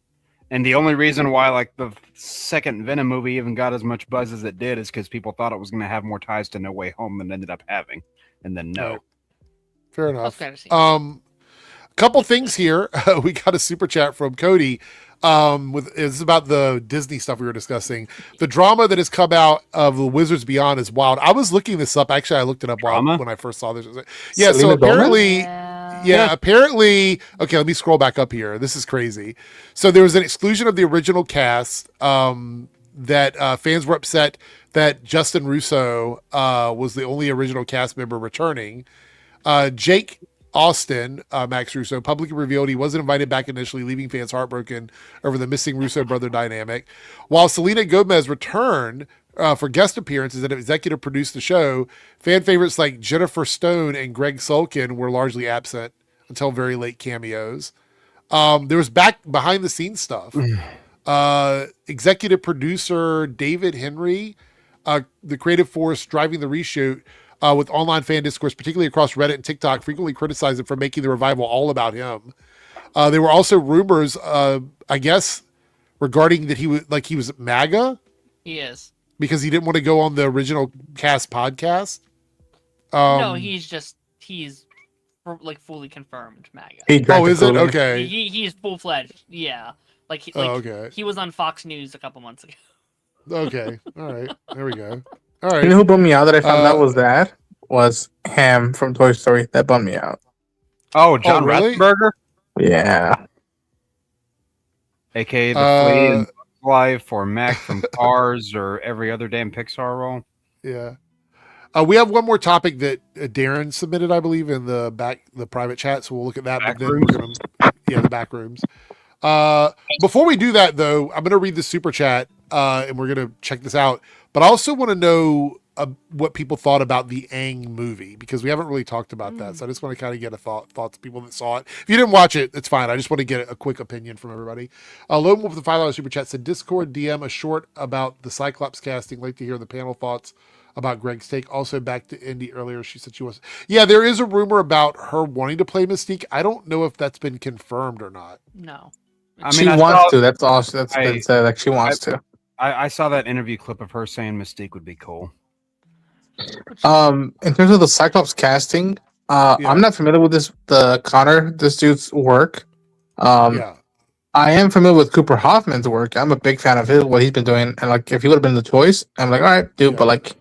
And the only reason why like the second Venom movie even got as much buzz as it did is because people thought it was going to have more ties to No Way Home than it ended up having. And then no. Right. Fair enough. Fantasy. Couple things here. We got a super chat from Cody. It's about the Disney stuff we were discussing. The drama that has come out of the Wizards Beyond is wild. I was looking this up. Actually, I looked it up when I first saw this. Yeah, so Selena Gomez? apparently, Yeah. apparently. Okay, let me scroll back up here. This is crazy. So there was an exclusion of the original cast. That fans were upset that Justin Russo was the only original cast member returning. Jake Austin, Max Russo, publicly revealed he wasn't invited back initially, leaving fans heartbroken over the missing Russo brother dynamic. While Selena Gomez returned for guest appearances and executive produced the show, fan favorites like Jennifer Stone and Greg Sulkin were largely absent until very late cameos. There was behind the scenes stuff. Executive producer David Henry, the creative force driving the reshoot, with online fan discourse, particularly across Reddit and TikTok, frequently criticized him for making the revival all about him. There were also rumors, I guess, regarding that he was MAGA He is. because he didn't want to go on the original cast podcast. No, he's like fully confirmed MAGA. Is it? Okay. He's full fledged. Yeah. Okay. He was on Fox News a couple months ago. Okay. All right. There we go. All right. You know who bummed me out that I found out was Ham from Toy Story. That bummed me out. Oh, John really? Ratzenberger? Yeah. AKA the Flea in Bug's Life or Mac from Cars or every other damn Pixar role. Yeah. We have one more topic that Darren submitted, I believe, in the private chat. So we'll look at that. Back But then the back rooms. Before we do that, though, I'm going to read the super chat and we're going to check this out. But I also want to know what people thought about the Aang movie, because we haven't really talked about that. So I just want to kind of get thoughts of people that saw it. If you didn't watch it, it's fine. I just want to get a quick opinion from everybody. Lone Wolf with the $5 super chat said, Discord DM a short about the Cyclops casting. Like to hear the panel thoughts about Greg's take. Also, back to Indy earlier, she said she was. Yeah, there is a rumor about her wanting to play Mystique. I don't know if that's been confirmed or not. No. I mean, She wants to. That's all that's been said. Like she wants to. I saw that interview clip of her saying Mystique would be cool. In terms of the Cyclops casting, I'm not familiar with this dude's work. Yeah. I am familiar with Cooper Hoffman's work. I'm a big fan of what he's been doing, and like if he would have been the choice, I'm like, all right, dude, but like,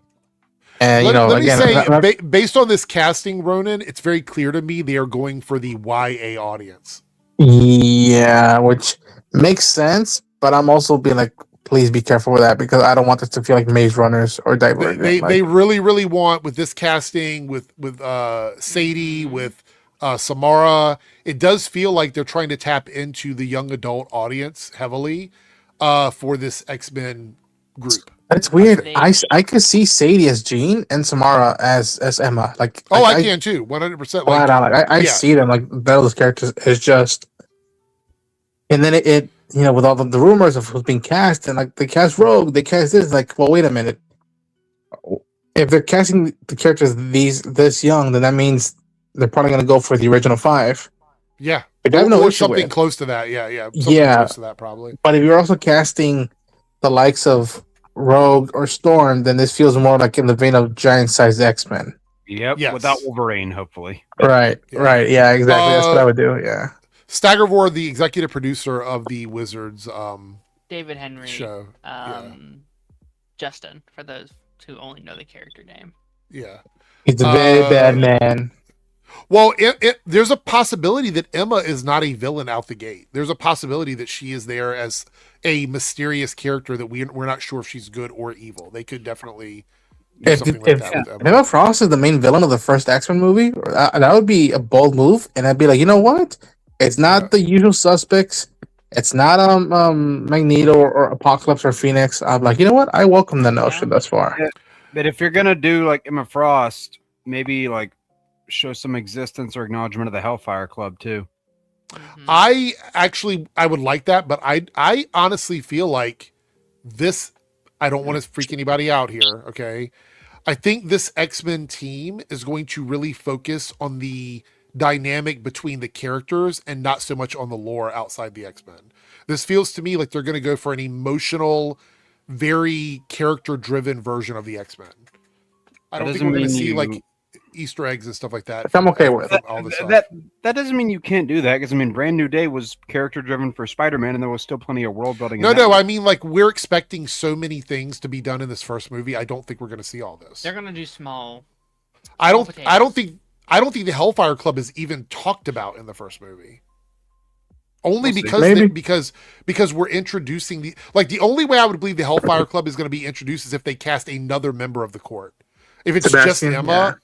and let me say, based on this casting, Ronan, it's very clear to me they are going for the YA audience. Yeah, which makes sense, but I'm also being like, please be careful with that, because I don't want this to feel like Maze Runners or Divergent. They really, really want, with this casting, with Sadie, with Samara, it does feel like they're trying to tap into the young adult audience heavily for this X-Men group. That's weird. I could see Sadie as Jean and Samara as Emma. Like, I can too, 100%. I see them like those characters. It's just, and then it with all the rumors of who's being cast, and like they cast Rogue, they cast this. Like, well, wait a minute. If they're casting the characters this young, then that means they're probably going to go for the original 5. Yeah, I have no or issue something with. Close to that. Yeah, close to that probably. But if you're also casting the likes of Rogue or Storm, then this feels more like in the vein of giant-sized X-Men. Yep, Yes. without Wolverine, hopefully. Right, yeah, exactly. That's what I would do. Yeah. Staggervore, the executive producer of the Wizards David Henry show. Justin, for those who only know the character name. Yeah. He's a very bad man. Well, there's a possibility that Emma is not a villain out the gate. There's a possibility that she is there as a mysterious character that we're not sure if she's good or evil. They could definitely do something like that with Emma. Emma Frost is the main villain of the first X-Men movie, that would be a bold move, and I'd be like, you know what? It's not the usual suspects. It's not Magneto or Apocalypse or Phoenix. I'm like, you know what? I welcome the notion thus far. Yeah, but if you're gonna do like Emma Frost, maybe like show some existence or acknowledgement of the Hellfire Club too. Mm-hmm. I would like that, but I honestly feel like this. I don't want to freak anybody out here. Okay, I think this X-Men team is going to really focus on the dynamic between the characters and not so much on the lore outside the X-Men. This feels to me like they're going to go for an emotional, very character-driven version of the X-Men. I don't think we're going to see like Easter eggs and stuff like that. I'm okay with that. That doesn't mean you can't do that, because I mean, Brand New Day was character-driven for Spider-Man, and there was still plenty of world building. No, I mean, like, we're expecting so many things to be done in this first movie. I don't think we're going to see all this. They're going to do small. I don't think the Hellfire Club is even talked about in the first movie. Only because we're introducing the only way I would believe the Hellfire Club is going to be introduced is if they cast another member of the court. If it's Sebastian, just Emma,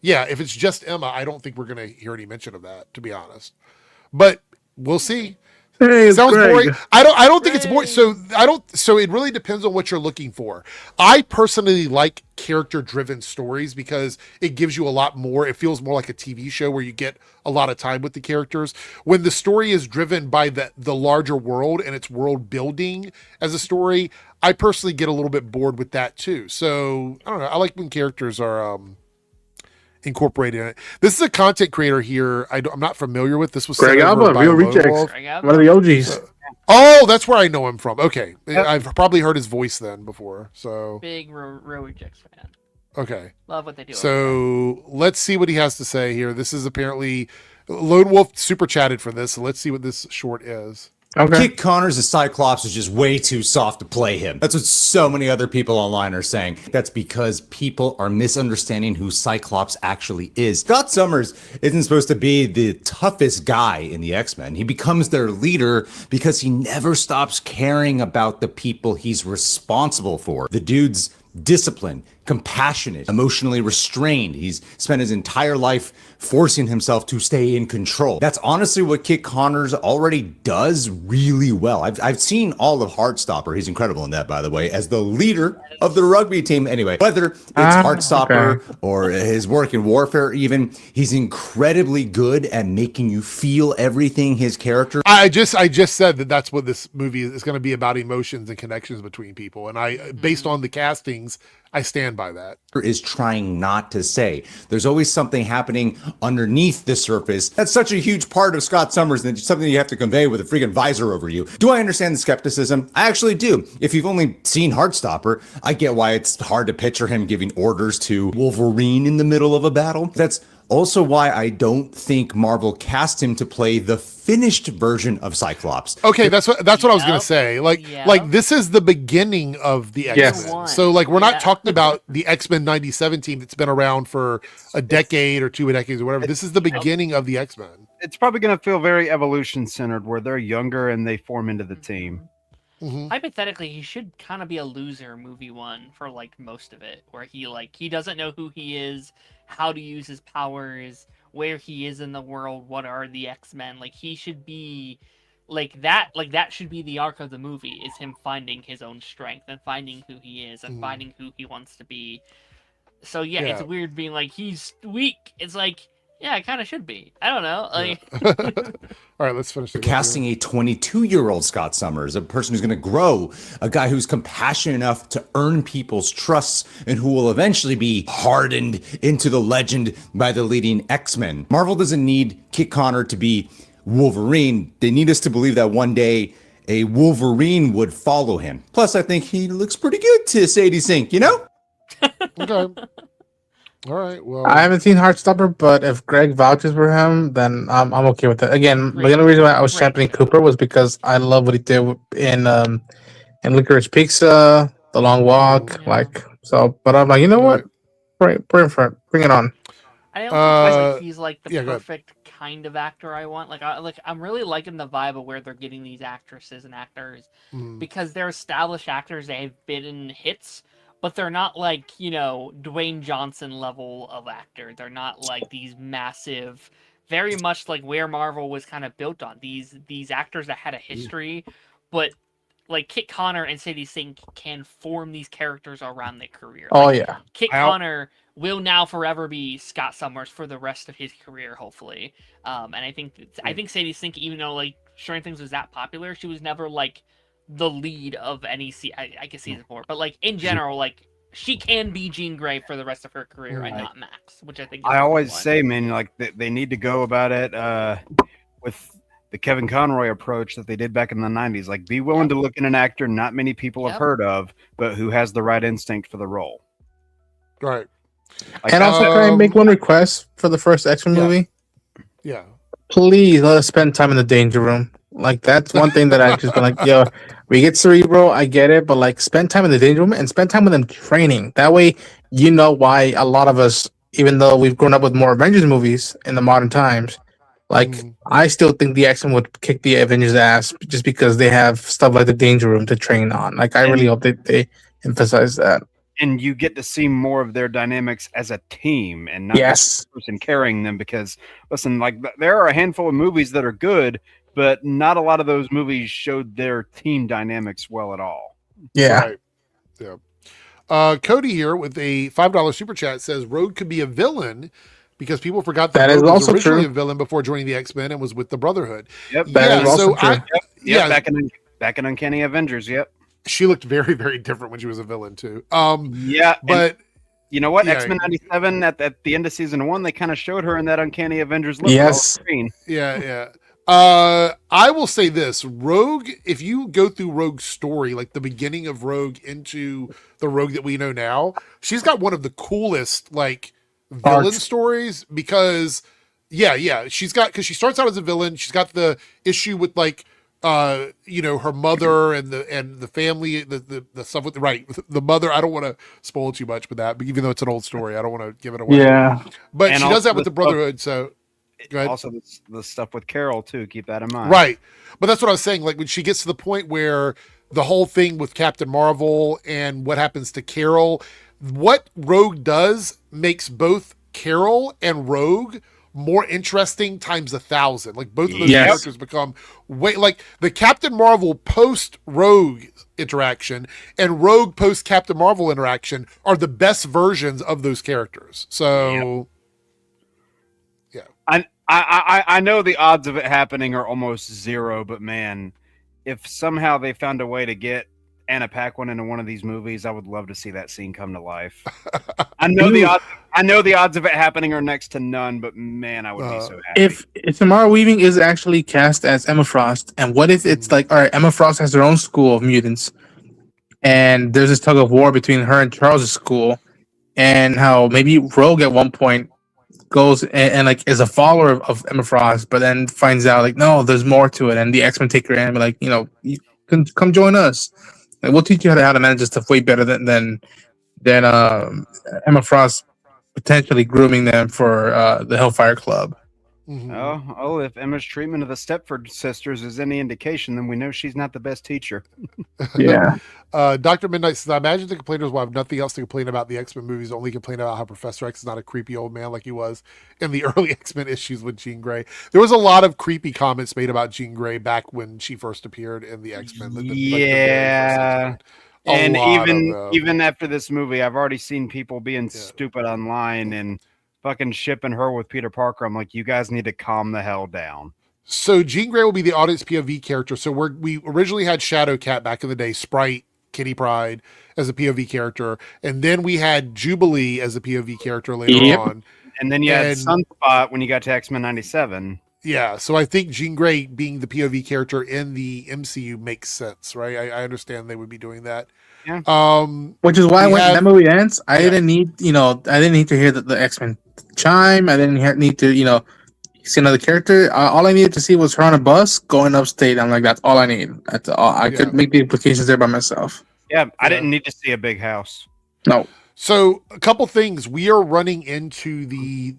if it's just Emma, I don't think we're going to hear any mention of that, to be honest. But we'll see. Hey, sounds Greg. boring. I don't think it's boring. So it really depends on what you're looking for. I personally like character-driven stories because it gives you a lot more. It feels more like a TV show where you get a lot of time with the characters. When the story is driven by the larger world and its world building as a story, I personally get a little bit bored with that too. So I don't know. I like when characters are incorporated in it. This is a content creator here I'm not familiar with. This was Greg Alba, Real Rejects, one of the OGs. Oh, that's where I know him from. Okay, I've probably heard his voice then before. So big Real Rejects fan. Okay, love what they do. So let's see what he has to say here. This is apparently Lone Wolf super chatted for this. So let's see what this short is. Okay. Kit Connors as Cyclops is just way too soft to play him. That's what so many other people online are saying. That's because people are misunderstanding who Cyclops actually is. Scott Summers isn't supposed to be the toughest guy in the X-Men. He becomes their leader because he never stops caring about the people he's responsible for. The dude's disciplined, compassionate, emotionally restrained. He's spent his entire life forcing himself to stay in control. That's honestly what Kit Connors already does really well. I've seen all of Heartstopper. He's incredible in that, by the way, as the leader of the rugby team. Anyway, whether it's Heartstopper or his work in Warfare even, he's incredibly good at making you feel everything his character. I just said that's what this movie is going to be about, emotions and connections between people. And I, based on the castings, I stand by that. Is trying not to say. There's always something happening underneath the surface. That's such a huge part of Scott Summers, and it's something you have to convey with a freaking visor over you. Do I understand the skepticism? I actually do. If you've only seen Heartstopper, I get why it's hard to picture him giving orders to Wolverine in the middle of a battle. That's also why I don't think Marvel cast him to play the finished version of Cyclops. Okay, that's what I was gonna say. Like this is the beginning of the X-Men. Yes. So like we're not talking about the X-Men 97 team that's been around for a decade or 2 decades or whatever. This is the beginning of the X-Men. It's probably going to feel very evolution centered, where they're younger and they form into the team. Mm-hmm. Hypothetically, he should kind of be a loser movie 1 for like most of it, where he doesn't know who he is, how to use his powers, where he is in the world, what are the X-Men. Like he should be like that should be the arc of the movie, is him finding his own strength and finding who he is and finding who he wants to be. So yeah, it's weird being like he's weak. It's like, yeah, it kind of should be. I don't know. Like, all right, let's finish. Casting a 22-year-old Scott Summers, a person who's going to grow, a guy who's compassionate enough to earn people's trusts and who will eventually be hardened into the legend by the leading X-Men. Marvel doesn't need Kit Connor to be Wolverine. They need us to believe that one day a Wolverine would follow him. Plus, I think he looks pretty good to Sadie Sink, you know? Okay. All right. Well, I haven't seen Heartstopper, but if Greg vouches for him, then I'm okay with it. Again, the only reason why I was championing Cooper was because I love what he did in Licorice Pizza, The Long Walk, But I'm like, you know what? Bring it on. I don't think like he's like the perfect kind of actor I want. I'm really liking the vibe of where they're getting these actresses and actors because they're established actors. They've been in hits. But they're not like, Dwayne Johnson level of actor. They're not like these massive, very much like where Marvel was kind of built on. These actors that had a history, but like Kit Connor and Sadie Sink can form these characters around their career. Kit Connor will now forever be Scott Summers for the rest of his career, hopefully. And I think Sadie Sink, even though like Stranger Things was that popular, she was never like the lead of any I guess season 4, but like in general, like she can be Jean Grey for the rest of her career and not Max, which I think I always say, man, like they need to go about it with the Kevin Conroy approach that they did back in the 90s. Like, be willing to look at an actor not many people have heard of, but who has the right instinct for the role. Right. Like, and also, can I make one request for the first X-Men movie? Yeah. Please let us spend time in the Danger Room. Like, that's one thing that I've just been like, yo, we get Cerebro, I get it, but like, spend time in the Danger Room and spend time with them training. That way, you know why a lot of us, even though we've grown up with more Avengers movies in the modern times, like, I still think the X-Men would kick the Avengers' ass just because they have stuff like the Danger Room to train on. Like, I really hope they emphasize that. And you get to see more of their dynamics as a team and not just a person carrying them. Because, listen, like, there are a handful of movies that are good, but not a lot of those movies showed their team dynamics well at all. Yeah. Right. Yeah. Cody here with a $5 super chat says Rogue could be a villain because people forgot that Rogue was originally a villain before joining the X-Men and was with the Brotherhood. Yep. That is also true. Back in Uncanny Avengers. Yep. She looked very, very different when she was a villain too. But you know what? X-Men 97 at the end of season 1, they kind of showed her in that Uncanny Avengers look. Yes. Yeah. I will say this: Rogue. If you go through Rogue's story, like the beginning of Rogue into the Rogue that we know now, she's got one of the coolest like villain stories because, because she starts out as a villain. She's got the issue with like, her mother and the family, the stuff with the mother. I don't want to spoil too much with that, but even though it's an old story, I don't want to give it away. Yeah, but she does that with the Brotherhood. So. Also, the stuff with Carol too. Keep that in mind. Right, but that's what I was saying. Like when she gets to the point where the whole thing with Captain Marvel and what happens to Carol, what Rogue does makes both Carol and Rogue more interesting times 1,000. Like both of those Yes. characters become way like the Captain Marvel post Rogue interaction and Rogue post Captain Marvel interaction are the best versions of those characters. So I know the odds of it happening are almost zero, but man, if somehow they found a way to get Anna Paquin into one of these movies, I would love to see that scene come to life. I know the odds of it happening are next to none, but man, I would be so happy. If Samara Weaving is actually cast as Emma Frost, and what if it's like, all right, Emma Frost has her own school of mutants, and there's this tug of war between her and Charles's school, and how maybe Rogue at one point goes and like is a follower of Emma Frost, but then finds out like no, there's more to it, and the X-Men take her in and be like, you can come join us. Like, we'll teach you how to manage this stuff way better than Emma Frost potentially grooming them for the Hellfire Club. Oh, if Emma's treatment of the Stepford sisters is any indication, then we know she's not the best teacher. Yeah. Dr. Midnight says, I imagine the complainers will have nothing else to complain about the X-Men movies, only complain about how Professor X is not a creepy old man like he was in the early X-Men issues with Jean Grey. There was a lot of creepy comments made about Jean Grey back when she first appeared in the X-Men. Yeah. And even after this movie, I've already seen people being stupid online and fucking shipping her with Peter Parker. I'm like, you guys need to calm the hell down. So Jean Grey will be the audience POV character. So we originally had Shadowcat back in the day, Sprite, Kitty Pryde as a POV character, and then we had Jubilee as a POV character later on. And then you had Sunspot when you got to X-Men 97. Yeah, so I think Jean Grey being the POV character in the MCU makes sense, right? I understand they would be doing that. Yeah. Which is why when that movie ends, I didn't need to hear the X-Men chime. I didn't need to, see another character. All I needed to see was her on a bus going upstate. I'm like, that's all I need. That's all. I could make the implications there by myself. Yeah, I didn't need to see a big house. No. So a couple things. We are running into the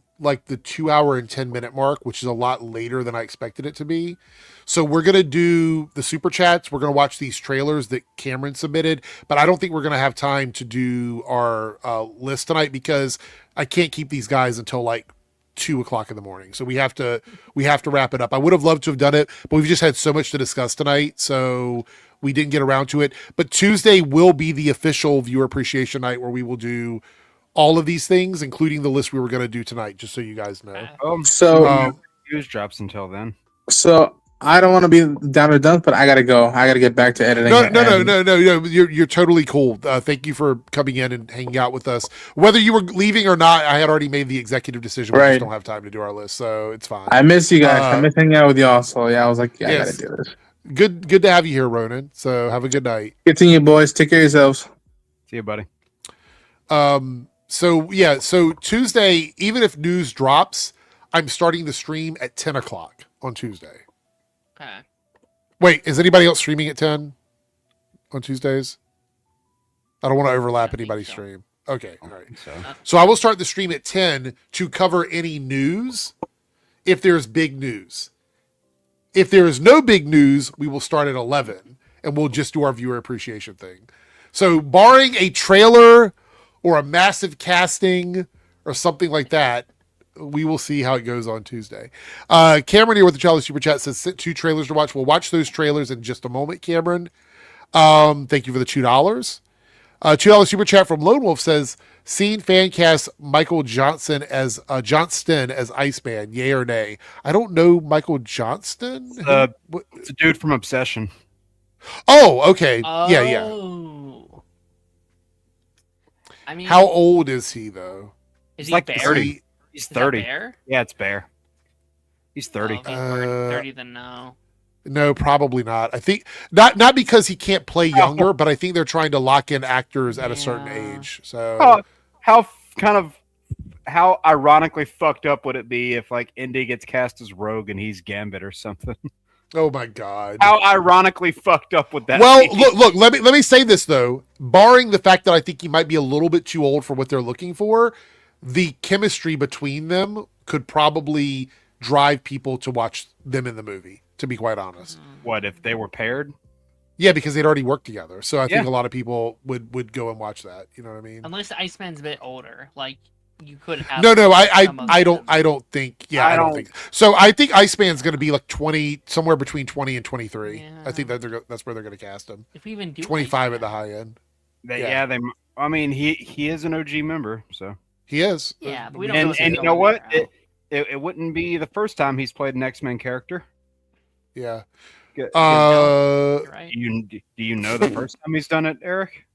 2 hour and 10-minute mark, which is a lot later than I expected it to be. So we're going to do the super chats. We're going to watch these trailers that Cameron submitted, but I don't think we're going to have time to do our list tonight because I can't keep these guys until 2:00 in the morning. So we have to wrap it up. I would have loved to have done it, but we've just had so much to discuss tonight. So we didn't get around to it, but Tuesday will be the official viewer appreciation night where we will do all of these things, including the list we were going to do tonight, just so you guys know. So news drops until then. So I don't want to be down or done, but I gotta go. I gotta get back to editing. No. You're totally cool. Thank you for coming in and hanging out with us. Whether you were leaving or not, I had already made the executive decision. We just don't have time to do our list, so it's fine. I miss you guys. I miss hanging out with y'all. So yeah, I was like, I gotta do this. Good to have you here, Ronan. So have a good night. Good seeing you, boys. Take care of yourselves. See you, buddy. So Tuesday, even if news drops, I'm starting the stream at 10:00 on Tuesday. Okay. Wait, is anybody else streaming at 10 on Tuesdays? I don't want to overlap anybody's stream. Okay, all right. So I will start the stream at 10 to cover any news if there's big news. If there is no big news, we will start at 11 and we'll just do our viewer appreciation thing. So barring a trailer or a massive casting or something like that, we will see how it goes on Tuesday. Cameron here with the Charlie Super Chat says 2 trailers to watch. We'll watch those trailers in just a moment, Cameron. Thank you for the $2. $2 Super Chat from Lone Wolf says, seen fan cast Michael Johnston as Iceman, yay or nay? I don't know Michael Johnston. It's a dude from Obsession. Oh, okay. Yeah. I mean, how old is he though? Is he like Bear? 30. He's 30. Bear? Yeah, it's Bear. He's 30. Oh, if he's 30, then no. No, probably not. I think not because he can't play younger, but I think they're trying to lock in actors at a certain age. So how ironically fucked up would it be if Indy gets cast as Rogue and he's Gambit or something? Oh my god! How ironically fucked up would that? Well, be? look. Let me say this though. Barring the fact that I think he might be a little bit too old for what they're looking for, the chemistry between them could probably drive people to watch them in the movie. To be quite honest. What if they were paired? Yeah, because they'd already worked together. So I think Yeah. a lot of people would go and watch that. You know what I mean? Unless Iceman's a bit older, like you could have. No, some of I don't them. I don't think. Yeah, I I don't don't- think. So I think Iceman's going to be like 20, somewhere between 20 and 23. Yeah. I think that that's where they're going to cast him. If we even do 25 at the Iceman. high end. Yeah, they. I mean, he is an OG member, so. He is. Yeah, but we don't know And if he's you going know what? there. It wouldn't be the first time he's played an X-Men character. Yeah. You're right. Do you know the first time he's done it, Eric?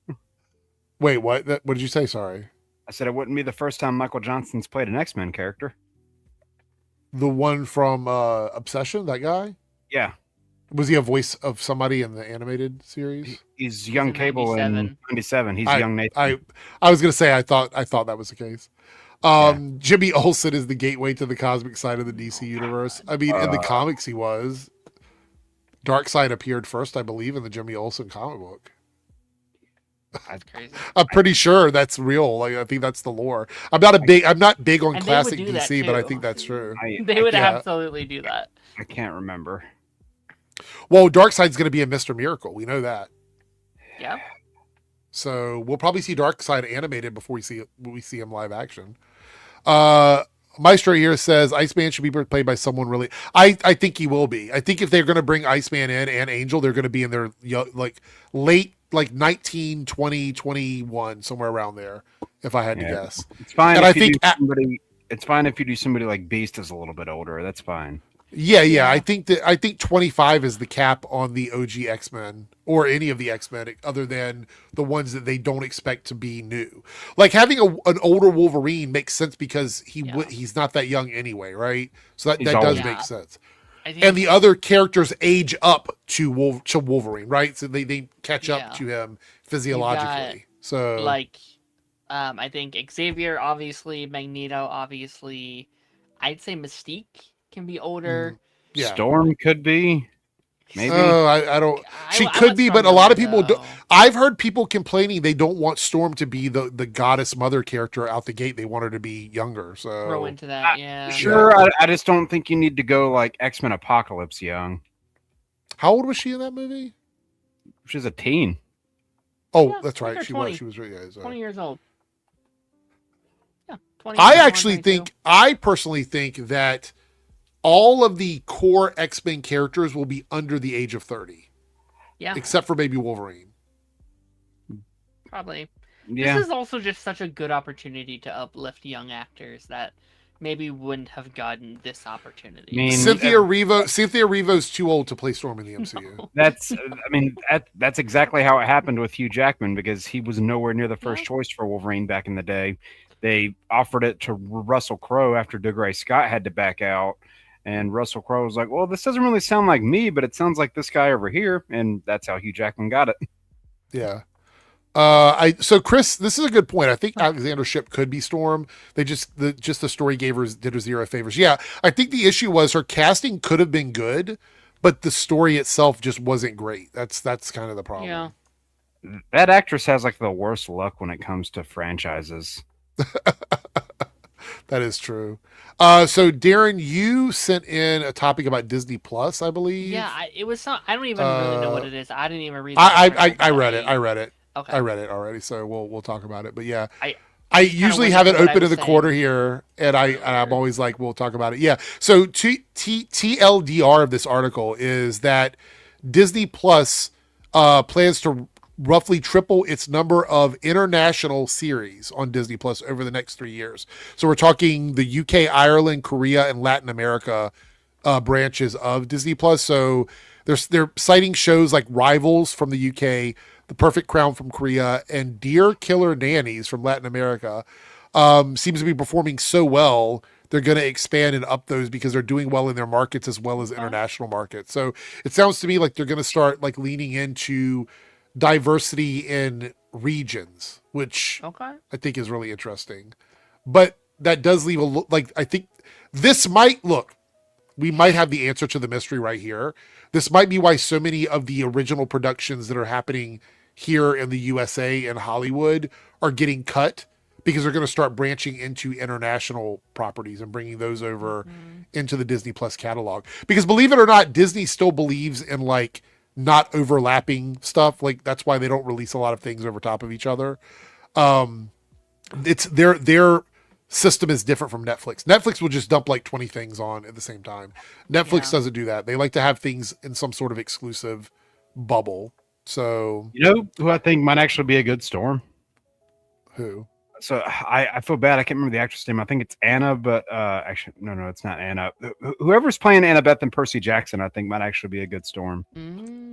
Wait, what? What did you say? Sorry. I said it wouldn't be the first time Michael Johnson's played an X-Men character. The one from Obsession, that guy? Yeah, Was he a voice of somebody in the animated series? he's young in Cable in 97. '97. He's I- young Nathan. I was gonna say I thought that was the case. Jimmy Olsen is the gateway to the cosmic side of the DC universe. I mean, in the comics he was. Darkseid appeared first, I believe, in the Jimmy Olsen comic book. That's crazy. I'm pretty sure that's real. Like I think that's the lore. I'm not big on And they would classic do that DC, but I too. think that's true. They would Yeah. absolutely do that. I can't remember. Well, Darkseid's going to be a Mr. Miracle. We know that. Yeah. So we'll probably see Darkseid animated before we see him live action. Maestro here says Iceman should be played by someone really. I think he will be. I think if they're going to bring Iceman in and Angel, they're going to be in their like late, like 19, 20, 21, somewhere around there. If I had to guess. It's fine. And if I you think do somebody. It's fine if you do somebody like Beast is a little bit older. That's fine. Yeah. I think 25 is the cap on the OG X-Men or any of the X-Men other than the ones that they don't expect to be new. Like having an older Wolverine makes sense because he's not that young anyway, right? So that He's does always- make sense. I think, And the other characters age up to Wolverine, right? So they catch up Yeah. to him physiologically. So like, I think Xavier, obviously, Magneto, obviously. I'd say Mystique can be older. yeah. Storm could be. Maybe. I don't. She I could want be, but a Storm lot of to people go. do. I've heard people complaining they don't want Storm to be the goddess mother character out the gate. They want her to be younger. So Throw into that, yeah. Sure, I just don't think you need to go like X-Men Apocalypse young. how old was she in that movie? She's a teen. Oh, Yeah, that's like right. her She 20. was. She was. Yeah, so. 20 years old. Yeah, 20. I 21, actually 22. think. I personally think that all of the core X-Men characters will be under the age of 30, Yeah, except for maybe Wolverine. probably. Yeah. This is also just such a good opportunity to uplift young actors that maybe wouldn't have gotten this opportunity. I mean, Cynthia Erivo's too old to play Storm in the MCU. That's exactly how it happened with Hugh Jackman because he was nowhere near the first Yeah. choice for Wolverine back in the day. They offered it to Russell Crowe after Dougray Scott had to back out, and Russell Crowe was like, "Well, this doesn't really sound like me, but it sounds like this guy over here," and that's how Hugh Jackman got it. Yeah. So Chris, this is a good point. I think Alexander Shipp could be Storm. They the story did her zero favors. Yeah, I think the issue was her casting could have been good, but the story itself just wasn't great. That's kind of the problem. Yeah. That actress has like the worst luck when it comes to franchises. That is true. So Darren, you sent in a topic about Disney Plus, I believe. Yeah, it was some. I don't even really know what it is. I didn't even read. I read it. I read it. Okay. I read it already, so we'll talk about it. But yeah, I usually went have it into what I open in was the quarter here, and I'm always like, we'll talk about it. Yeah. So TLDR of this article is that Disney Plus plans to roughly triple its number of international series on Disney Plus over the next 3 years. So we're talking the UK, Ireland, Korea, and Latin America branches of Disney Plus. So they're citing shows like Rivals from the UK, The Perfect Crown from Korea, and Dear Killer Nannies from Latin America. Seems to be performing so well. They're going to expand and up those because they're doing well in their markets as well as international markets. So it sounds to me like they're going to start like leaning into diversity in regions, which Okay. I think is really interesting. But that does leave I think this might we might have the answer to the mystery right here. This might be why so many of the original productions that are happening here in the USA and Hollywood are getting cut because they're going to start branching into international properties and bringing those over into the Disney Plus catalog. Because believe it or not, Disney still believes in like not overlapping stuff. Like that's why they don't release a lot of things over top of each other. It's their system is different from Netflix. Netflix will just dump like 20 things on at the same time. Netflix doesn't do that. They like to have things in some sort of exclusive bubble. So You know who I think might actually be a good Storm? who? So I feel bad. I can't remember the actress name. I think it's Anna, but actually, no, it's not Anna. Whoever's playing Annabeth and Percy Jackson, I think might actually be a good Storm.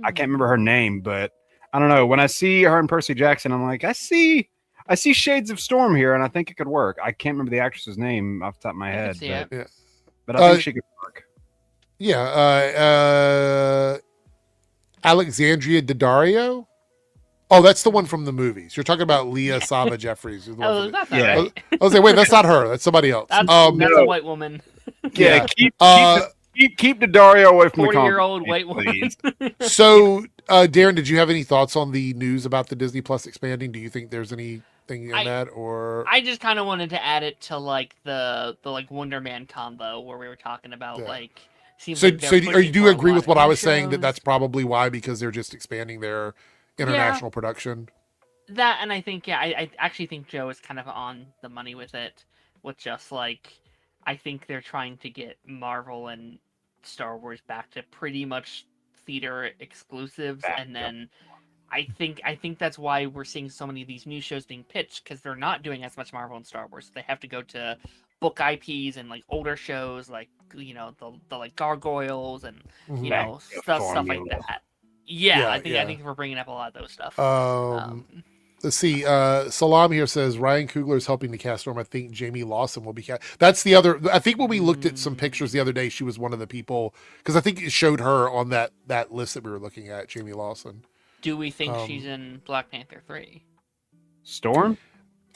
I can't remember her name, but I don't know. When I see her and Percy Jackson, I'm like, I see shades of Storm here, and I think it could work. I can't remember the actress's name off the top of my head, but I think she could work. Yeah, Alexandria Daddario. Oh, that's the one from the movies. You're talking about Leah Sava Jeffries. Who's the one Oh, from that's the- not right. I was like, wait, that's not her. That's somebody else. That's no. a white woman. Yeah, keep Daddario away from the 40-year-old white please. woman. So, Darren, did you have any thoughts on the news about the Disney Plus expanding? Do you think there's anything in that, or I just kind of wanted to add it to like the like WonderMan combo where we were talking about like. Seems so? like they're So, do pushing you for a agree lot with of what I new was saying that shows. that's probably why, because they're just expanding their international production? That, and I think I actually think Joe is kind of on the money with it. With just like, I think they're trying to get Marvel and Star Wars back to pretty much theater exclusives, and then I think that's why we're seeing so many of these new shows being pitched, because they're not doing as much Marvel and Star Wars. They have to go to book IPs and like older shows, like the like Gargoyles and stuff like that. Yeah, I think we're bringing up a lot of those stuff. Let's see. Salam here says Ryan Coogler is helping to cast Storm. I think Jamie Lawson will be cast. That's the other. I think when we looked at some pictures the other day, she was one of the people, because I think it showed her on that list that we were looking at. Jamie Lawson. Do we think she's in Black Panther 3? Storm?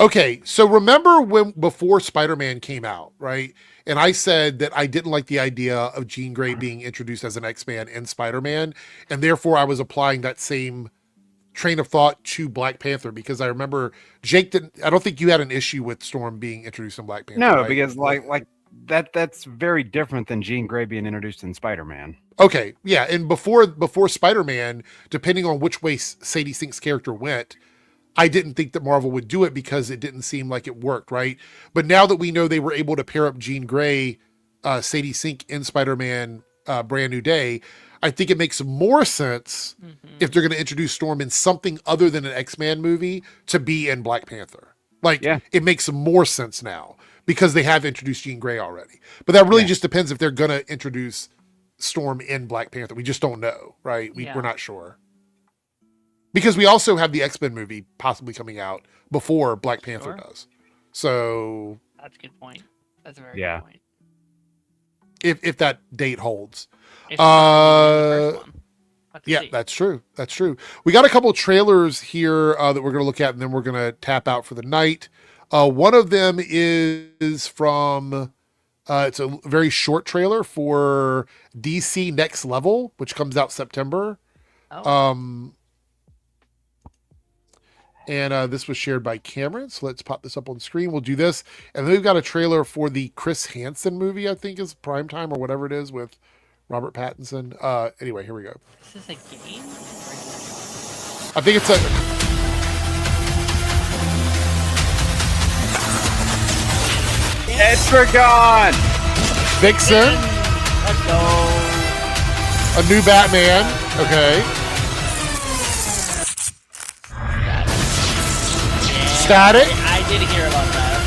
Okay, so remember before Spider-Man came out, right? And I said that I didn't like the idea of Jean Grey being introduced as an X-Man in Spider-Man, and therefore I was applying that same train of thought to Black Panther, because I remember Jake I don't think you had an issue with Storm being introduced in Black Panther. No, right? because like that's very different than Jean Grey being introduced in Spider-Man. Okay, yeah, and before Spider-Man, depending on which way Sadie Sink's character went, I didn't think that Marvel would do it because it didn't seem like it worked, right? But now that we know they were able to pair up Jean Grey, Sadie Sink in Spider-Man Brand New Day, I think it makes more sense if they're going to introduce Storm in something other than an X-Men movie to be in Black Panther. Like, it makes more sense now because they have introduced Jean Grey already. But that really just depends if they're going to introduce Storm in Black Panther. We just don't know, right? We're not sure. Because we also have the X-Men movie possibly coming out before Black Panther does. So that's a good point. That's a very good point. If that date holds. That's true. That's true. We got a couple of trailers here that we're going to look at, and then we're going to tap out for the night. One of them is from it's a very short trailer for DC Next Level, which comes out September. And this was shared by Cameron. So let's pop this up on screen. We'll do this. And then we've got a trailer for the Chris Hansen movie, I think is Primetime or whatever it is, with Robert Pattinson. Anyway, here we go. Is this a game? I think it's a... Etrigan! Vixen. Let's go. A new Batman. Okay. Static. I did hear about that.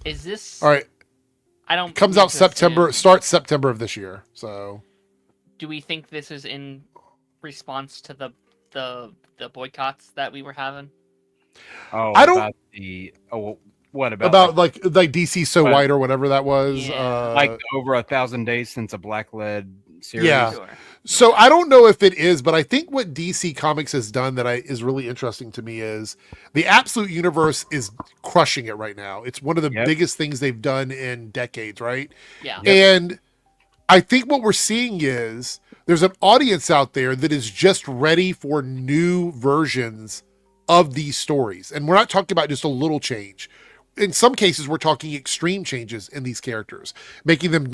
Okay. Is this... All right. I don't... Comes out September, starts September of this year. So... Do we think this is in response to the boycotts that we were having? Oh, I don't... About what about like DC So White or whatever that was? Like over 1,000 days since a Black-led series. Yeah. Sure. So I don't know if it is, but I think what DC Comics has done that is really interesting to me is the Absolute Universe is crushing it right now. It's one of the biggest things they've done in decades, right? Yeah. And I think what we're seeing is there's an audience out there that is just ready for new versions of these stories. And we're not talking about just a little change. in some cases, we're talking extreme changes in these characters, making them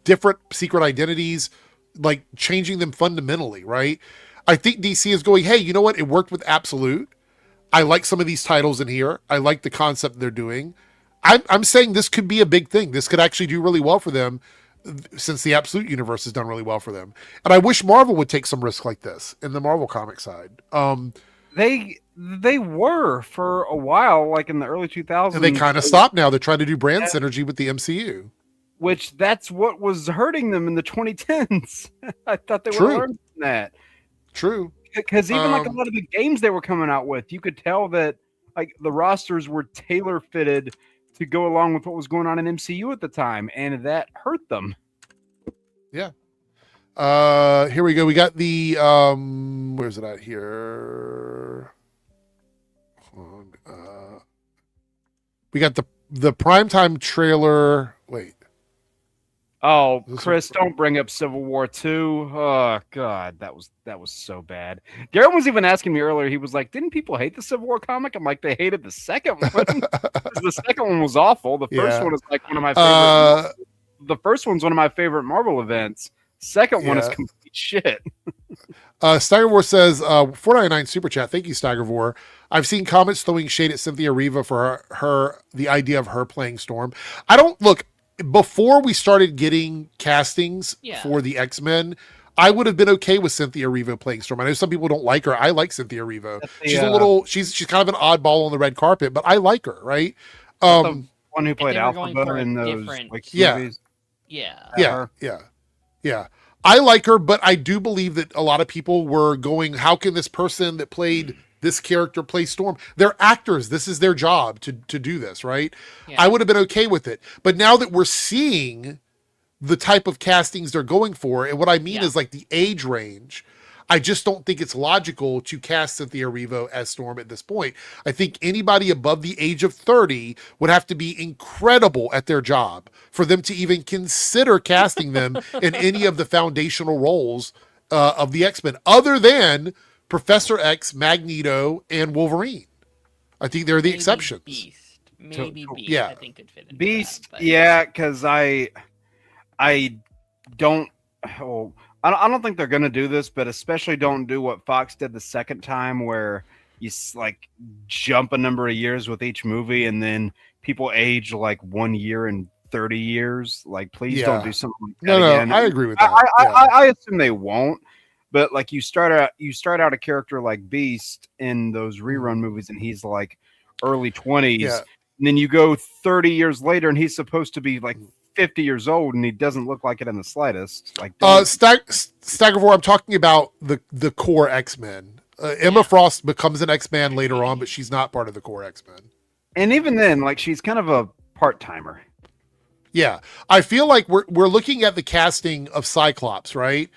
different secret identities, like changing them fundamentally, right? I think DC is going, hey, you know what? It worked with Absolute. I like some of these titles in here. I like the concept they're doing. I'm saying this could be a big thing. This could actually do really well for them, since the Absolute universe has done really well for them. And I wish Marvel would take some risk like this in the Marvel comic side. They were for a while, like in the early 2000s. And they kind of stopped now. They're trying to do brand synergy with the MCU. Which that's what was hurting them in the 2010s. I thought they were learning that. True. Because even like a lot of the games they were coming out with, you could tell that like the rosters were tailor fitted to go along with what was going on in MCU at the time, and that hurt them. Yeah. Here we go. We got the where's it at here? Hold on. We got the primetime trailer. Wait. Oh, Chris, don't bring up Civil War 2. Oh God, that was so bad. Darren was even asking me earlier. He was like, "Didn't people hate the Civil War comic?" I'm like, "They hated the second one. The second one was awful. The first one is like one of my favorite. The first one's one of my favorite Marvel events. Second one is complete shit." Staggervore says, 499 super chat. Thank you, Staggervore. I've seen comments throwing shade at Cynthia Riva for her the idea of her playing Storm. I don't look. Before we started getting castings for the X-Men, I would have been okay with Cynthia Riva playing Storm. I know some people don't like her. I like Cynthia Riva. She's she's kind of an oddball on the red carpet, but I like her, right? The one who played Alpha in those like movies. Yeah. I like her, but I do believe that a lot of people were going, how can this person that played this character play Storm? They're actors. This is their job to do this, right? Yeah. I would have been okay with it. But now that we're seeing the type of castings they're going for, and what I mean is like the age range, I just don't think it's logical to cast Cynthia Erivo as Storm at this point. I think anybody above the age of 30 would have to be incredible at their job for them to even consider casting them in any of the foundational roles of the X-Men, other than Professor X, Magneto, and Wolverine. I think they're the exceptions. Beast. Maybe Beast. Yeah. I think could fit into Beast. That, yeah, because I don't. Oh, I don't think they're gonna do this, but especially don't do what Fox did the second time, where you like jump a number of years with each movie, and then people age like 1 year and 30 years. Like, please don't do something like that again. I agree with that. I assume they won't. But like you start out a character like Beast in those rerun movies, and he's like early 20s. Yeah. And then you go 30 years later, and he's supposed to be like 50 years old, and he doesn't look like it in the slightest. Like Staggervore, I'm talking about the core X-Men. Emma Frost becomes an X-Man later on, but she's not part of the core X-Men. And even then, like, she's kind of a part-timer. Yeah, I feel like we're looking at the casting of Cyclops, right?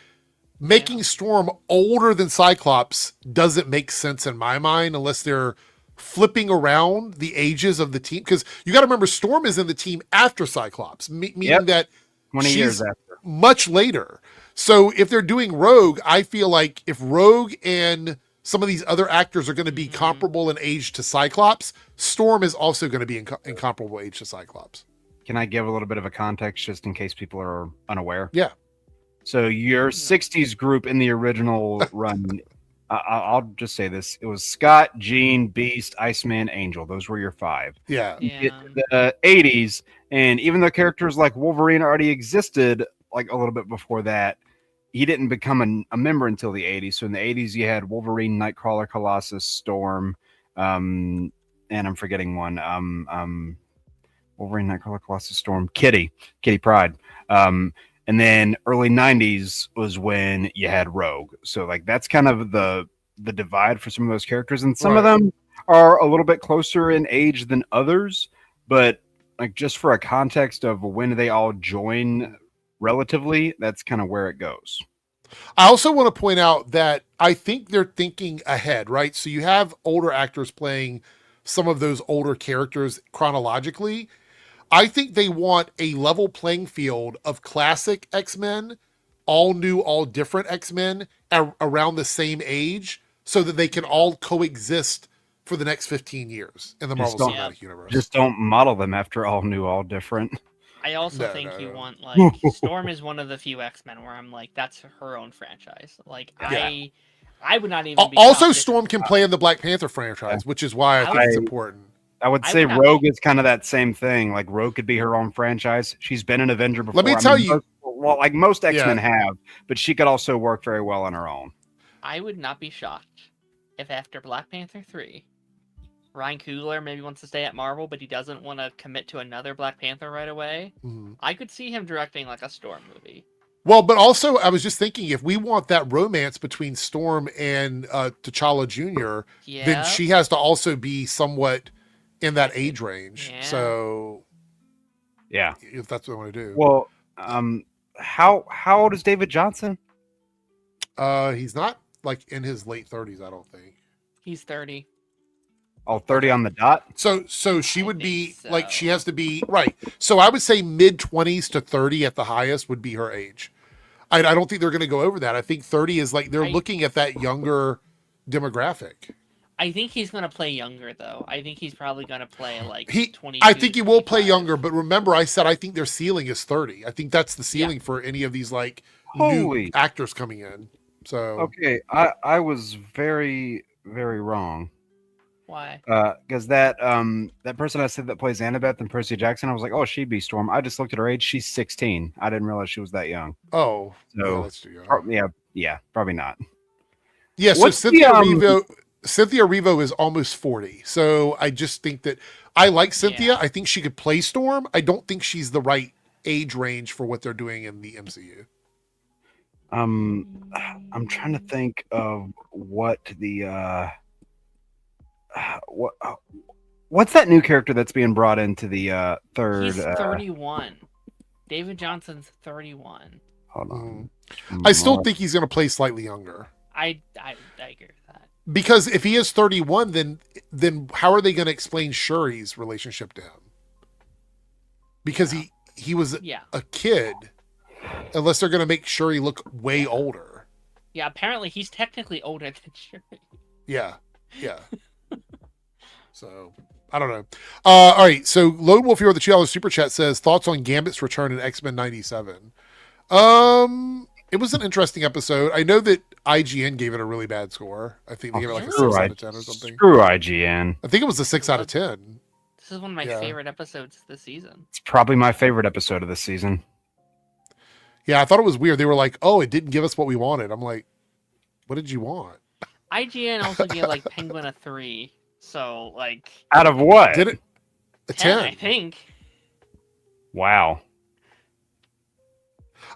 Making Storm older than Cyclops doesn't make sense in my mind unless they're flipping around the ages of the team. Because you got to remember, Storm is in the team after Cyclops, meaning that 20 years after. Much later. So if they're doing Rogue, I feel like if Rogue and some of these other actors are going to be comparable in age to Cyclops, Storm is also going to be in comparable age to Cyclops. Can I give a little bit of a context just in case people are unaware? Yeah. So your 60s group in the original run, I'll just say this. It was Scott, Jean, Beast, Iceman, Angel. Those were your five. Yeah. The 80s, and even though characters like Wolverine already existed like a little bit before that, he didn't become a member until the 80s. So in the 80s, you had Wolverine, Nightcrawler, Colossus, Storm, and I'm forgetting one. Wolverine, Nightcrawler, Colossus, Storm, Kitty Pryde. And then early 90s was when you had Rogue. So like that's kind of the divide for some of those characters. And some of them are a little bit closer in age than others. But like just for a context of when they all join relatively, that's kind of where it goes. I also want to point out that I think they're thinking ahead, right? So you have older actors playing some of those older characters chronologically. I think they want a level playing field of classic X-Men, all new, all different X-Men around the same age so that they can all coexist for the next 15 years in the Marvel don't- Cinematic Universe. Just don't model them after all new, all different. I also No, think no, you no. want like Storm is one of the few X-Men where I'm like, that's her own franchise. Like Yeah. I would not even be Also, shocked if- Storm can play in the Black Panther franchise, which is why I think it's important. I would I say would not Rogue be- is kind of that same thing. Like Rogue could be her own franchise. She's been an Avenger before. Let me tell you- well, like most X-Men Yeah. have, but she could also work very well on her own. I would not be shocked if after Black Panther 3, Ryan Coogler maybe wants to stay at Marvel, but he doesn't want to commit to another Black Panther right away. Mhm. I could see him directing like a Storm movie. Well, but also, I was just thinking, if we want that romance between Storm and T'Challa Jr., Yeah. then she has to also be somewhat in that age range. Yeah. So, Yeah. if that's what I want to do. Well, how old is David Johnson? He's not like in his late 30s, I don't think. He's 30. Oh, 30 on the dot. So she I would think be so. like, she has to be right. So I would say mid 20s to 30 at the highest would be her age. I don't think they're going to go over that. I think 30 is like they're looking at that younger demographic. I think he's going to play younger, though. I think he's probably going to play like 20. I think he will play younger, but remember, I said I think their ceiling is 30. I think that's the ceiling for any of these like Holy. new actors coming in. So Okay, I was very, very wrong. Why? Because that person I said that plays Annabeth and Percy Jackson, I was like, oh, she'd be Storm. I just looked at her age; she's 16. I didn't realize she was that young. oh, So- yeah, that's too young. Yeah, probably not. Yeah, so What's the, Cynthia Erivo is almost 40. So I just think that I like Cynthia. Yeah. I think she could play Storm. I don't think she's the right age range for what they're doing in the MCU. I'm trying to think of what the what's that new character that's being brought into the third? He's 31. David Johnson's 31. Hold on. I still think he's going to play slightly younger. I agree with that. Because if he is 31, then how are they going to explain Shuri's relationship to him? Because he was Yeah. a kid, unless they're going to make Shuri look way older. Yeah, apparently he's technically older than Shuri. Yeah. So I don't know. All right. So Lone Wolf here with the $2 super chat says thoughts on Gambit's return in X-Men 97. It was an interesting episode. I know that IGN gave it a really bad score. I think they gave it like a 6 out of 10 or something. Screw IGN. I think it was a 6 out of 10. This is one of my Yeah. favorite episodes this season. It's probably my favorite episode of the season. Yeah, I thought it was weird. They were like, "Oh, it didn't give us what we wanted." I'm like, "What did you want?" IGN also gave like Penguin a 3. So like Out of what? Did it a 10, 10? I think. Wow.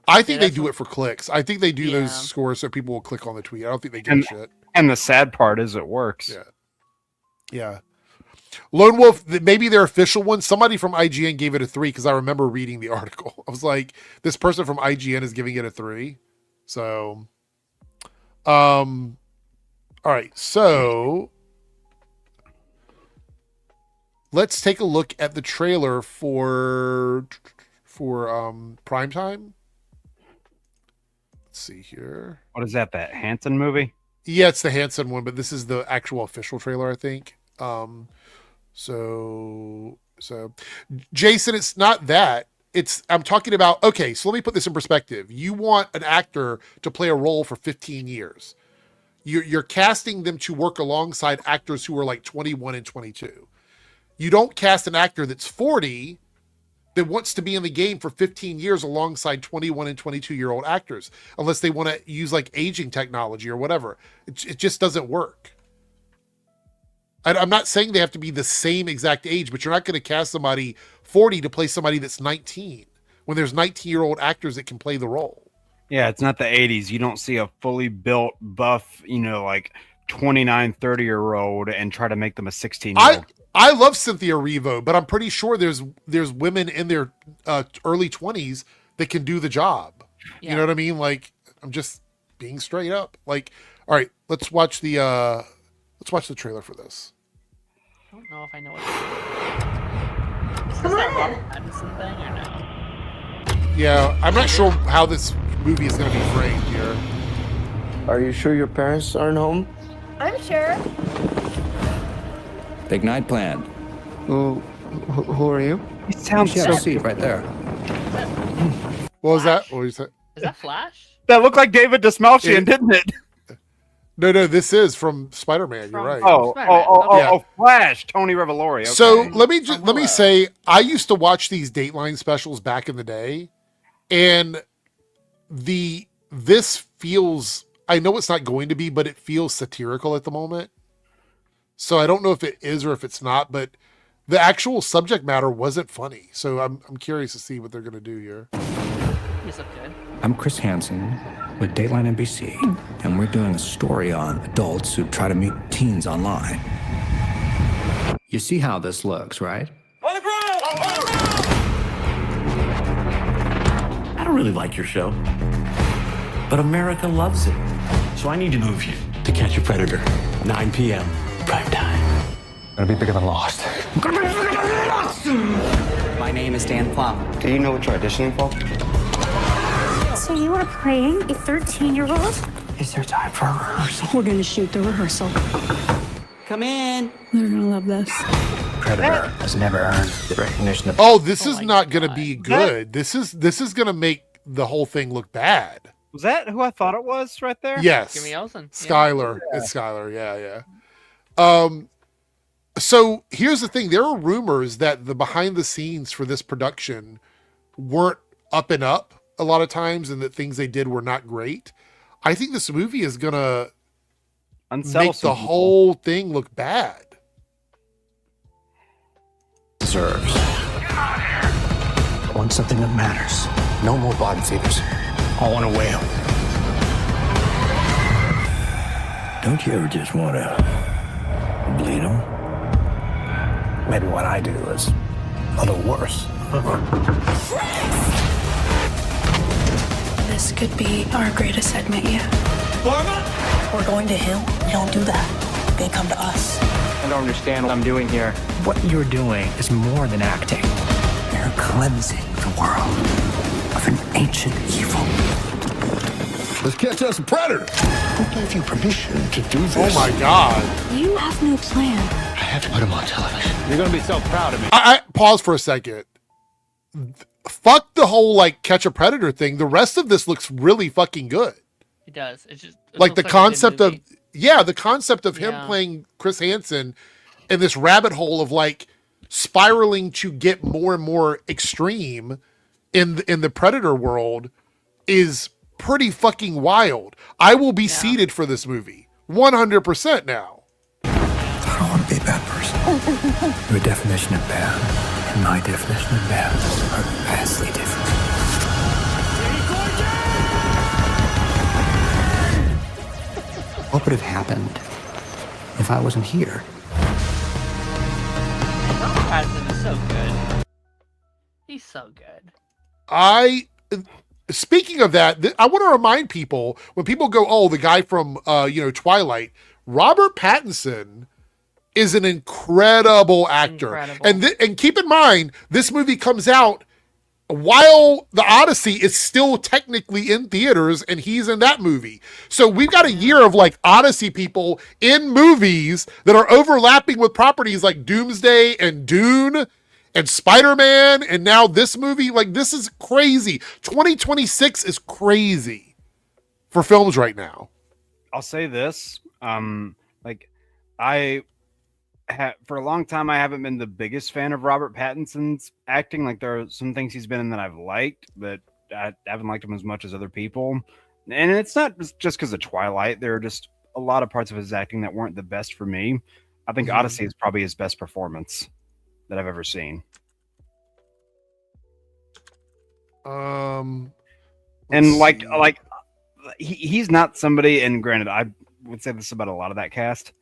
I think they that's do what- it for clicks. I think they do Yeah. those scores so people will click on the tweet. I don't think they give a And- shit. And the sad part is it works. Yeah. Yeah. Lone Wolf, maybe their official one. Somebody from IGN gave it a 3 because I remember reading the article. I was like, this person from IGN is giving it a 3. So, all right. So, let's take a look at the trailer for Primetime. Let's see here. What is that? That Hanson movie? Yeah, it's the Hanson one, but this is the actual official trailer, I think. So Jason, it's not that. I'm talking about, okay, so let me put this in perspective. You want an actor to play a role for 15 years. You're casting them to work alongside actors who are like 21 and 22. You don't cast an actor that's 40 that wants to be in the game for 15 years alongside 21 and 22-year-old actors, unless they want to use like aging technology or whatever. It just doesn't work. I'm not saying they have to be the same exact age, but you're not going to cast somebody 40 to play somebody that's 19 when there's 19-year-old actors that can play the role. Yeah, it's not the 80s. You don't see a fully built, buff, like 29, 30-year-old and try to make them a 16-year-old. I love Cynthia Erivo, but I'm pretty sure there's women in their early 20s that can do the job. Yeah. You know what I mean? Like, I'm just being straight up. Like, all right, let's watch the trailer for this. I don't know if I know what is this that Robert Pattinson thing or no? Yeah, I'm not sure how this movie is going to be framed here. Are you sure your parents aren't home? I'm sure. Big night planned. Who are you? He sounds She had so. a seat right there. What was that? What was that? Is that Flash? That looked like David Desmalchian, didn't it? No, this is from Spider-Man. You're right. Spider-Man. Flash, Tony Revolori. Okay. So let me say, I used to watch these Dateline specials back in the day, and this feels, I know it's not going to be, but it feels satirical at the moment. So I don't know if it is or if it's not, but the actual subject matter wasn't funny. So I'm curious to see what they're going to do here. He's up good. I'm Chris Hansen with Dateline NBC, and we're doing a story on adults who try to meet teens online. You see how this looks, right? I don't really like your show, but America loves it. So I need to move you to Catch a Predator, 9 p.m. prime time. Gonna be bigger than Lost. My name is Dan Plum. Do you know what you're auditioning for? So you are playing a 13-year-old? Is there time for a rehearsal? We're gonna shoot the rehearsal. Come in. They're gonna love this. Predator has never earned the recognition of. Oh, this is not going to be good. This is going to make the whole thing look bad. Was that who I thought it was right there? Yes. Jimmy Olsen. Skylar. Yeah. It's Skylar. Yeah. So here's the thing. There are rumors that the behind the scenes for this production weren't up and up a lot of times, and that things they did were not great. I think this movie is going to make the whole thing look bad. Deserves. I want something that matters. No more bottom feeders. I want a whale. Don't you ever just want to bleed them? Maybe what I do is a little worse. This could be our greatest segment yet. We're going to him. We don't do that. They come to us. I don't understand what I'm doing here. What you're doing is more than acting. You're cleansing the world of an ancient evil. Let's catch us a predator. Who gave you permission to do this? Oh my God. You have no plan. I have to put him on television. You're going to be so proud of me. I pause for a second. Fuck the whole like catch a predator thing. The rest of this looks really fucking good. It does. It's just Like the concept of the concept of him playing Chris Hansen in this rabbit hole of like spiraling to get more and more extreme in the predator world is pretty fucking wild. I will be seated for this movie 100% now. I don't want to be a bad person. Your definition of bad and my definition of bad are vastly different. What would have happened if I wasn't here? Pattinson is so good. He's so good. Speaking of that, I want to remind people when people go, "Oh, the guy from Twilight," Robert Pattinson is an incredible actor. And keep in mind, this movie comes out while The Odyssey is still technically in theaters, and he's in that movie. So we've got a year of like Odyssey people in movies that are overlapping with properties like Doomsday and Dune and Spider-Man, and now this movie. Like, this is crazy. 2026 is crazy for films right now. I'll say this. For a long time, I haven't been the biggest fan of Robert Pattinson's acting. Like, there are some things he's been in that I've liked, but I haven't liked him as much as other people. And it's not just because of Twilight. There are just a lot of parts of his acting that weren't the best for me. I think Odyssey is probably his best performance that I've ever seen. And he's not somebody, and granted, I would say this about a lot of that cast.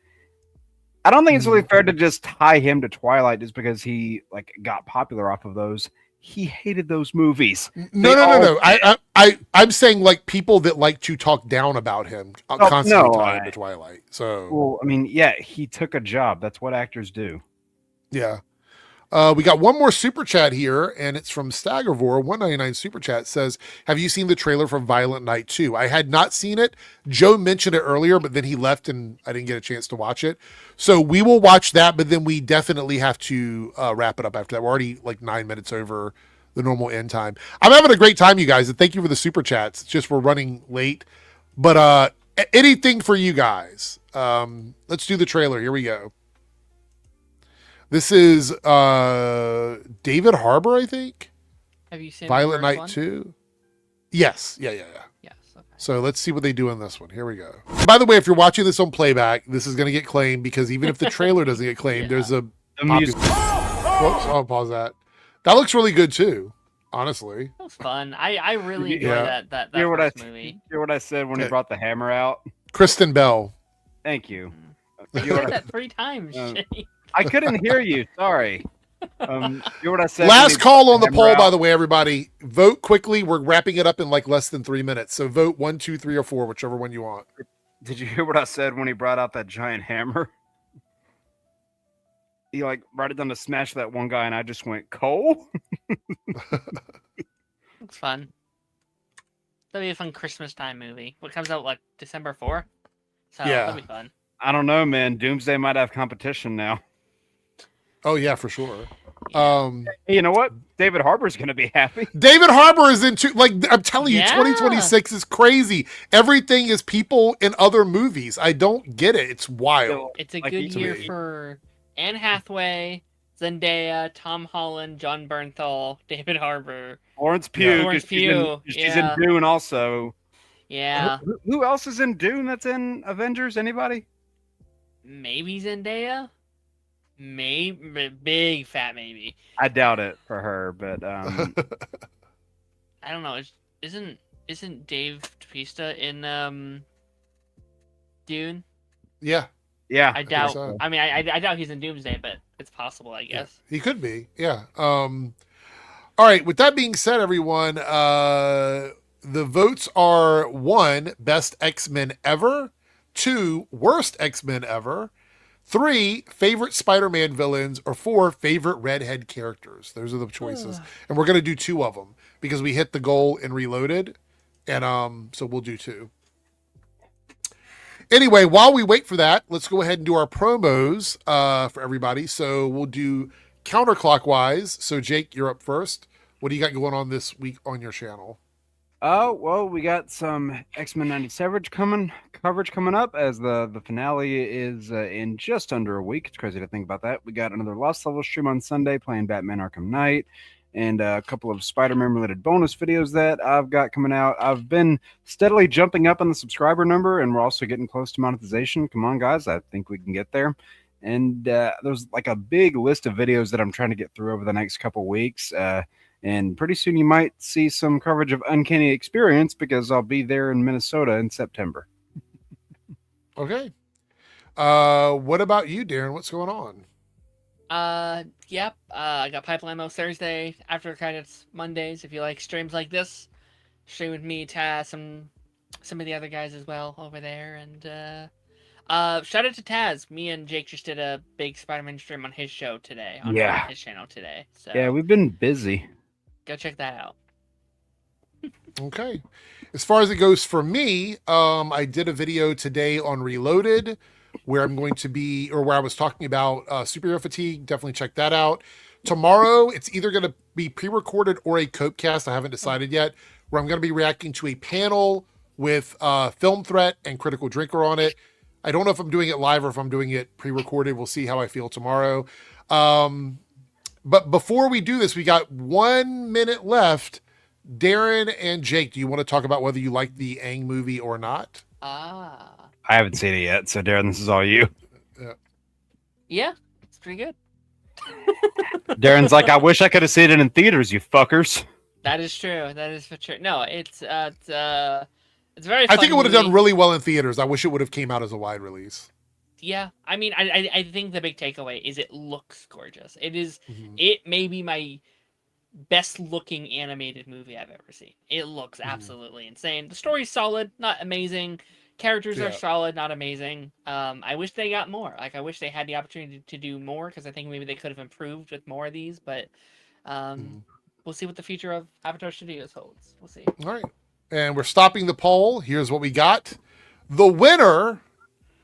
I don't think it's really fair to just tie him to Twilight just because he got popular off of those. He hated those movies. No. I'm saying like people that like to talk down about him constantly tie him to Twilight. So well, I mean, yeah, he took a job. That's what actors do. Yeah. We got one more super chat here, and it's from Staggervore. 199 super chat says, "Have you seen the trailer for Violent Night 2?" I had not seen it. Joe mentioned it earlier, but then he left and I didn't get a chance to watch it. So we will watch that, but then we definitely have to wrap it up after that. We're already like 9 minutes over the normal end time. I'm having a great time, you guys, and thank you for the super chats. It's just we're running late, but anything for you guys. Let's do the trailer. Here we go. This is David Harbour, I think. Have you seen Violent the first Night one? 2? Yes. Yeah. Yes. Okay. So let's see what they do in this one. Here we go. By the way, if you're watching this on playback, this is going to get claimed because even if the trailer doesn't get claimed, there's a music. Whoops, I'll pause that. That looks really good too, honestly. That was fun. I really enjoyed Yeah. that Hear what first I movie. hear what I said when he Okay. brought the hammer out. Kristen Bell. Thank you. You Hear what said I, that 3 times. Shane. I couldn't hear you. Sorry. Hear what I said. when Last he call brought on the hammer poll, out? by the way, everybody. Vote quickly. We're wrapping it up in like less than 3 minutes. So vote 1, 2, 3, or 4, whichever one you want. Did you hear what I said when he brought out that giant hammer? He like brought it down to smash that one guy, and I just went, Cole? Looks fun. That'll be a fun Christmas time movie. What comes out like December 4th? So Yeah. that'll be fun. I don't know, man. Doomsday might have competition now. Oh yeah, for sure. Hey, you know what? David Harbour's gonna be happy. David Harbour is into, like, I'm telling you, Yeah. 2026 is crazy. Everything is people in other movies. I don't get it. It's wild. It's a Like, good to year me. for Anne Hathaway, Zendaya, Tom Holland, John Bernthal, David Harbour. Florence Pugh, Florence 'cause she's in- Pugh, she's yeah. in Dune also. Yeah, Who else is in Dune that's in Avengers? Anybody? maybe Zendaya. Maybe big fat maybe. I doubt it for her, but I don't know. Isn't Dave Bautista in Dune? Yeah, yeah. I doubt. so. I mean, I doubt he's in Doomsday, but it's possible, I guess. he could be. Yeah. All right. With that being said, everyone, the votes are 1, best X-Men ever, 2, worst X-Men ever, 3, favorite Spider-Man villains, or 4, favorite redhead characters. Those are the choices. And we're going to do 2 of them because we hit the goal in Reloaded. And so we'll do 2. Anyway, while we wait for that, let's go ahead and do our promos for everybody. So we'll do counterclockwise. So Jake, you're up first. What do you got going on this week on your channel? Oh, well, we got some X-Men 90 coverage coming up as the finale is in just under a week. It's crazy to think about that. We got another Lost Level stream on Sunday playing Batman Arkham Knight, and a couple of Spider-Man related bonus videos that I've got coming out. I've been steadily jumping up on the subscriber number, and we're also getting close to monetization. Come on, guys. I think we can get there. And there's like a big list of videos that I'm trying to get through over the next couple weeks. And pretty soon you might see some coverage of Uncanny Experience because I'll be there in Minnesota in September. Okay. What about you, Darren? What's going on? Yep. I got Pipeline Mo Thursday, After Credits Mondays. If you like streams like this, stream with me, Taz, some of the other guys as well over there. And shout out to Taz. Me and Jake just did a big Spider-Man stream on his show today. On his channel today. So Yeah, we've been busy. go check that out. Okay. As far as it goes for me, I did a video today on Reloaded where I'm going to be, or where I was talking about superhero fatigue. Definitely check that out. Tomorrow, it's either going to be pre-recorded or a Copecast. I haven't decided yet, where I'm going to be reacting to a panel with Film Threat and Critical Drinker on it. I don't know if I'm doing it live or if I'm doing it pre-recorded. We'll see how I feel tomorrow. But before we do this, we got 1 minute left. Darren and Jake, do you want to talk about whether you like the Aang movie or not? I haven't seen it yet, so Darren, this is all you. Yeah, it's pretty good. Darren's like, I wish I could have seen it in theaters, you fuckers. That is true. That is for sure. No, it's very. I Fun think it would have movie. done really well in theaters. I wish it would have came out as a wide release. Yeah, I mean, I think the big takeaway is it looks gorgeous. It is. It may be my best looking animated movie I've ever seen. It looks absolutely insane. The story's solid, not amazing. Characters Yeah. are solid, not amazing. I wish they got more. Like, I wish they had the opportunity to do more, because I think maybe they could have improved with more of these. But we'll see what the future of Avatar Studios holds. We'll see. All right. And we're stopping the poll. Here's what we got. The winner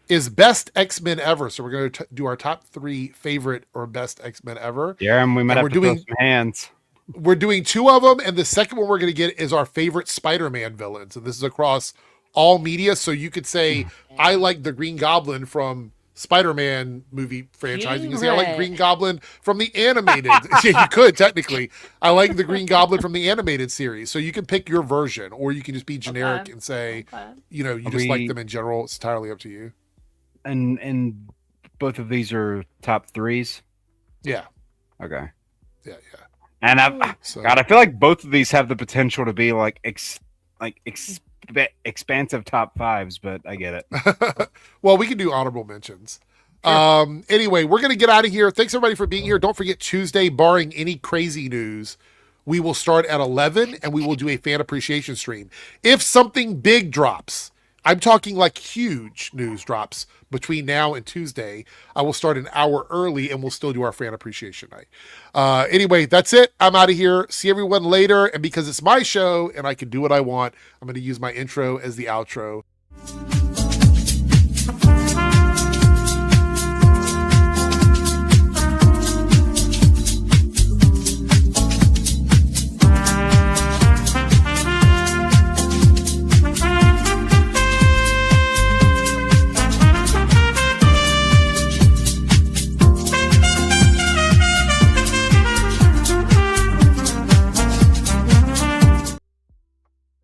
is best X-Men ever. So we're going to do our top 3 favorite or best X-Men ever. Yeah, and we might And have we're to doing- throw some hands. We're doing 2 of them, and the second one we're going to get is our favorite Spider-Man villains. And this is across all media. So you could say, I like the Green Goblin from Spider-Man movie franchise. You can say, I like Green Goblin from the animated. Yeah, you could, technically. I like the Green Goblin from the animated series. So you can pick your version, or you can just be generic and say, you know, you just like them in general. It's entirely up to you. And both of these are top 3s. Yeah. Okay. Yeah. And So, God, I feel like both of these have the potential to be like expansive top 5s, but I get it. well, we can do honorable mentions. Anyway, we're going to get out of here. Thanks everybody for being here. Don't forget Tuesday, barring any crazy news, we will start at 11 and we will do a fan appreciation stream. If something big drops, I'm talking like huge news drops between now and Tuesday, I will start an hour early and we'll still do our fan appreciation night. Anyway, that's it. I'm out of here. See everyone later. And because it's my show and I can do what I want, I'm going to use my intro as the outro.